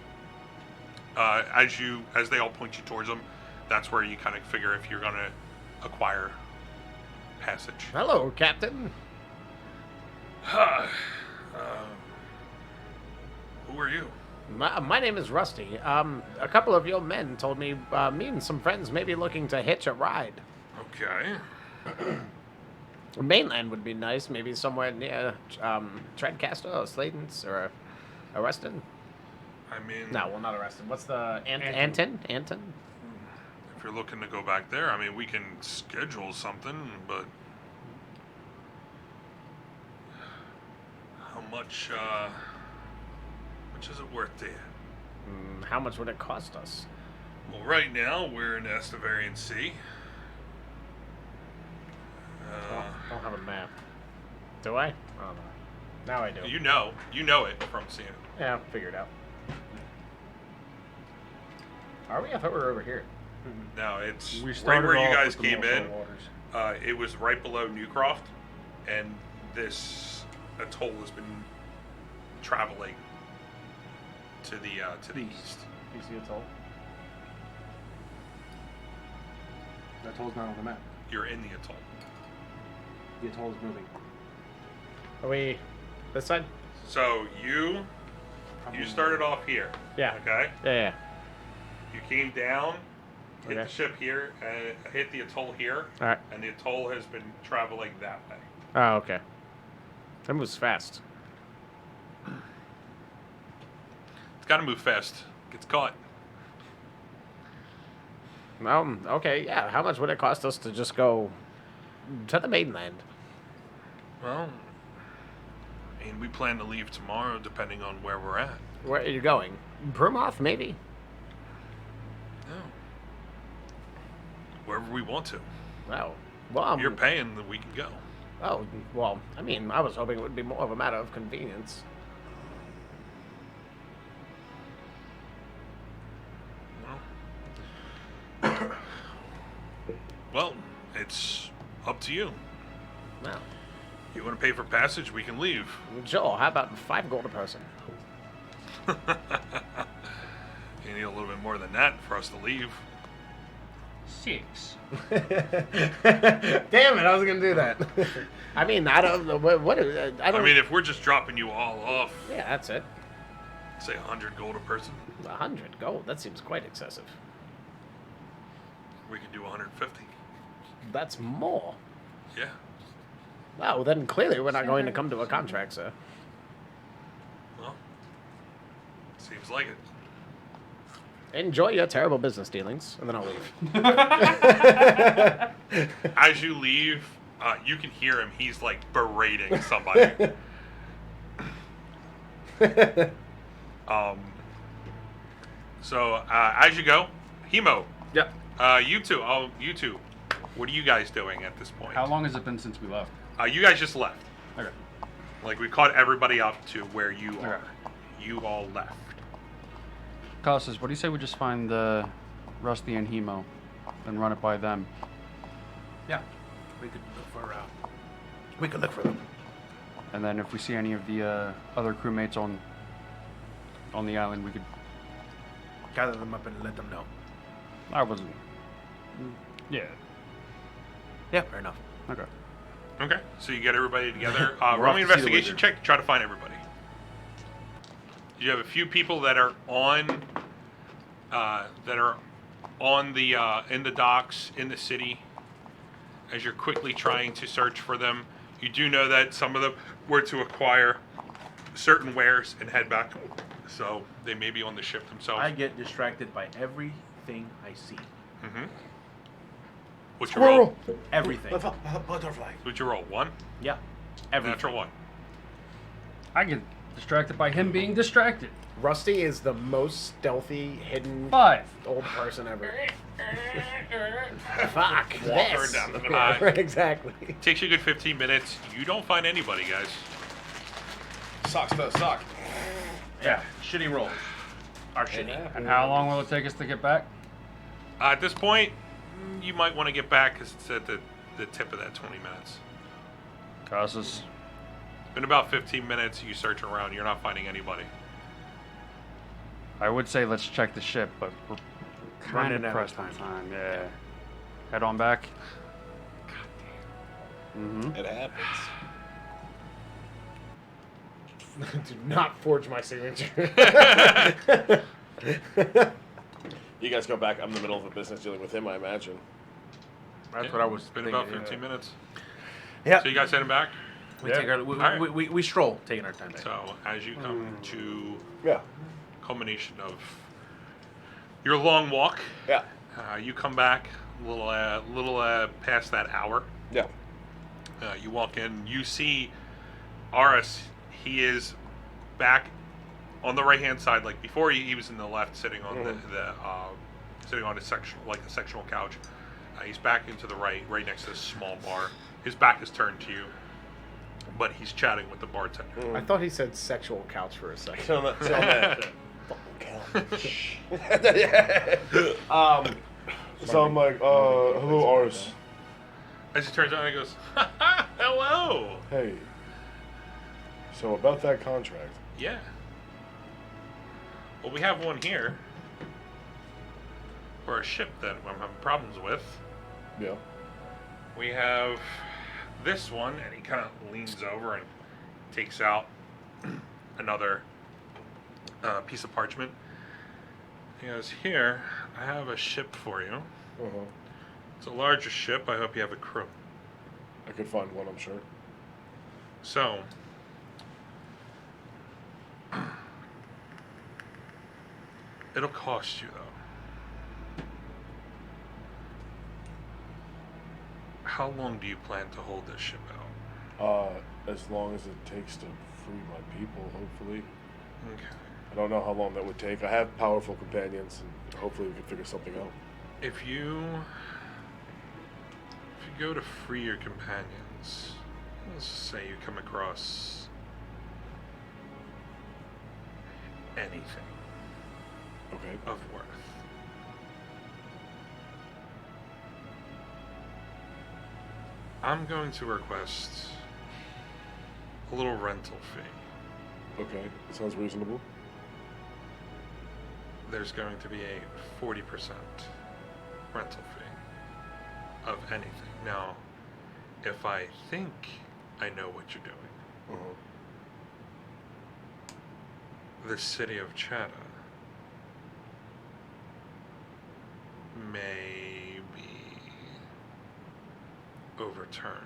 F: As they all point you towards them, that's where you kind of figure if you're gonna acquire passage.
A: Hello, Captain.
F: Who are you?
A: My name is Rusty. A couple of your men told me me and some friends may be looking to hitch a ride.
F: Okay.
A: Mainland would be nice, maybe somewhere near Treadcaster or Sladen's or Arreston.
F: I mean,
A: No, well, not Arreston. What's the Anton? Anton?
F: if you're looking to go back there, I mean, we can schedule something, but how much is it worth to you?
A: How much would it cost us?
F: Well, right now we're in the Estavarian Sea.
A: I don't have a map. Do I? Oh, no. Now I do.
F: You know it from seeing it.
A: Yeah, figured out. Are we? I thought we were over here.
F: Now it's
E: We
F: right
E: started
F: where you
E: off
F: guys
E: with the
F: came
E: North
F: in.
E: Shore Waters.
F: It was right below Newcroft, and this atoll has been traveling to the east.
E: You see Atoll? The Atoll's not on the map.
F: You're in the atoll.
E: The Atoll is moving.
A: Are we this side?
F: So you started off here.
A: Yeah.
F: Okay.
A: Yeah.
F: You came down, hit
A: Okay.
F: the ship here, and hit the atoll here,
A: All right.
F: and the atoll has been traveling that way.
A: Oh, okay. That moves fast.
F: It's got to move fast. Gets caught.
A: Okay, yeah. How much would it cost us to just go to the mainland?
F: Well, I mean, we plan to leave tomorrow, depending on where we're at.
A: Where are you going? Brumoth, maybe?
F: No. Wherever we want to.
A: Oh. Well,
F: You're paying, then we can go.
A: Oh, well, I mean, I was hoping it would be more of a matter of convenience.
F: Well, it's up to you.
A: Well,
F: You want to pay for passage, we can leave.
A: sure. How about 5 gold a person?
F: You need a little bit more than that for us to leave.
E: 6.
A: Damn it! I was gonna do that. I mean, I don't know what I don't.
F: I mean, if we're just dropping you all off,
A: yeah, that's it.
F: say 100 gold a person,
A: 100 gold. That seems quite excessive.
F: we could do 150.
A: That's more.
F: Yeah.
A: Well, then clearly we're not going to come to a contract, sir.
F: Well, seems like it.
A: Enjoy your terrible business dealings, and then I'll leave.
F: As you leave, you can hear him. He's like berating somebody. So as you go, Hemo,
A: Yep.
F: you two, what are you guys doing at this point?
E: How long has it been since we left?
F: You guys just left.
E: Okay.
F: Like we caught everybody up to where you are.
E: Okay.
F: You all left.
E: Costas, what do you say we just find Rusty and Hemo and run it by them?
H: Yeah, we could look for them.
E: And then if we see any of the other crewmates on the island, we could.
H: Gather them up and let them know.
E: I wasn't. Yeah.
H: Yeah, fair enough.
E: Okay.
F: Okay. So you get everybody together.
H: We're
F: Roll
H: off
F: me
H: to see the
F: investigation
H: wizard.
F: check to try to find everybody. You have a few people that are on the in the docks in the city. As you're quickly trying to search for them, you do know that some of them were to acquire certain wares and head back, so they may be on the ship themselves.
H: I get distracted by everything I see.
F: Mm-hmm. What's your roll?
H: Everything.
G: Butterfly.
F: What's your roll? 1?
H: Yeah. Everything.
F: Natural 1.
E: I get distracted by him being distracted.
A: Rusty is the most stealthy, hidden
E: 5.
A: old person ever. Fuck
F: Walker
A: this.
F: down the middle.
A: Yeah, right, exactly.
F: Takes you a good 15 minutes. You don't find anybody, guys.
B: Socks to sock.
H: Yeah. Shitty rolls. Are shitty.
E: And how long will it take us to get back?
F: At this point, you might want to get back because it's at the tip of that 20 minutes.
E: Costas.
F: It's been about 15 minutes. You search around. You're not finding anybody.
E: I would say let's check the ship, but we're kind
H: Running
E: of
H: out of
E: pressed on
H: time.
E: time. Yeah. Head on back. Mm-hmm.
B: It happens.
A: Do not forge my signature.
G: You guys go back. I'm in the middle of a business dealing with him, I imagine.
H: That's what I was
D: It's been
H: thinking.
D: about 15 minutes.
H: Yeah.
D: So you guys heading back?
H: We,
G: Yeah.
H: take our,
D: Alright.
H: we stroll, taking our time back.
D: So as you come to
G: Yeah.
D: culmination of your long walk,
G: Yeah.
D: you come back a little past that hour.
G: Yeah.
D: You walk in, you see Aurus. He is back on the right hand side, like before he was in the left, sitting on sitting on a sectional couch. He's back into the right next to this small bar. His back is turned to you, but he's chatting with the bartender.
A: I thought he said sexual couch for a second.
G: So I'm like, hello, Aurus.
D: As he turns around, he goes, "Ha ha, hello."
G: Hey. So about that contract.
D: Yeah. Well, we have one here for a ship that I'm having problems with.
G: Yeah.
D: We have this one, and he kind of leans over and takes out another piece of parchment. He goes, "Here, I have a ship for you.
G: Uh-huh.
D: It's a larger ship. I hope you have a crew."
G: I could find one, I'm sure.
D: So, it'll cost you, though. How long do you plan to hold this ship out?
G: As long as it takes to free my people, hopefully.
D: Okay.
G: I don't know how long that would take. I have powerful companions, and hopefully we can figure something out.
D: If you go to free your companions, let's say you come across anything
G: Okay.
D: of worth, I'm going to request a little rental fee.
G: Okay. That sounds reasonable.
D: There's going to be a 40% rental fee of anything. Now, if I think I know what you're doing,
G: Uh-huh.
D: the city of Chata may be overturned.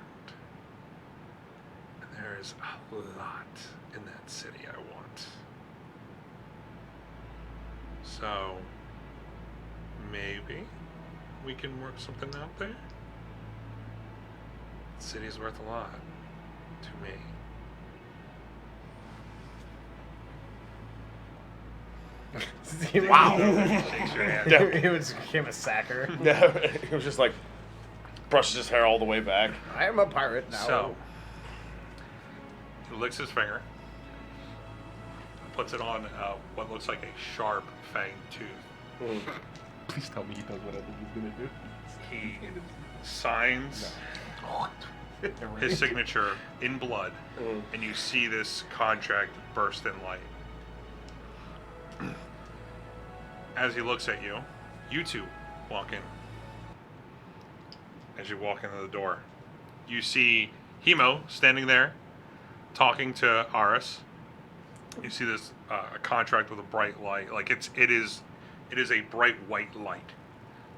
D: And there is a lot in that city I want. So, maybe we can work something out there? The city's worth a lot to me.
A: Wow.
D: Shakes your hand.
A: He became a sacker.
G: Yeah. It was just like brushes his hair all the way back.
A: I am a pirate now.
D: So, he licks his finger, puts it on what looks like a sharp fanged tooth.
G: Please tell me he does what I think he's gonna do.
D: He signs his signature in blood, and you see this contract burst in light. As he looks at you, you two walk in. As you walk into the door, you see Hemo standing there, talking to Aurus. You see this a contract with a bright light, like it is a bright white light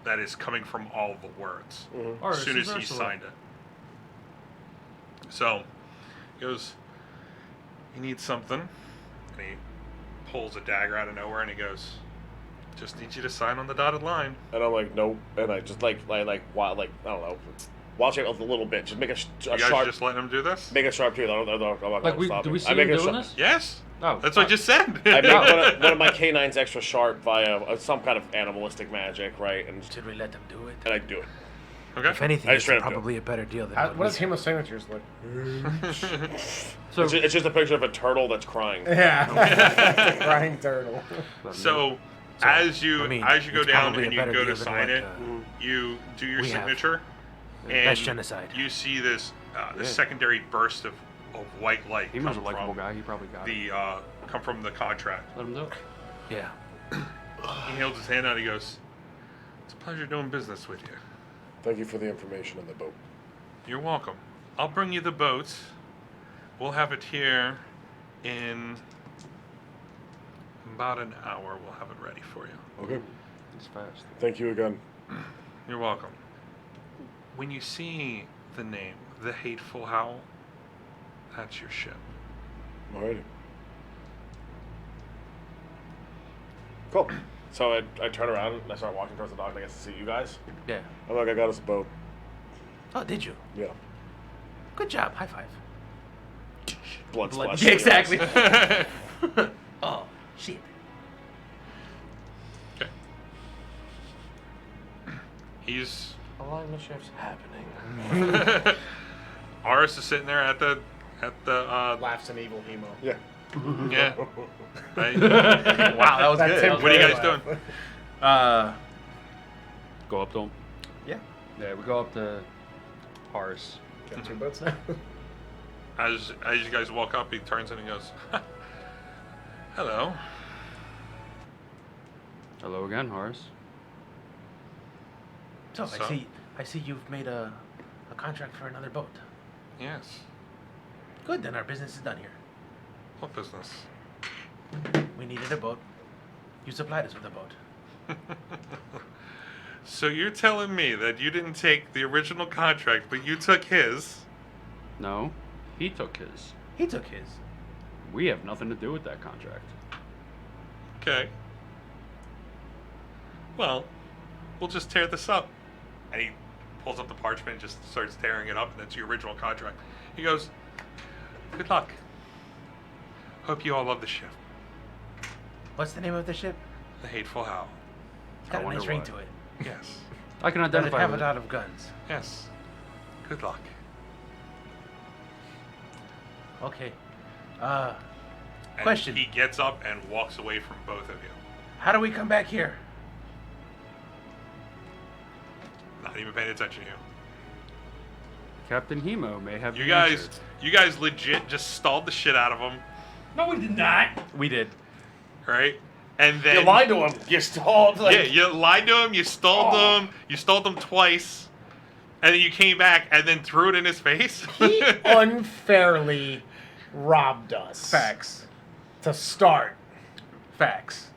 D: that is coming from all the words
E: Aurus,
D: as soon as
E: is
D: he
E: Ursula.
D: signed it. So he goes, "You need something," and he pulls a dagger out of nowhere and he goes, "Just need you to sign on the dotted line."
G: And I'm like, nope. And I just like I don't know, watch it a little bit. Just make a
D: You guys
G: sharp,
D: just letting him do this?
G: make a sharp tooth. I'm not
E: Like,
G: gonna stop
E: do
G: it.
E: we see
G: I
E: him
G: make a
E: doing
G: sharp-
E: this?
D: Yes.
E: Oh,
D: That's what I just said.
G: I make one of my canines extra sharp via some kind of animalistic magic, right? And
H: Should we let them do it?
G: I do it.
D: Okay.
H: If anything,
G: I
H: it's
G: straight up do it.
H: probably a better deal than
A: What
H: we
A: does Hemo's signatures look?
E: So
G: It's just a picture of a turtle that's crying.
A: Yeah. Crying turtle.
D: So, as you
H: I mean,
D: go
H: it's
D: down
H: probably
D: and
H: a
D: you
H: better
D: go to
H: deal than
D: sign
H: what,
D: it, you do your
H: we have.
D: signature, and
H: That's genocide.
D: you see this secondary burst of white light
E: he was a
D: come
E: likable
D: from
E: guy. He probably got it.
D: come from the contract.
E: Let him do it.
H: Yeah.
D: He holds his hand out. He goes, "It's a pleasure doing business with you."
G: Thank you for the information on the boat.
D: You're welcome. I'll bring you the boat. We'll have it here
F: In about an hour, we'll have it ready for you.
G: Okay.
E: It's fast.
G: Thank you again.
F: You're welcome. When you see the name, the Hateful Howl, that's your ship.
G: Alrighty. Cool.
B: So I turn around and I start walking towards the dock and I get to see you guys.
H: Yeah.
G: I'm like, I got us a boat.
H: Oh, did you?
G: Yeah.
H: Good job. High five.
G: Blood splash.
H: Yeah, exactly. Oh, shit.
F: Okay. He's
B: Alignment shifts happening.
F: Aurus is sitting there at the
A: Laughs an evil emo.
G: Yeah.
F: yeah. Right.
H: Wow, that was
A: That's
H: good.
A: him.
F: What are you guys doing?
E: Go up to him.
A: Yeah.
E: Yeah, we go up to Aurus.
A: Got 2 boats now.
F: As you guys walk up, he turns and he goes, "Hello."
E: Hello again, Horace.
H: So,
F: So?
H: I see you've made a contract for another boat.
F: Yes.
H: Good, then our business is done here.
F: What business?
H: We needed a boat. You supplied us with a boat.
F: So you're telling me that you didn't take the original contract, but you took his?
E: No, he took his.
H: He took his.
E: We have nothing to do with that contract.
F: Okay. Well, we'll just tear this up. And he pulls up the parchment and just starts tearing it up, and it's your original contract. He goes, "Good luck. Hope you all love the ship.
H: What's the name of the ship?
F: The Hateful Howl."
H: It's got
E: I
H: a nice
E: wonder
H: ring
E: why.
H: to it.
F: Yes.
E: I can
H: Does it
E: identify
H: have
E: with
H: a lot of guns?
F: Yes. Good luck.
H: Okay.
F: And
H: Question.
F: he gets up and walks away from both of you.
H: How do we come back here?
F: Not even paying attention to you.
E: Captain Hemo may have
F: You
E: the
F: guys,
E: answer.
F: you guys legit just stalled the shit out of him,
E: No, we did not.
H: We did.
F: right? And then
B: You lied to him. You stalled. Like,
F: yeah, you lied to him. You stalled him. You stalled him twice, and then you came back and then threw it in his face.
A: He unfairly robbed us.
H: Facts.
A: To start.
H: Facts.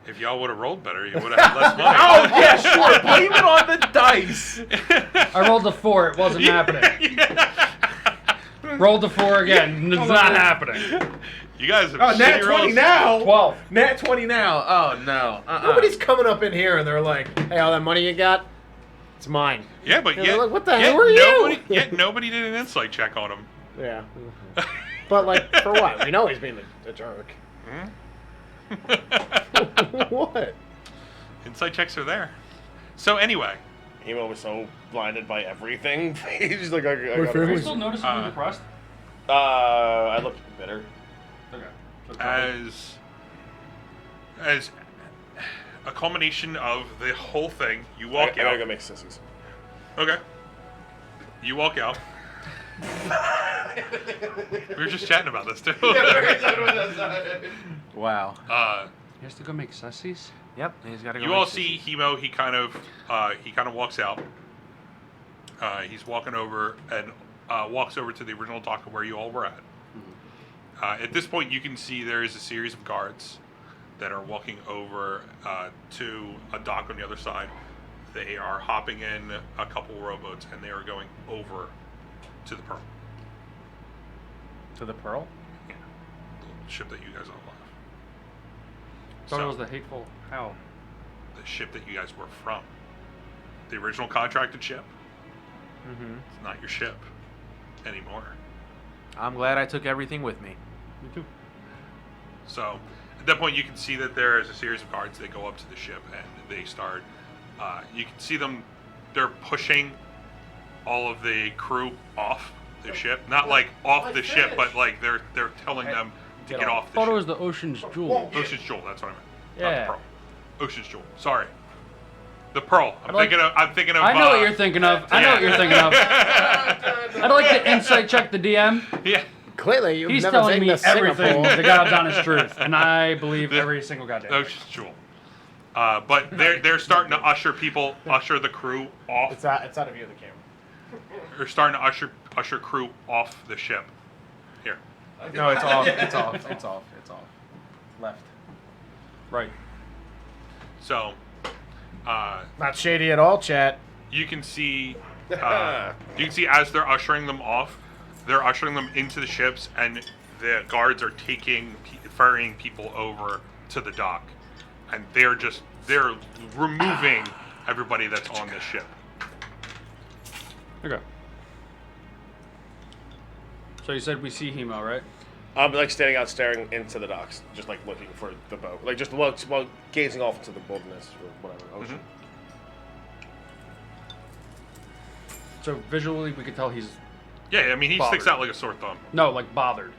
F: If y'all would have rolled better, you would have had less money.
H: Oh, yeah, sure. Blame it on the dice.
E: I rolled a 4. It wasn't happening. Rolled a 4 again. It's not happening.
F: You guys have
H: Oh, nat
F: shitty
H: 20
F: rolls.
H: now.
E: 12.
H: Nat 20 now. Oh, no.
A: Nobody's coming up in here and they're like, hey, all that money you got, it's mine.
F: Yeah, but
A: Yeah,
F: yet,
A: like, what the
F: yet
A: hell are you?
F: nobody, Yet nobody did an insight check on him.
A: Yeah. But, like, for what? We know he's being a jerk. What?
F: Insight checks are there. So anyway,
B: Emo was so blinded by everything.
G: He's like, I
A: We're
G: got
A: fair.
G: it.
E: Still noticeably depressed?
B: I looked bitter.
E: Okay.
F: as a culmination of the whole thing, you
G: I
F: walk
G: gotta
F: out.
G: go make sissies.
F: Okay. You walk out. We were just chatting about this too.
H: Wow.
E: He has to go make sussies?
H: Yep. He's got to go.
F: You all see Hemo. He kind of walks out. He's walking over and walks over to the original dock where you all were at. At this point, you can see there is a series of guards that are walking over to a dock on the other side. They are hopping in a couple rowboats and they are going over to the Pearl.
H: To the Pearl?
F: Yeah, the ship that you guys all left.
E: Thought it was the hateful how?
F: The ship that you guys were from. The original contracted ship.
H: Mm-hmm.
F: It's not your ship anymore.
H: I'm glad I took everything with me.
E: Me too.
F: So at that point, you can see that there is a series of guards. They go up to the ship and they start. You can see them. They're pushing all of the crew off the ship. Not like off the ship, but like they're telling them to get off the
E: Thought it
F: ship.
E: was the Ocean's Jewel.
F: Ocean's Jewel. That's what I meant. Not
E: Yeah.
F: the Pearl. Ocean's Jewel. Sorry. The Pearl. I'm
E: like-
F: thinking of.
E: I know what you're thinking of. I know what you're thinking of. I'd like to insight check the DM.
F: Yeah.
A: Clearly, you've
E: He's
A: never
E: telling
A: been
E: me
A: to
E: everything.
A: Singapore.
E: The God's honest truth, and I believe every single goddamn. thing.
F: Ocean's Jewel. But they're starting to usher the crew off.
A: It's out of view of the camera.
F: They're starting to usher crew off the ship.
H: No, it's off. It's off. It's off. It's off. Left.
E: Right.
D: So,
A: Not shady at all, chat.
D: you can see as they're ushering them off, they're ushering them into the ships, and the guards are ferrying people over to the dock, and they're removing everybody that's on this ship.
E: Okay. So you said we see Hemo, right?
B: I'm like standing out, staring into the docks, just like looking for the boat, like just while gazing off into the wilderness or whatever ocean.
E: So visually, we could tell he's
D: Yeah, I mean, he sticks
E: Bothered.
D: out like a sore thumb.
E: no, like bothered.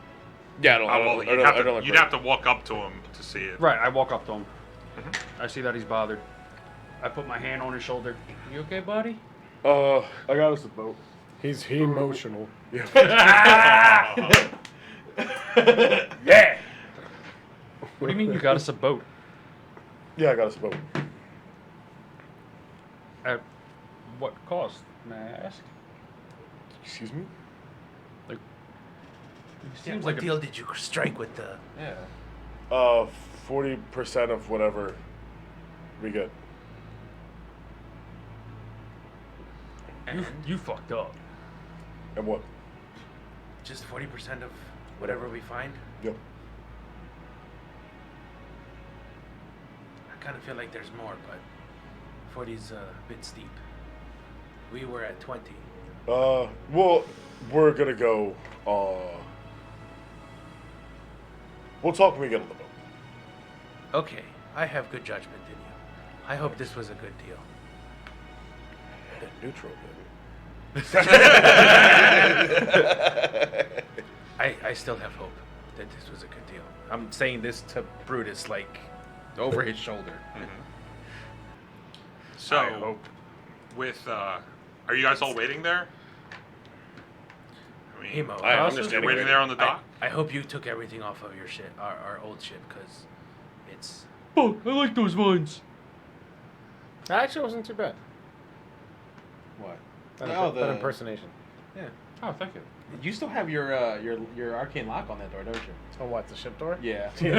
B: Yeah, I don't.
D: You'd have to walk up to him to see it.
E: Right. I walk up to him. I see that he's bothered. I put my hand on his shoulder. You okay, buddy?
G: I got us a boat.
A: He's emotional.
E: Yeah. What do you mean you got us a boat?
G: Yeah, I got us a boat.
E: At what cost, may I ask?
G: Excuse me?
E: Like, it
H: Yeah,
E: seems
H: what
E: like
H: deal did you strike with the?
G: 40% of whatever we get.
E: you fucked up.
G: And what?
H: Just 40% of whatever we find.
G: Yep.
H: I kind of feel like there's more, but 40's a bit steep. We were at 20.
G: Well, we're gonna go, we'll talk when we get on the boat.
H: Okay, I have good judgment in you. I hope this was a good deal.
B: Neutral,
H: I still have hope that this was a good deal. I'm saying this to Brutus, like, over his shoulder.
D: So,
H: I hope.
D: Are you guys all waiting there? I mean,
H: Hemo,
B: I'm just
D: you're
B: standing
D: waiting
B: there.
D: there on the dock.
H: I hope you took everything off of your ship, our old ship, because it's...
E: Oh, I like those vines.
A: That actually wasn't too bad.
I: What?
A: That impersonation.
I: Yeah.
E: Oh, thank you.
I: You still have your arcane lock on that door, don't you?
A: Oh, what, the ship door?
I: Yeah.
A: The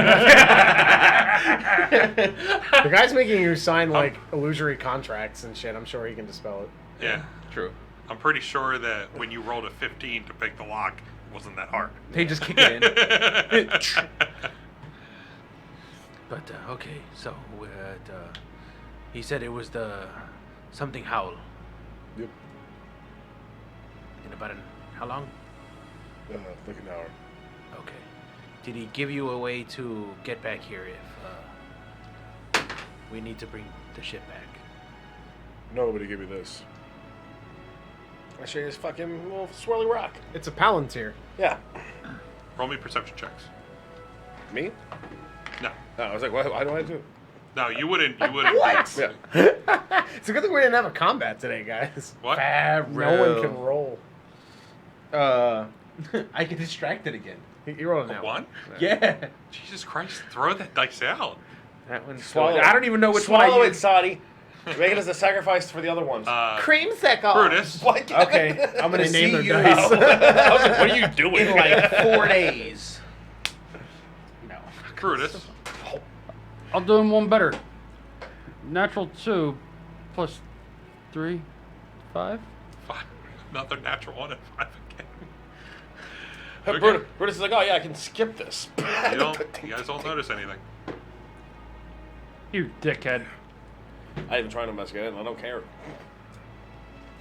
A: guy's making you sign, like, illusory contracts and shit. I'm sure he can dispel it.
D: Yeah.
I: True.
D: I'm pretty sure that when you rolled a 15 to pick the lock, it wasn't that hard.
I: They just kick it in.
H: But, okay, so, he said it was the something howl.
G: Yep.
H: In about how long?
G: Like an hour.
H: Okay. Did he give you a way to get back here if we need to bring the ship back?
G: Nobody give me this.
B: I show you this fucking little swirly rock.
A: It's a Palantir.
B: Yeah.
D: Roll me perception checks.
B: Me?
D: No.
B: No, I was like, why do I do it?
D: No, you wouldn't.
A: What?
B: Yeah.
A: It's a good thing we didn't have a combat today, guys.
D: What?
A: No one can roll.
I: I get distracted again.
A: You rolled
D: A
A: an
D: one?
I: Yeah.
D: Jesus Christ, throw that dice out.
I: That one's
B: Swallow it.
I: I don't even know which one I
B: Swallow it,
I: used.
B: Sadi. Make it as a sacrifice for the other ones.
A: Creamsicle.
D: Brutus.
B: What?
I: Okay, I'm gonna
A: They named
I: see
A: their
I: you
A: dice.
B: I was like, what are you doing?
I: in like 4 days. No.
D: Brutus.
E: I'll do him one better. Natural 2 plus 3, 5.
D: Five. Another natural 1 and 5 again.
B: Brutus is like, oh yeah, I can skip this.
D: You guys don't notice anything.
E: You dickhead.
B: I ain't even trying to investigate it. I don't care.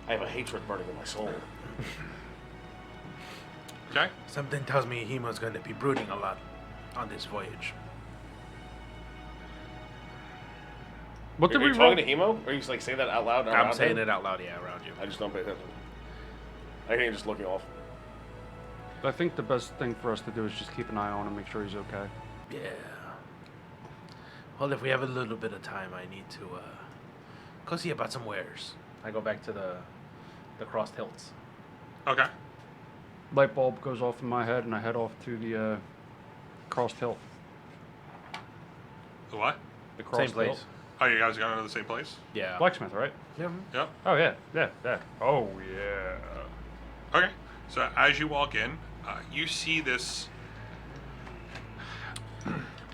B: I have a hatred burning in my soul.
D: Okay.
H: Something tells me Hemo's going to be brooding a lot on this voyage.
E: What did
B: Are
E: we
B: you
E: roll?
B: talking to Hemo? Or are you like saying that out loud?
H: I'm saying it out loud, yeah, around you.
B: I just don't pay attention. I think you're just looking off.
E: I think the best thing for us to do is just keep an eye on him, make sure he's okay.
H: Yeah. Well, if we have a little bit of time, I need to go see about some wares.
I: I go back to the crossed hilts.
D: Okay.
E: Light bulb goes off in my head, and I head off to the crossed hilt.
D: The what?
E: The crossed
I: Same place.
E: hilt.
D: Oh, you guys are going to the same place?
I: Yeah.
E: Blacksmith, right?
D: Yep.
E: Oh yeah. Oh yeah.
D: Okay. So as you walk in, you see this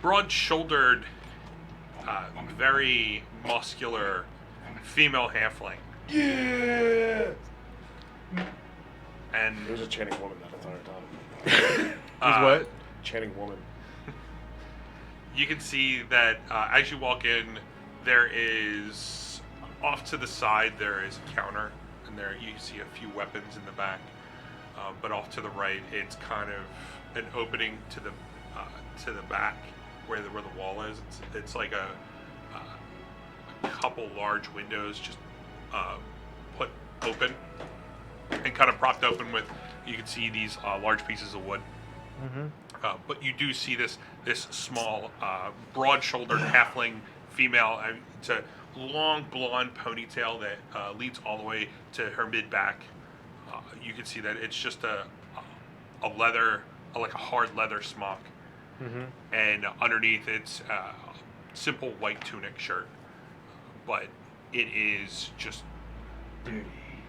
F: broad-shouldered, very muscular female halfling.
G: Yeah.
F: And
G: There's a chanting woman that entire time.
B: What?
G: Chanting woman.
F: you can see that as you walk in, there is off to the side there is a counter, and there you see a few weapons in the back. But off to the right, it's kind of an opening to the back where the wall is. It's like a couple large windows just put open and kind of propped open with. You can see these large pieces of wood. But you do see this small, broad-shouldered halfling female. It's a long blonde ponytail that leads all the way to her mid-back. You can see that it's just a leather, like a hard leather smock, and underneath it's a simple white tunic shirt, but it is just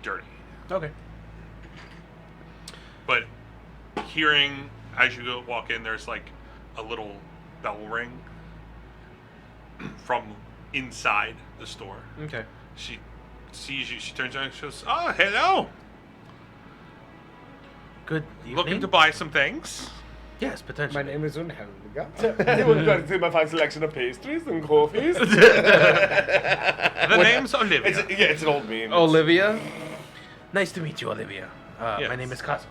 F: dirty.
H: Okay.
F: But hearing as you walk in, there's like a little bell ring from inside the store.
H: Okay.
F: She sees you. She turns around and she goes, "Oh, hello.
H: Good evening.
F: Looking to buy some things?"
H: Yes, potentially.
A: My name is Unhelga.
G: Anyone got to see my fine selection of pastries and coffees?
F: The name's Olivia.
G: It's an old meme.
A: Olivia.
H: Nice to meet you, Olivia. My
F: Yes.
H: name is Casos.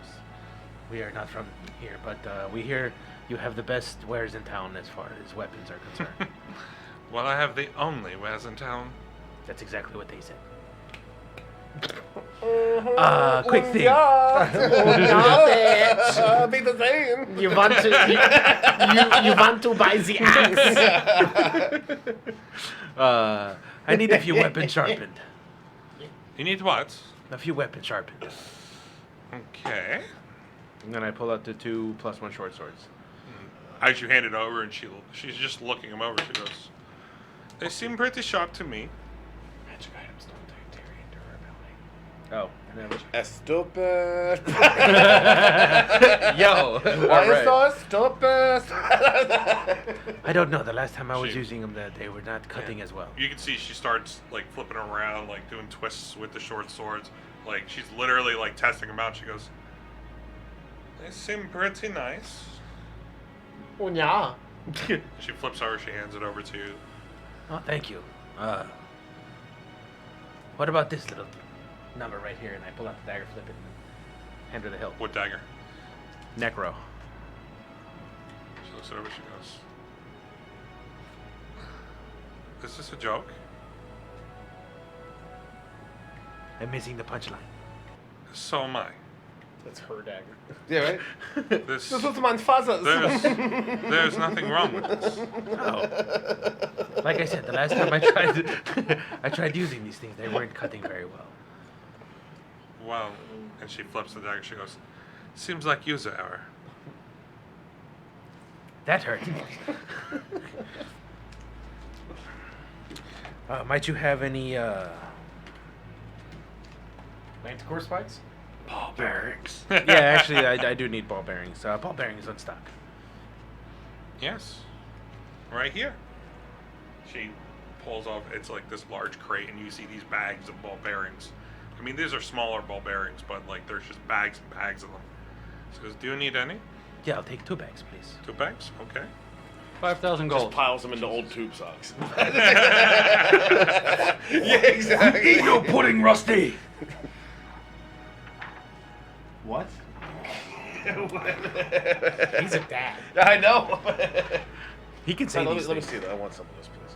H: We are not from here, but we hear you have the best wares in town as far as weapons are concerned.
F: Well, I have the only wares in town.
H: That's exactly what they said. Quick thing.
G: Be the same.
A: You want to you want to buy the axe?
H: I need a few weapons sharpened.
F: You need what?
H: A few weapons sharpened.
F: Okay.
B: And then I pull out the 2 + 1 short swords.
F: As you hand it over, and she's just looking them over. She goes, "They seem pretty sharp to me."
G: Magic items don't carry into her ability.
B: Oh, and then
G: Stupid.
B: yo,
G: Why is so stupid?
H: I don't know. The last time I was
F: She-
H: using them, they were not cutting as well.
F: You can see she starts like flipping around, like doing twists with the short swords. Like she's literally like testing them out. She goes, "They seem pretty nice."
A: Oh yeah.
F: She flips over. She hands it over to you.
H: Oh, thank you. What about this little number right here? And I pull out the dagger, flip it, and hand her the hilt.
F: What dagger?
H: Necro.
F: She looks it over. She goes, "Is this a joke?"
H: I'm missing the punchline.
F: So am I.
A: That's her dagger.
G: Yeah, right?
F: This,
G: This was my father's.
F: there's nothing wrong with this.
H: Oh. Like I said, the last time I tried using these things, they weren't cutting very well.
F: Well, and she flips the dagger. She goes, "Seems like user error."
H: That hurt. Might you have any
A: Manticore spikes?
H: ball bearings? Yeah, actually, I do need ball bearings. Ball bearings on stock.
F: Yes. Right here. She pulls off, it's like this large crate, and you see these bags of ball bearings. I mean, these are smaller ball bearings, but like there's just bags and bags of them. She goes, "Do you need any?"
H: Yeah, I'll take 2 bags, please.
F: 2 bags? Okay.
E: 5,000
G: Just
E: gold.
G: piles them into old tube socks. Yeah, exactly.
H: No pudding, Rusty.
A: What? He's a dad.
G: I know.
H: He can say
G: let
H: these
G: me
H: things.
G: see that. I want some of this, please.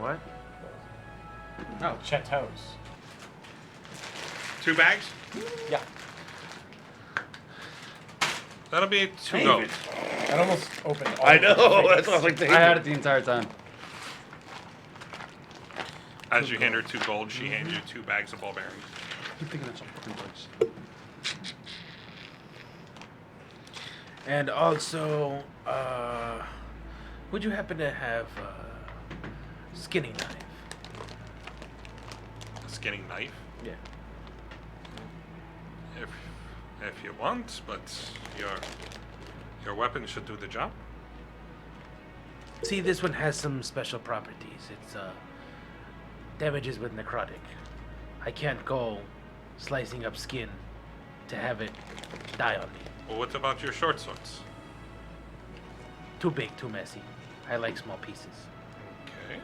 H: What?
A: Oh, Chateaus.
F: 2 bags?
A: Yeah.
F: That'll be 2 gold.
A: That almost opened all
G: I
A: of his
G: know.
A: face.
G: That's what I was like.
E: I had it the entire time.
F: As you hand her 2 gold, she hands you 2 bags of ball bearings.
E: Keep thinking of some fucking place.
H: And also, would you happen to have skinning knife?
F: A skinning knife,
H: Yeah.
F: if you want, but your weapon should do the job.
H: See, this one has some special properties. It's damages with necrotic. I can't go slicing up skin to have it die on me.
F: Well, what about your short swords?
H: Too big, too messy. I like small pieces.
F: Okay.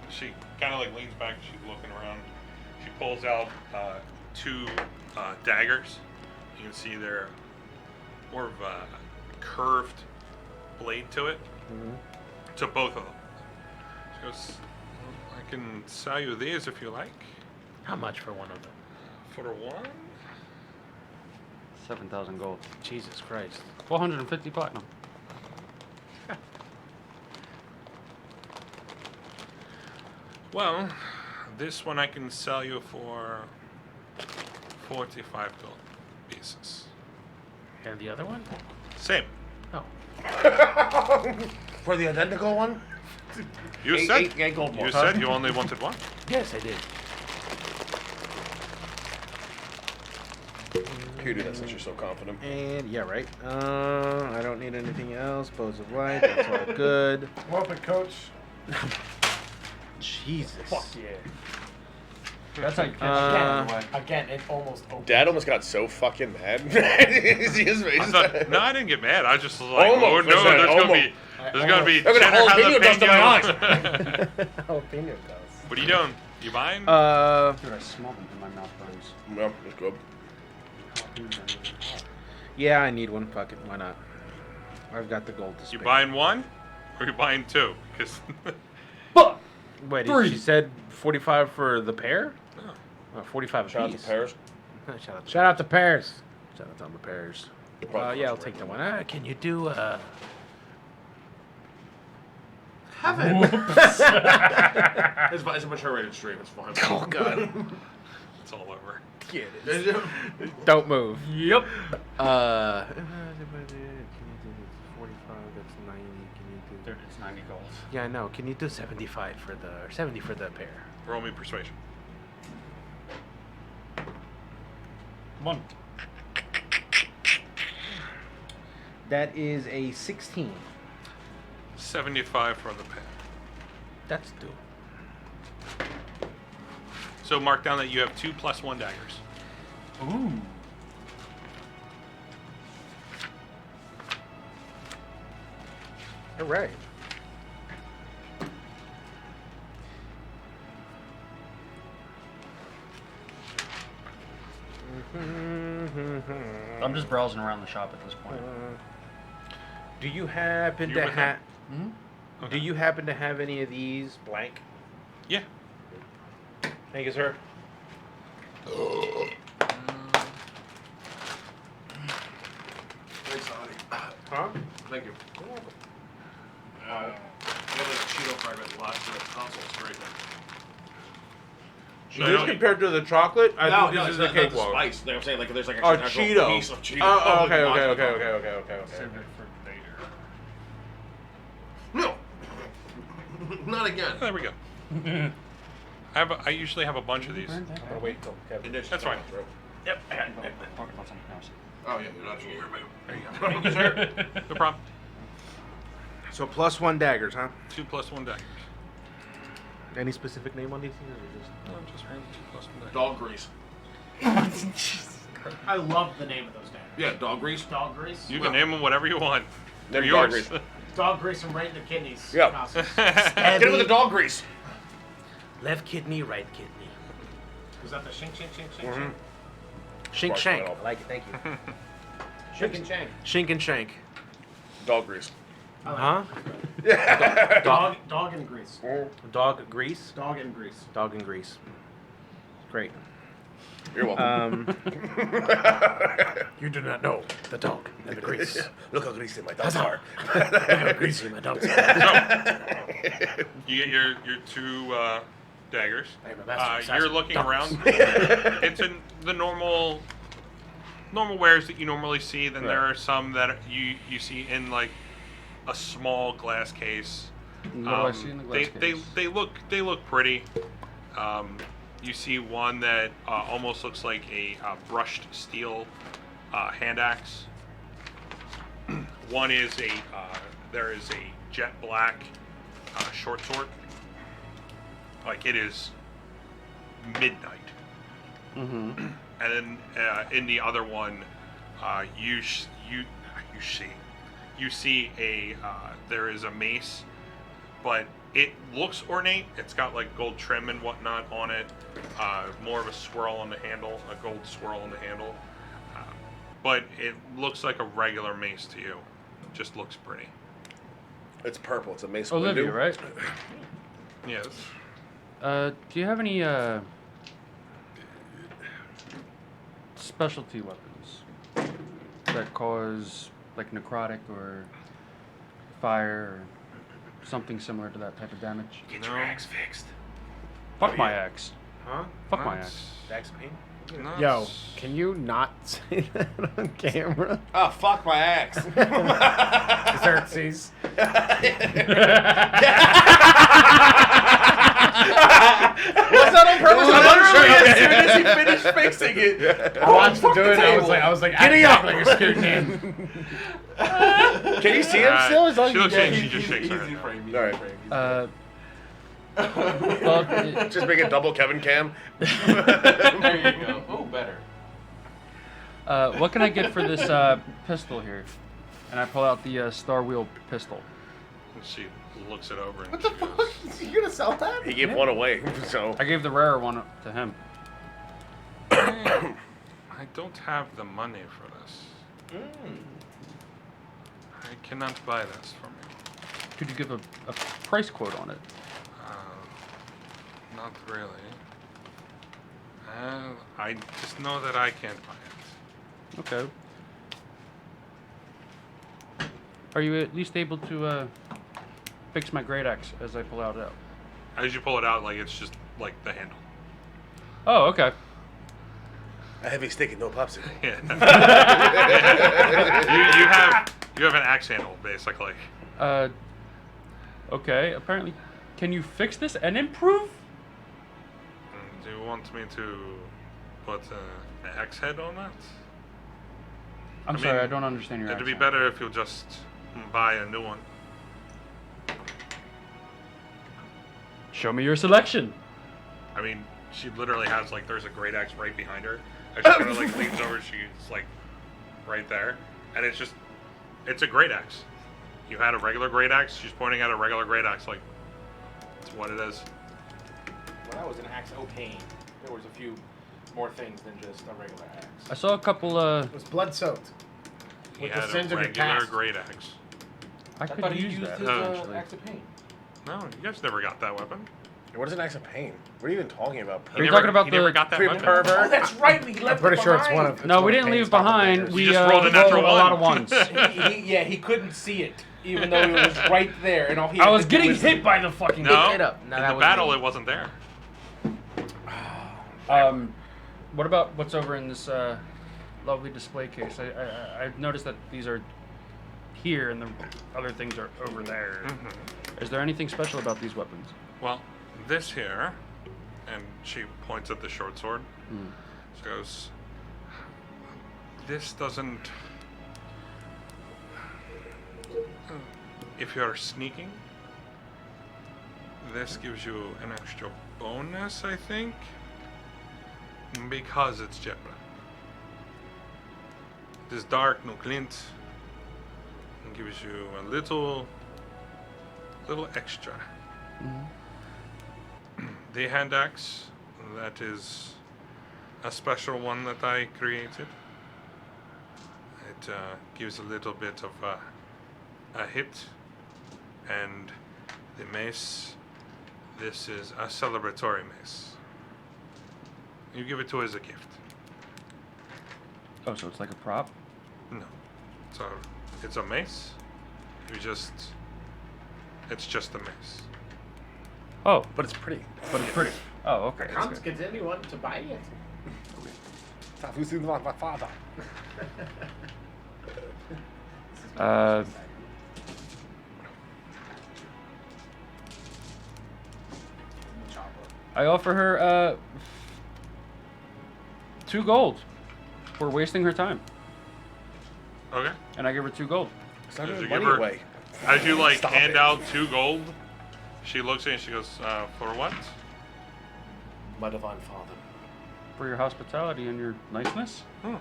F: She kind of like leans back. She's looking around. She pulls out two daggers. You can see they're more of a curved blade to it. To both of them. She goes, well, I can sell you these if you like.
H: How much for one of them?
F: For one?
E: 7,000 gold.
H: Jesus Christ.
E: 450 platinum.
F: Well, this one I can sell you for 45 gold pieces.
H: And the other one?
F: Same.
H: Oh.
B: For the identical one?
F: You
B: Eight
F: said
B: gold more.
F: you said you only wanted one.
H: Yes, I did.
G: You do that since you're so confident.
J: And yeah, right. I don't need anything else. Bows of light. That's all good.
B: Welcome, coach.
J: Jesus.
B: Fuck yeah.
E: That's how you catch it.
B: Again, it almost opened.
G: Dad almost got so fucking mad. See his face?
F: I thought, no, I didn't get mad. I just was like,
G: Almost,
F: oh no,
G: I said
F: there's gonna be
G: Look at
F: cheddar
G: the jalapeno dust in my
F: jalapeno.
B: Jalapeno does.
F: What are you doing? You buying?
E: Dude, I smell them in my mouth burns.
G: No, it's good.
J: Yeah, I need one. Fuck it. Why not? I've got the gold to
F: You
J: spare.
F: buying one, or you buying two? Because
J: Wait,
E: Three.
J: she said 45 for the pair?
F: No.
J: 45
G: Shout out
J: apiece.
G: to Paris.
J: Shout out to Paris. Shout out to all the pairs.
G: Probably
J: Yeah, I'll take that one.
H: Can you do
B: It's a mature rated stream. It's fine.
J: Oh, God.
F: it's all over.
J: Don't move.
E: Yep.
J: 45, that's 90. Can you do...
E: Dude, it's 90 gold.
J: Yeah, I know. Can you do 75 for the... or 70 for the pair?
F: Roll me persuasion.
E: 1.
J: That is a 16.
F: 75 for the pair.
J: That's due.
F: So mark down that you have 2 + 1 daggers.
E: Ooh.
J: All right.
E: I'm just browsing around the shop at this point.
J: Do you happen
F: You're
J: to
F: with
J: have...
F: him?
J: Do you happen to have any of these blank?
F: Yeah.
J: Thank you, sir.
B: Thanks, Audie.
J: Huh?
B: Thank you. You have like a Cheeto fragment last for the console. It's great.
F: So
J: This compared to the chocolate, I think this is the
B: not the
J: cakewalk.
B: spice. Like I'm saying, like there's like
J: Oh,
B: an actual
J: Cheeto.
B: piece of Cheeto.
J: Oh, okay,
B: like,
J: okay,
B: lots of
J: okay.
E: Save it for later.
B: No. Not again.
F: There we go. I usually have a bunch of these.
J: I'm gonna wait till Kevin.
F: That's fine.
E: Yep. Talk about something else.
B: Oh yeah, you're absolutely right.
F: There you go. Thank you, sir. No problem.
J: So +1 daggers, huh?
F: 2 + 1 daggers.
J: Any specific name on these things, or just?
F: No, just random 2 + 1 daggers.
B: Dog grease.
A: I love the name of those daggers.
B: Yeah, dog grease.
A: Dog grease.
F: You can name them whatever you want. They're
G: Name dog
F: yours.
G: grease.
A: Dog grease them right in the kidneys.
G: Yeah.
A: Costumes.
G: Get it with the dog grease.
H: left kidney, right kidney?
A: Was that the shink, shink, shink, shink, shink?
J: Shink
G: Sparks
J: shank.
G: right off.
J: I like it, thank you.
A: Shink and shank.
J: Shink and shank.
G: Dog grease.
J: Huh?
A: Dog and grease.
J: Dog grease?
A: Dog and grease.
J: Dog and grease. Great.
G: You're welcome.
H: You do not know the dog and the grease.
G: Look how greasy my dogs are.
H: Greasy, my dog.
F: So, you get your 2 daggers.
H: I'm a master of
F: You're
H: assassin.
F: looking
H: Dogs.
F: around. It's in the normal wares that you normally see. Then there are some that you see in like a small glass case.
E: What do I see in the glass case?
F: They look pretty. You see one that almost looks like a brushed steel hand axe. One is there is a jet black short sword. Like it is midnight.
E: Mm-hmm.
F: And then in the other one, you see a there is a mace, but it looks ornate. It's got like gold trim and whatnot on it. More of a swirl on the handle, a gold swirl on the handle. But it looks like a regular mace to you. Just looks pretty.
B: It's purple. It's a mace.
E: Olivia,
B: window.
E: right?
F: Yes.
E: Do you have any specialty weapons that cause like necrotic or fire or something similar to that type of damage?
H: Get your axe fixed.
E: Fuck my axe.
H: Huh?
E: Fuck my axe.
H: Axe pain?
A: Yo, can you not say that on camera?
B: Oh, fuck my axe.
A: Xerxes.
B: Was that on purpose?
J: As soon as he finished fixing it,
A: I watched him do it. I was like,
J: Giddy up.
A: like a scared man. Can you see him still? Is
F: She looks like she just shakes her head.
J: easy frame.
B: All right.
E: Well,
B: Just make a double Kevin cam.
J: There you go. Oh, better.
E: what can I get for this pistol here? And I pull out the Star Wheel pistol.
F: And she looks it over and
A: What
F: she
A: the fuck?
F: goes,
A: Is he gonna sell that?
B: He gave one away, so.
E: I gave the rarer one to him.
F: I don't have the money for this. I cannot buy this for me.
E: Could you give a price quote on it?
F: Not really. I just know that I can't buy it.
E: Okay. Are you at least able to fix my great axe as I pull it out?
F: As you pull it out, like it's just like the handle.
E: Oh, okay.
B: A heavy stick and no popsicle.
F: Yeah. you have an axe handle basically.
E: Okay. Apparently, can you fix this and improve?
F: Do you want me to put an axe head on that?
E: I'm
F: I
E: sorry,
F: mean,
E: I don't understand your
F: It'd be
E: accent.
F: better if you just buy a new one.
E: Show me your selection.
F: I mean, she literally has like there's a great axe right behind her. As she kind of like leans over, she's like right there, and it's a great axe. You had a regular great axe. She's pointing at a regular great axe, like it's what it is.
H: When I was an axe O'Kane, there was a few more things than just a regular axe.
E: I saw a couple.
A: It was blood soaked.
F: He
A: With the
F: had
A: sins
F: a
A: of your
F: regular
A: past.
F: great axe.
E: I
H: I
E: could
H: thought he
E: use
H: used
E: that
H: his
E: eventually.
H: axe of pain.
F: No, you guys never got that weapon.
B: What is an axe of pain? What are you even talking about?
E: Are you talking about
F: he never
E: the
F: got that
B: Creep
F: weapon.
B: pervert?
H: Oh, that's right. We left
A: I'm pretty
H: it
A: sure it's
H: behind.
A: one of.
E: No, we didn't leave it behind. We
F: just rolled a natural
E: rolled a lot of
F: one.
E: ones.
H: he couldn't see it, even though it was right there, and all he
E: I
H: had
E: was
H: to do
E: getting
H: was-
E: hit by the fucking.
F: No,
J: it up. No,
F: in
J: that
F: the
J: was
F: battle
J: me.
F: it wasn't there.
E: What about what's over in this lovely display case? I've noticed that these are here and the other things are over there. Is there anything special about these weapons?
F: Well, this here, and she points at the short sword. She goes, this doesn't... If you're sneaking, this gives you an extra bonus, I think, because it's jet black. It is dark, no glint, and gives you a little extra. The hand axe, that is a special one that I created. It gives a little bit of a hit, and the mace, this is a celebratory mace. You give it to her as a gift.
E: Oh, so it's like a prop?
F: No. So it's a mace. It's just a mace.
E: Oh,
B: But it's pretty.
E: but it's pretty. Oh, okay. that's
A: Can't
E: good.
A: get anyone to buy it.
B: Who's my father?
E: I offer her 2 gold for wasting her time,
F: Okay.
E: and I give her 2 gold.
B: It's not
F: Did
B: giving
F: you give
B: money
F: her-
B: away.
D: As you like
B: Stop
D: hand
B: it.
D: out 2 gold, she looks at you and she goes, "For what?"
B: My divine father.
E: For your hospitality and your niceness.
D: Well,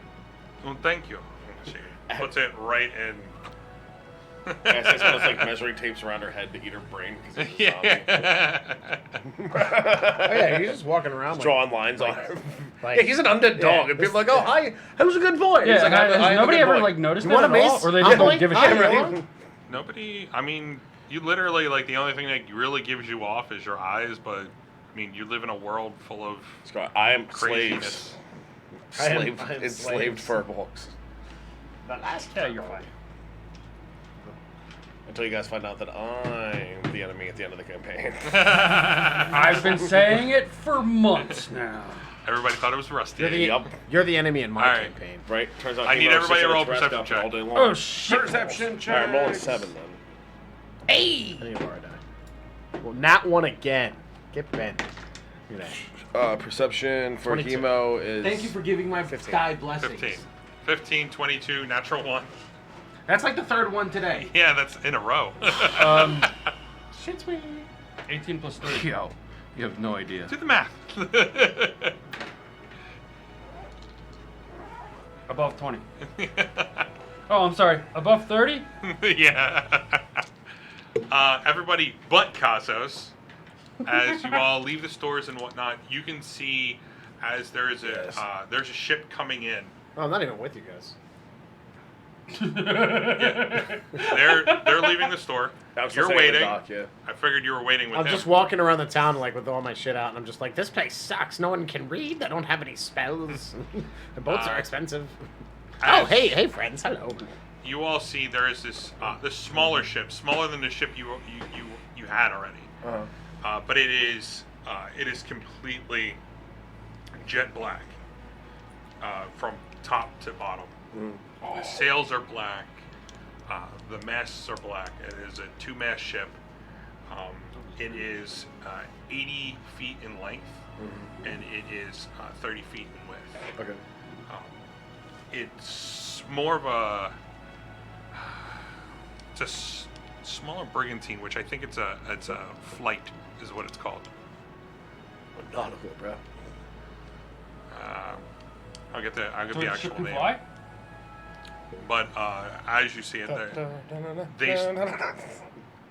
D: thank you. She puts it right in.
B: I say someone's like measuring tapes around her head to eat her brain because it's a zombie.
A: Oh yeah, he's just walking around.
B: Drawing lines on her.
A: like-
B: Yeah, he's an undead dog, and people are like, "Oh, hi, who's a good boy?"
E: Yeah,
B: He's like,
E: has
B: "I am a
E: nobody
B: good
E: ever
B: boy."
E: like noticed
A: You
E: it
A: want
E: at
A: a
E: all,
A: mace?
E: or they
A: I'm
E: just don't
A: like,
E: give a
A: "Hi,
E: shit?
A: everyone."
D: Nobody. I mean, you literally like the only thing that really gives you off is your eyes. But I mean, you live in a world full of
B: Scott, I am
D: craziness.
B: slaves.
A: I am
B: Enslaved
A: slaves.
B: furbolgs.
A: The last
E: Yeah, you're fine.
B: Until you guys find out that I'm the enemy at the end of the campaign.
E: I've been saying it for months now.
D: Everybody thought it was Rusty.
B: Yup.
A: You're the enemy in my
D: All right.
A: campaign.
B: Right? Turns out
D: I need
B: Kimo's
D: everybody
B: just
D: to roll
B: gonna dress
D: perception
B: up all
D: check.
B: day long.
E: Oh shit!
A: Perception check.
B: Alright, I'm rolling 7 then.
A: Hey! I need to borrow a die. Well, nat 1 again. Get bent. Look at that.
B: Perception for
A: 22.
B: Hemo is.
J: Thank you for giving my
A: 15.
J: sky blessings.
D: 15, 22, natural 1.
J: That's like the third one today.
D: Yeah, that's in a row.
A: Shit's me.
E: 18 plus 3.
J: Yo, you have no idea.
D: Do the math.
E: Above 20. Oh, I'm sorry. Above 30?
D: Yeah. Everybody but Casos, as you all leave the stores and whatnot, you can see as there's a ship coming in.
A: Oh, I'm not even with you guys.
D: They're leaving the store.
B: I was
D: You're
B: saying the
D: waiting.
B: dock, yeah.
D: I figured you were waiting with
A: I'm
D: him.
A: just walking around the town like with all my shit out, and I'm just like, this place sucks. No one can read. They don't have any spells. The boats are expensive. Oh, hey, friends. Hello.
D: You all see there is this smaller ship, smaller than the ship you had already. But it is completely jet black from top to bottom. The sails are black. The masts are black. It is a 2-mast ship. It is 80 feet in length, and it is 30 feet in width.
B: Okay.
D: It's more of a smaller brigantine, which I think it's a flight is what it's called.
B: Nautical, bro.
D: I'll get the
E: So the ship
D: actual
E: can
D: name.
E: fly?
D: But as you see it,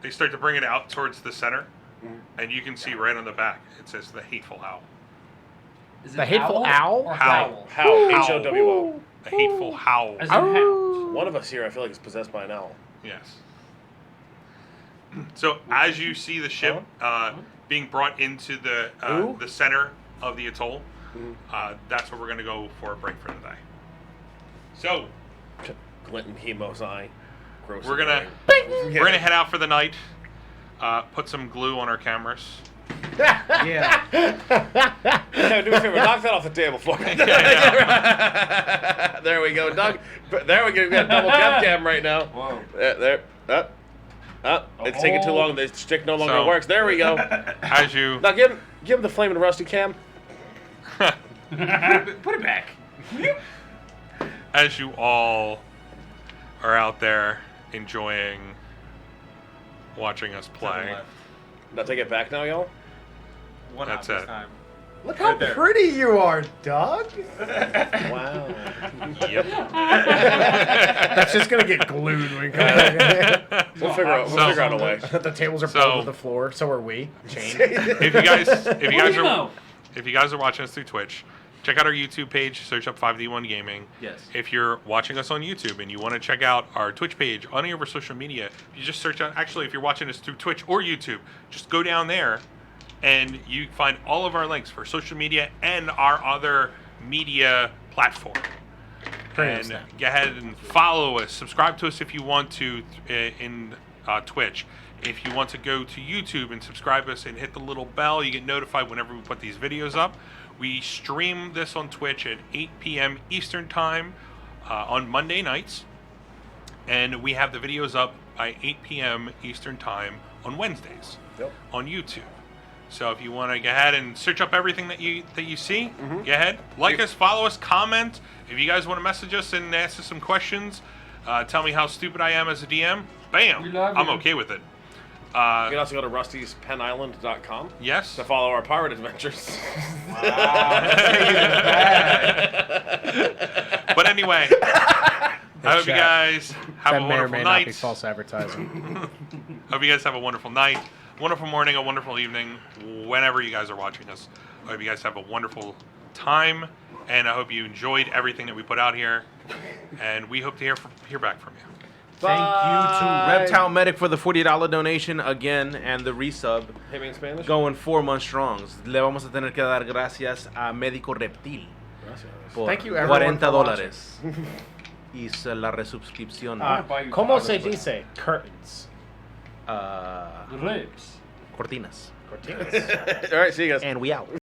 D: they start to bring it out towards the center, and you can see right on the back it says the Hateful Howl.
J: Is it
A: The hateful
J: owl?
A: owl?
J: Or
D: Howl.
B: How? H-O-W-O.
D: The Hateful Howl.
J: As in hound.
B: One of us here, I feel like, is possessed by an owl.
D: Yes. So as you see the ship being brought into the center of the atoll, that's where we're gonna go for a break for today. So
B: Glint in Hemo's eye. Gross.
D: we're gonna head out for the night. Put some glue on our cameras.
J: Yeah.
B: Yeah, do me a favor, knock that off the table for me. There we go, Doug. There we go. We got a double depth cam right now.
J: Whoa.
B: There. It's taking too long. The stick no longer
D: So-
B: works. There we go.
D: As you
B: Now give him the flaming rusty cam.
J: Put it back.
D: as you all are out there enjoying watching us play.
B: Now take it back now, y'all.
J: One
D: That's
J: out this
D: it.
J: time.
A: Look how
J: Right there.
A: pretty you are, Doug.
B: Wow.
D: Yep.
A: That's just gonna get glued when we come back.
B: We'll figure out a way.
A: The tables are
D: So-
A: pulled to the floor, so are we. Chained.
D: If you guys are watching us through Twitch, check out our YouTube page. Search up 5D1 Gaming.
J: Yes.
D: If you're watching us on YouTube and you want to check out our Twitch page on any of our social media, you just search out. Actually, if you're watching us through Twitch or YouTube, just go down there, and you find all of our links for social media and our other media platform. And go ahead and follow us. Subscribe to us if you want to in Twitch. If you want to go to YouTube and subscribe us and hit the little bell, you get notified whenever we put these videos up. We stream this on Twitch at 8 p.m. Eastern Time on Monday nights. And we have the videos up by 8 p.m. Eastern Time on Wednesdays on YouTube. So if you want to go ahead and search up everything that you see, go ahead, like us, follow us, comment. If you guys want to message us and ask us some questions,
F: Tell me how stupid I am as a DM. Bam!
E: We love
F: I'm
E: you.
F: okay with it.
B: You can also go to rustyspenisland.com
F: Yes.
B: to follow our pirate adventures.
F: But anyway, I hope you guys have
J: That
F: a
J: may or
F: wonderful
J: may not be
F: night.
J: false advertising.
F: Hope you guys have a wonderful night, wonderful morning, a wonderful evening, whenever you guys are watching this. I hope you guys have a wonderful time, and I hope you enjoyed everything that we put out here. And we hope to hear back from you.
H: Thank you to Reptile Medic for the $40 donation again and the resub.
B: Hit me in Spanish.
H: Going 4 months strong. Le vamos a tener que dar gracias a Médico Reptil por
A: Thank you, everyone, for
H: $40. Y la resubscripción.
A: ¿Cómo se dice curtains?
E: Ribs.
H: Cortinas.
A: Cortinas.
B: All right, see you guys.
H: And we out.